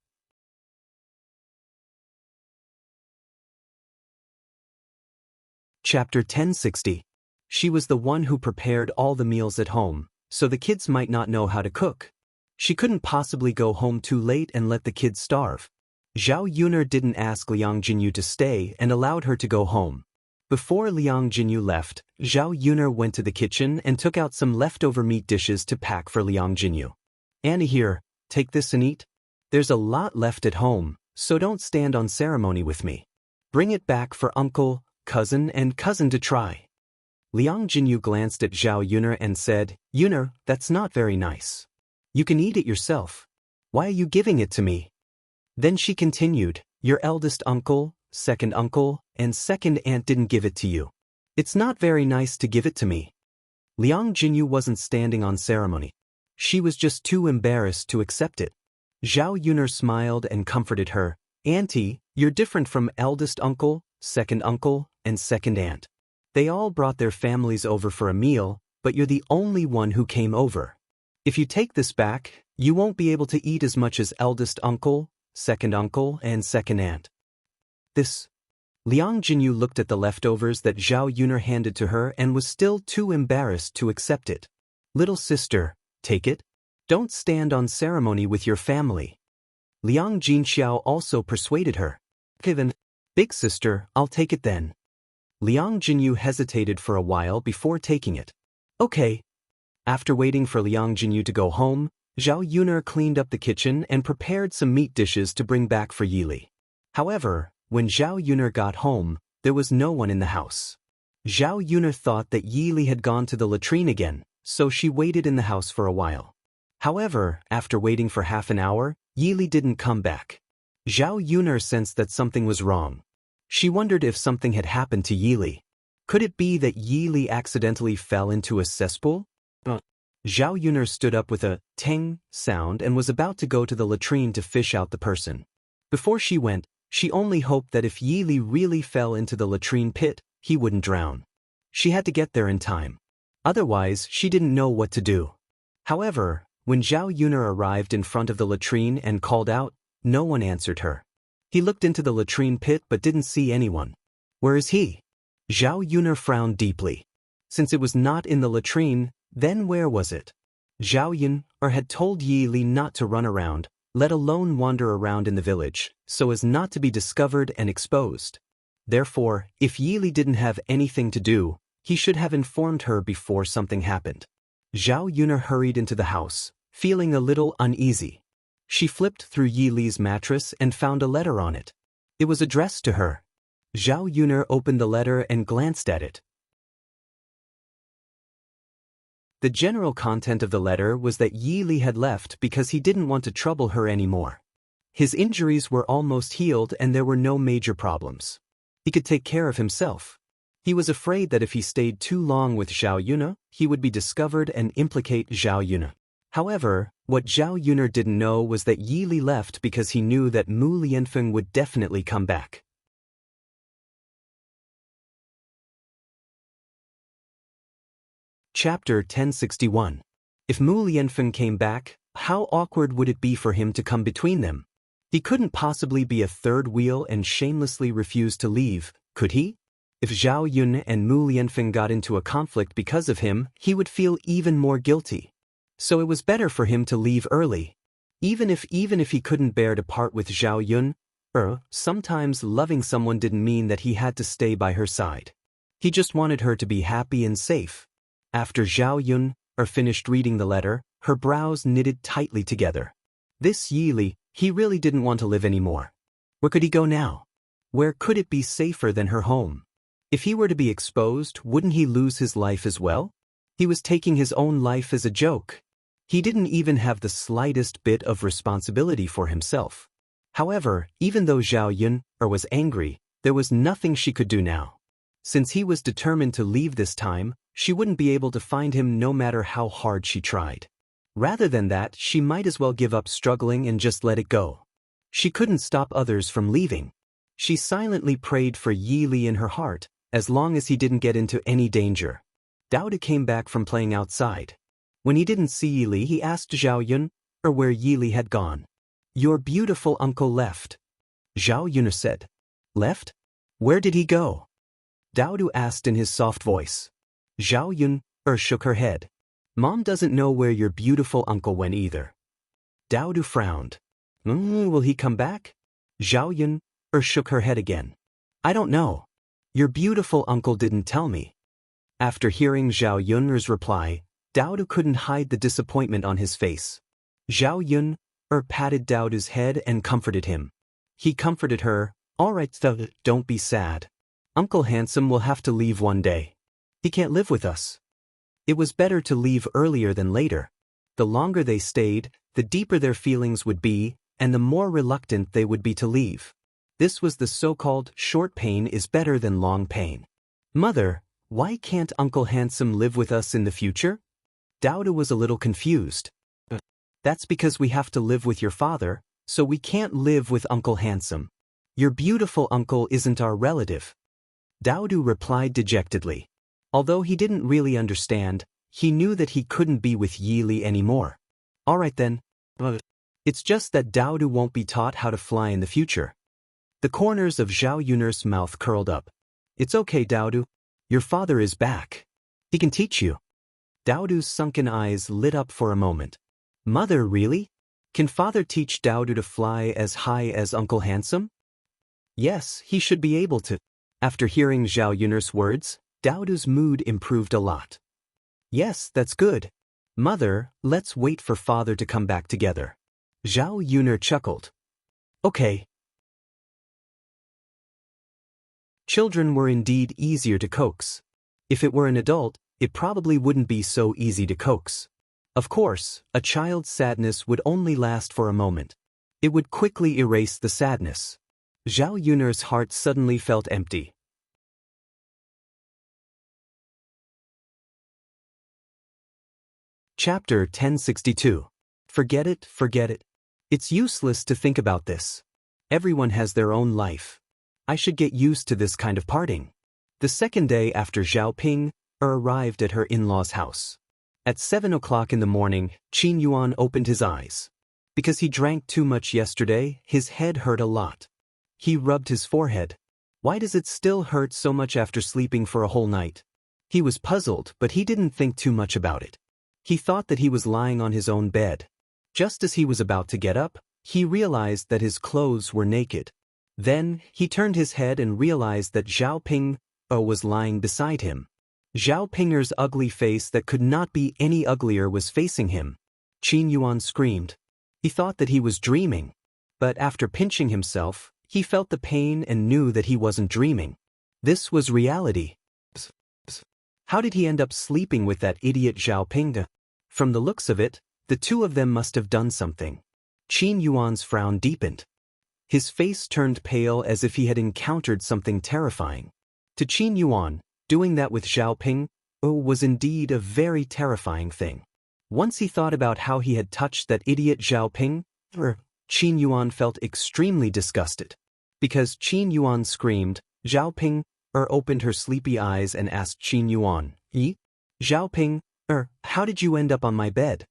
Chapter 1060. She was the one who prepared all the meals at home, so the kids might not know how to cook. She couldn't possibly go home too late and let the kids starve. Zhao Yuner didn't ask Liang Jinyu to stay and allowed her to go home. Before Liang Jinyu left, Zhao Yuner went to the kitchen and took out some leftover meat dishes to pack for Liang Jinyu. Annie here, take this and eat. There's a lot left at home, so don't stand on ceremony with me. Bring it back for uncle, cousin and cousin to try. Liang Jinyu glanced at Zhao Yuner and said, Yuner, that's not very nice. You can eat it yourself. Why are you giving it to me? Then she continued, your eldest uncle, second uncle, and second aunt didn't give it to you. It's not very nice to give it to me. Liang Jinyu wasn't standing on ceremony. She was just too embarrassed to accept it. Zhao Yuner smiled and comforted her. Auntie, you're different from eldest uncle, second uncle, and second aunt. They all brought their families over for a meal, but you're the only one who came over. If you take this back, You won't be able to eat as much as eldest uncle, and second aunt. This. Liang Jinyu looked at the leftovers that Zhao Yuner handed to her and was still too embarrassed to accept it. Little sister, take it. Don't stand on ceremony with your family. Liang Jinxiao also persuaded her. Okay then, big sister, I'll take it then. Liang Jinyu hesitated for a while before taking it. Okay. After waiting for Liang Jinyu to go home, Zhao Yuner cleaned up the kitchen and prepared some meat dishes to bring back for Yili. However, when Zhao Yuner got home, there was no one in the house. Zhao Yuner thought that Yili had gone to the latrine again, so she waited in the house for a while. However, after waiting for half an hour, Yili didn't come back. Zhao Yuner sensed that something was wrong. She wondered if something had happened to Yili. Could it be that Yili accidentally fell into a cesspool? Zhao Yuner stood up with a tang sound and was about to go to the latrine to fish out the person. Before she went, she only hoped that if Yili really fell into the latrine pit, he wouldn't drown. She had to get there in time. Otherwise, she didn't know what to do. However, when Zhao Yuner arrived in front of the latrine and called out, no one answered her. He looked into the latrine pit but didn't see anyone. Where is he? Zhao Yuner frowned deeply. Since it was not in the latrine, then where was it? Zhao Yun had told Yi Li not to run around, let alone wander around in the village, so as not to be discovered and exposed. Therefore, if Yi Li didn't have anything to do, he should have informed her before something happened. Zhao Yuner hurried into the house, feeling a little uneasy. She flipped through Yi Li's mattress and found a letter on it. It was addressed to her. Zhao Yuner opened the letter and glanced at it. The general content of the letter was that Yi Li had left because he didn't want to trouble her anymore. His injuries were almost healed and there were no major problems. He could take care of himself. He was afraid that if he stayed too long with Zhao Yuner, he would be discovered and implicate Zhao Yuner. However, what Zhao Yuner didn't know was that Yi Li left because he knew that Mu Lianfeng would definitely come back. Chapter 1061. If Mu Lianfeng came back, how awkward would it be for him to come between them? He couldn't possibly be a third wheel and shamelessly refuse to leave, could he? If Zhao Yun and Mu Lianfeng got into a conflict because of him, he would feel even more guilty. So it was better for him to leave early. Even if he couldn't bear to part with Zhao Yun, sometimes loving someone didn't mean that he had to stay by her side. He just wanted her to be happy and safe. After Zhao Yun finished reading the letter, her brows knitted tightly together. This Yi Li, he really didn't want to live anymore. Where could he go now? Where could it be safer than her home? If he were to be exposed, wouldn't he lose his life as well? He was taking his own life as a joke. He didn't even have the slightest bit of responsibility for himself. However, even though Zhao Yun was angry, there was nothing she could do now. Since he was determined to leave this time, she wouldn't be able to find him no matter how hard she tried. Rather than that, she might as well give up struggling and just let it go. She couldn't stop others from leaving. She silently prayed for Yi Li in her heart, as long as he didn't get into any danger. Daoist came back from playing outside. When he didn't see Yi Li, he asked Zhao Yun where Yi Li had gone. Your beautiful uncle left. Zhao Yun said. Left? Where did he go? Daoist asked in his soft voice. Zhao Yun shook her head. Mom doesn't know where your beautiful uncle went either. Daoist frowned. Will he come back? Zhao Yun shook her head again. I don't know. Your beautiful uncle didn't tell me. After hearing Zhao Yun's reply, Daoist couldn't hide the disappointment on his face. Zhao Yun patted Daoist's head and comforted him. He comforted her. All right, don't be sad. Uncle Handsome will have to leave one day. He can't live with us. It was better to leave earlier than later. The longer they stayed, the deeper their feelings would be, and the more reluctant they would be to leave. This was the so-called short pain is better than long pain. Mother, why can't Uncle Handsome live with us in the future? Daoist was a little confused. That's because we have to live with your father, so we can't live with Uncle Handsome. Your beautiful uncle isn't our relative. Daoist replied dejectedly. Although he didn't really understand, he knew that he couldn't be with Yi Li anymore. All right then. It's just that Daodu won't be taught how to fly in the future. The corners of Zhao Yun'er's mouth curled up. It's okay, Daodu. Your father is back. He can teach you. Daodu's sunken eyes lit up for a moment. Mother, really? Can father teach Daodu to fly as high as Uncle Handsome? Yes, he should be able to. After hearing Zhao Yun'er's words, Daodu's mood improved a lot. Yes, that's good. Mother, let's wait for father to come back together. Zhao Yun'er chuckled. Okay. Children were indeed easier to coax. If it were an adult, it probably wouldn't be so easy to coax. Of course, a child's sadness would only last for a moment. It would quickly erase the sadness. Zhao Yun'er's heart suddenly felt empty. Chapter 1062. Forget it, forget it. It's useless to think about this. Everyone has their own life. I should get used to this kind of parting. The second day after Zhao Ping arrived at her in-laws' house. At 7 o'clock in the morning, Qin Yuan opened his eyes. Because he drank too much yesterday, his head hurt a lot. He rubbed his forehead. Why does it still hurt so much after sleeping for a whole night? He was puzzled, but he didn't think too much about it. He thought that he was lying on his own bed. Just as he was about to get up, he realized that his clothes were naked. Then, he turned his head and realized that Zhao Ping was lying beside him. Zhao Pinger's ugly face that could not be any uglier was facing him. Qin Yuan screamed. He thought that he was dreaming. But after pinching himself, he felt the pain and knew that he wasn't dreaming. This was reality. Psst, psst. How did he end up sleeping with that idiot Zhao Ping? From the looks of it, the two of them must have done something. Qin Yuan's frown deepened. His face turned pale as if he had encountered something terrifying. To Qin Yuan, doing that with Zhao Ping was indeed a very terrifying thing. Once he thought about how he had touched that idiot Zhao Ping, Qin Yuan felt extremely disgusted. Because Qin Yuan screamed, Zhao Ping opened her sleepy eyes and asked Qin Yuan, Zhao Ping, how did you end up on my bed?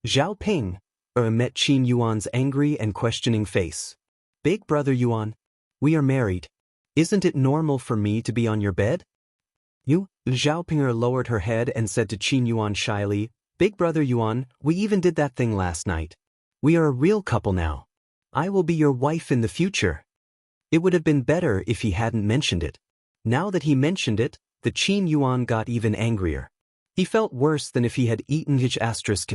Zhao Ping met Qin Yuan's angry and questioning face. Big brother Yuan, we are married. Isn't it normal for me to be on your bed? Zhao Pinger lowered her head and said to Qin Yuan shyly, Big brother Yuan, we even did that thing last night. We are a real couple now. I will be your wife in the future. It would have been better if he hadn't mentioned it. Now that he mentioned it, the Qin Yuan got even angrier. He felt worse than if he had eaten his asterisk.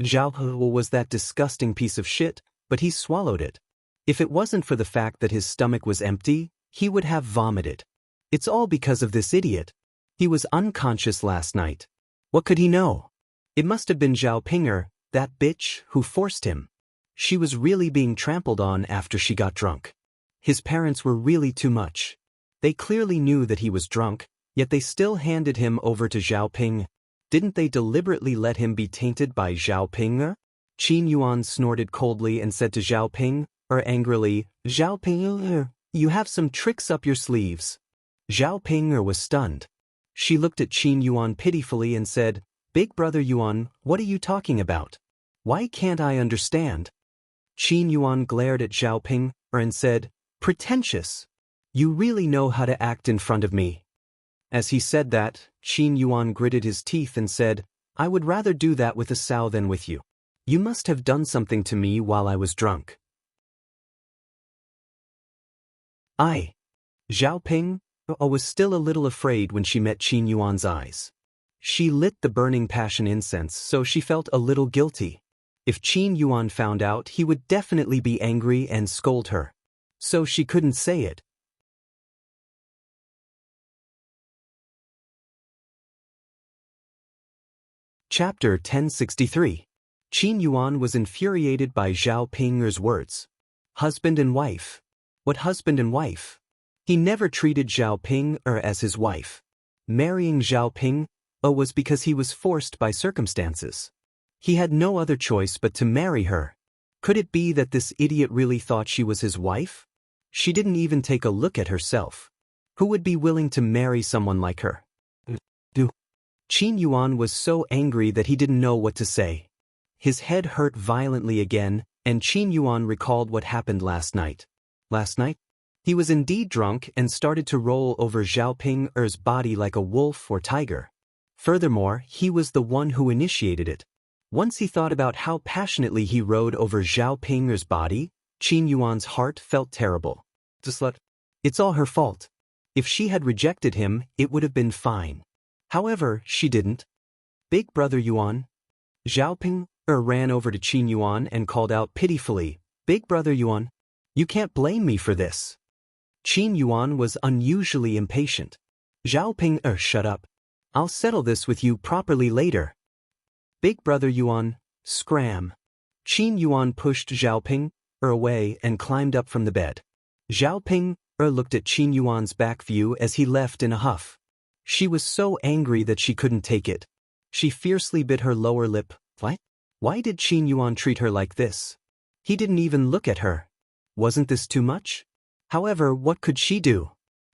Zhao was that disgusting piece of shit, but he swallowed it. If it wasn't for the fact that his stomach was empty, he would have vomited. It's all because of this idiot. He was unconscious last night. What could he know? It must have been Zhao Pinger, that bitch, who forced him. She was really being trampled on after she got drunk. His parents were really too much. They clearly knew that he was drunk, yet they still handed him over to Zhao Ping. Didn't they deliberately let him be tainted by Zhao Ping? Qin Yuan snorted coldly and said to Zhao Ping, angrily, Zhao Ping, you have some tricks up your sleeves. Zhao Ping was stunned. She looked at Qin Yuan pitifully and said, Big brother Yuan, what are you talking about? Why can't I understand? Qin Yuan glared at Zhao Ping and said, Pretentious. You really know how to act in front of me. As he said that, Qin Yuan gritted his teeth and said, I would rather do that with a sow than with you. You must have done something to me while I was drunk. Zhao Ping was still a little afraid when she met Qin Yuan's eyes. She lit the burning passion incense, so she felt a little guilty. If Qin Yuan found out, he would definitely be angry and scold her. So she couldn't say it. Chapter 1063. Qin Yuan was infuriated by Zhao Pinger's words. Husband and wife. What husband and wife? He never treated Zhao Ping as his wife. Marrying Zhao Ping was because he was forced by circumstances. He had no other choice but to marry her. Could it be that this idiot really thought she was his wife? She didn't even take a look at herself. Who would be willing to marry someone like her? Qin Yuan was so angry that he didn't know what to say. His head hurt violently again, and Qin Yuan recalled what happened last night. Last night? He was indeed drunk and started to roll over Zhao Ping's body like a wolf or tiger. Furthermore, he was the one who initiated it. Once he thought about how passionately he rode over Zhao Ping's body, Qin Yuan's heart felt terrible. The slut. It's all her fault. If she had rejected him, it would have been fine. However, she didn't. Big brother Yuan. Zhao Ping ran over to Qin Yuan and called out pitifully, Big brother Yuan, you can't blame me for this. Qin Yuan was unusually impatient. Zhao Ping shut up. I'll settle this with you properly later. Big brother Yuan, scram. Qin Yuan pushed Zhao Ping away and climbed up from the bed. Zhao Ping looked at Qin Yuan's back view as he left in a huff. She was so angry that she couldn't take it. She fiercely bit her lower lip. What? Why did Qin Yuan treat her like this? He didn't even look at her. Wasn't this too much? However, what could she do?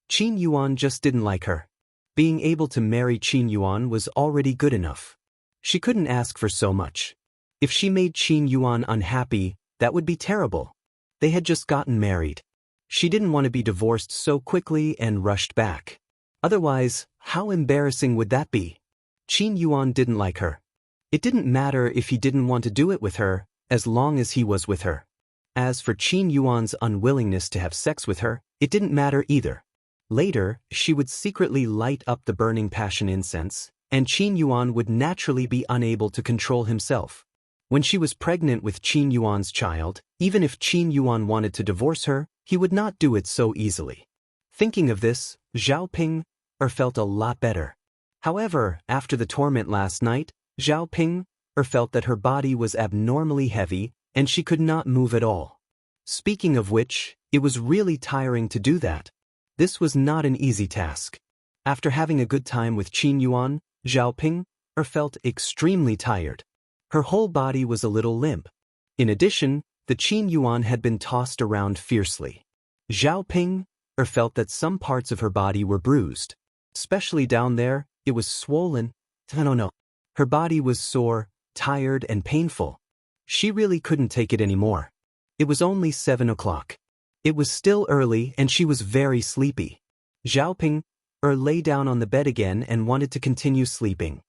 Qin Yuan just didn't like her. Being able to marry Qin Yuan was already good enough. She couldn't ask for so much. If she made Qin Yuan unhappy, that would be terrible. They had just gotten married. She didn't want to be divorced so quickly and rushed back. Otherwise, how embarrassing would that be? Qin Yuan didn't like her. It didn't matter if he didn't want to do it with her, as long as he was with her. As for Qin Yuan's unwillingness to have sex with her, it didn't matter either. Later, she would secretly light up the burning passion incense, and Qin Yuan would naturally be unable to control himself. When she was pregnant with Qin Yuan's child, even if Qin Yuan wanted to divorce her, he would not do it so easily. Thinking of this, Zhao Ping felt a lot better. However, after the torment last night, Zhao Ping felt that her body was abnormally heavy and she could not move at all. Speaking of which, it was really tiring to do that. This was not an easy task. After having a good time with Qin Yuan, Zhao Ping felt extremely tired. Her whole body was a little limp. In addition, the Qin Yuan had been tossed around fiercely. Zhao Ping felt that some parts of her body were bruised. Especially down there, it was swollen. I don't know. Her body was sore, tired, and painful. She really couldn't take it anymore. It was only 7 o'clock. It was still early and she was very sleepy. Zhao Ping lay down on the bed again and wanted to continue sleeping.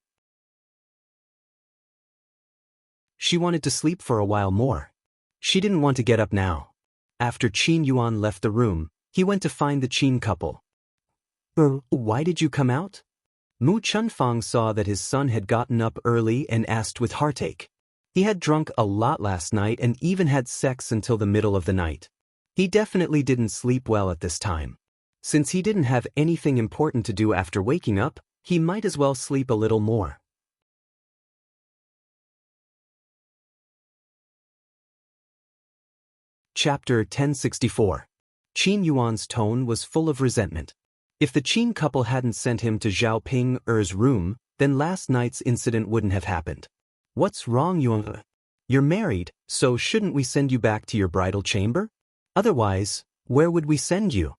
She wanted to sleep for a while more. She didn't want to get up now. After Qin Yuan left the room, he went to find the Qin couple. Why did you come out? Mu Chunfang saw that his son had gotten up early and asked with heartache. He had drunk a lot last night and even had sex until the middle of the night. He definitely didn't sleep well at this time. Since he didn't have anything important to do after waking up, he might as well sleep a little more. Chapter 1064. Qin Yuan's tone was full of resentment. If the Qin couple hadn't sent him to Zhao Ping's room, then last night's incident wouldn't have happened. What's wrong, Yuan? You're married, so shouldn't we send you back to your bridal chamber? Otherwise, where would we send you?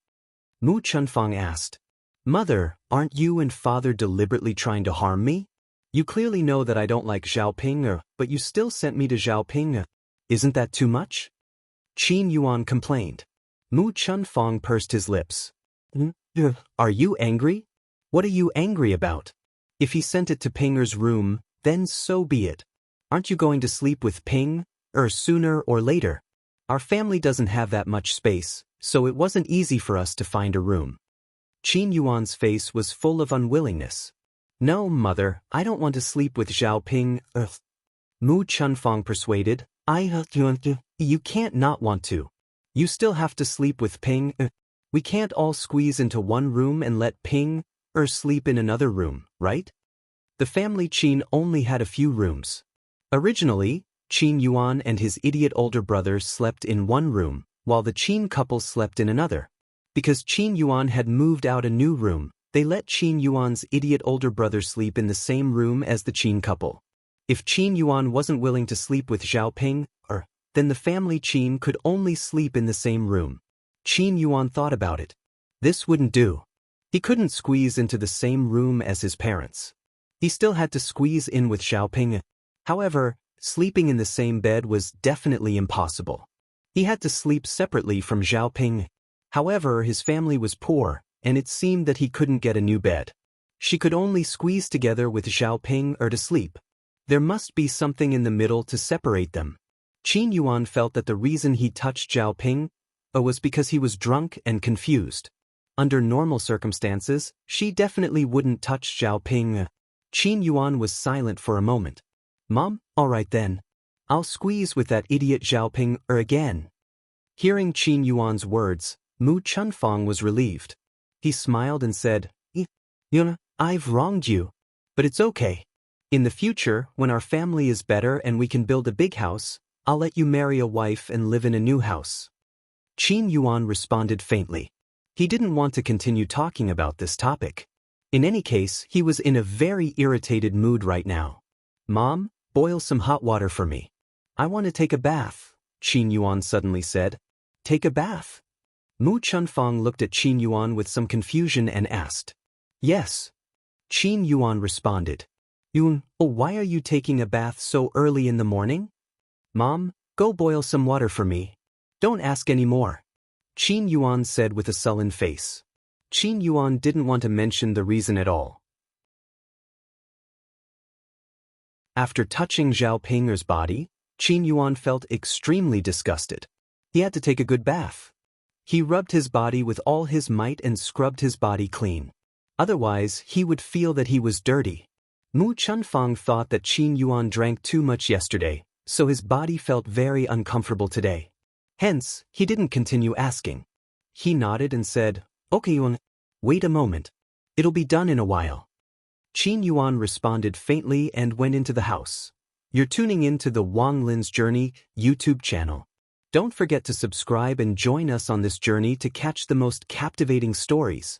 Mu Chunfang asked. Mother, aren't you and father deliberately trying to harm me? You clearly know that I don't like Zhao Ping, but you still sent me to Zhao Ping. Isn't that too much? Qin Yuan complained. Mu Chunfang pursed his lips. Are you angry? What are you angry about? If he sent it to Ping's room, then so be it. Aren't you going to sleep with Ping, sooner or later? Our family doesn't have that much space, so it wasn't easy for us to find a room. Qin Yuan's face was full of unwillingness. No, mother, I don't want to sleep with Zhao Ping. Mu Chunfang persuaded. You can't not want to. You still have to sleep with Ping. We can't all squeeze into one room and let Ping sleep in another room, right? The family Qin only had a few rooms. Originally, Qin Yuan and his idiot older brother slept in one room, while the Qin couple slept in another. Because Qin Yuan had moved out a new room, they let Qin Yuan's idiot older brother sleep in the same room as the Qin couple. If Qin Yuan wasn't willing to sleep with Zhao Ping, then the family Qin could only sleep in the same room. Qin Yuan thought about it. This wouldn't do. He couldn't squeeze into the same room as his parents. He still had to squeeze in with Zhao Ping. However, Sleeping in the same bed was definitely impossible. He had to sleep separately from Xiaoping. However, his family was poor, and it seemed that he couldn't get a new bed. She could only squeeze together with Xiaoping or to sleep. There must be something in the middle to separate them. Qin Yuan felt that the reason he touched Xiaoping was because he was drunk and confused. Under normal circumstances, she definitely wouldn't touch Xiaoping. Qin Yuan was silent for a moment. Mom, all right then. I'll squeeze with that idiot Xiaoping again. Hearing Qin Yuan's words, Mu Chunfang was relieved. He smiled and said, Yuna, I've wronged you. But it's okay. In the future, when our family is better and we can build a big house, I'll let you marry a wife and live in a new house. Qin Yuan responded faintly. He didn't want to continue talking about this topic. In any case, he was in a very irritated mood right now. Mom, boil some hot water for me. I want to take a bath, Qin Yuan suddenly said. Take a bath? Mu Chunfang looked at Qin Yuan with some confusion and asked. Yes. Qin Yuan responded. Why are you taking a bath so early in the morning? Mom, go boil some water for me. Don't ask any more. Qin Yuan said with a sullen face. Qin Yuan didn't want to mention the reason at all. After touching Zhao Ping'er's body, Qin Yuan felt extremely disgusted. He had to take a good bath. He rubbed his body with all his might and scrubbed his body clean. Otherwise, he would feel that he was dirty. Mu Chunfang thought that Qin Yuan drank too much yesterday, so his body felt very uncomfortable today. Hence, he didn't continue asking. He nodded and said, Okay Yuan, wait a moment. It'll be done in a while. Qin Yuan responded faintly and went into the house. You're tuning in to the Wang Lin's Journey YouTube channel. Don't forget to subscribe and join us on this journey to catch the most captivating stories.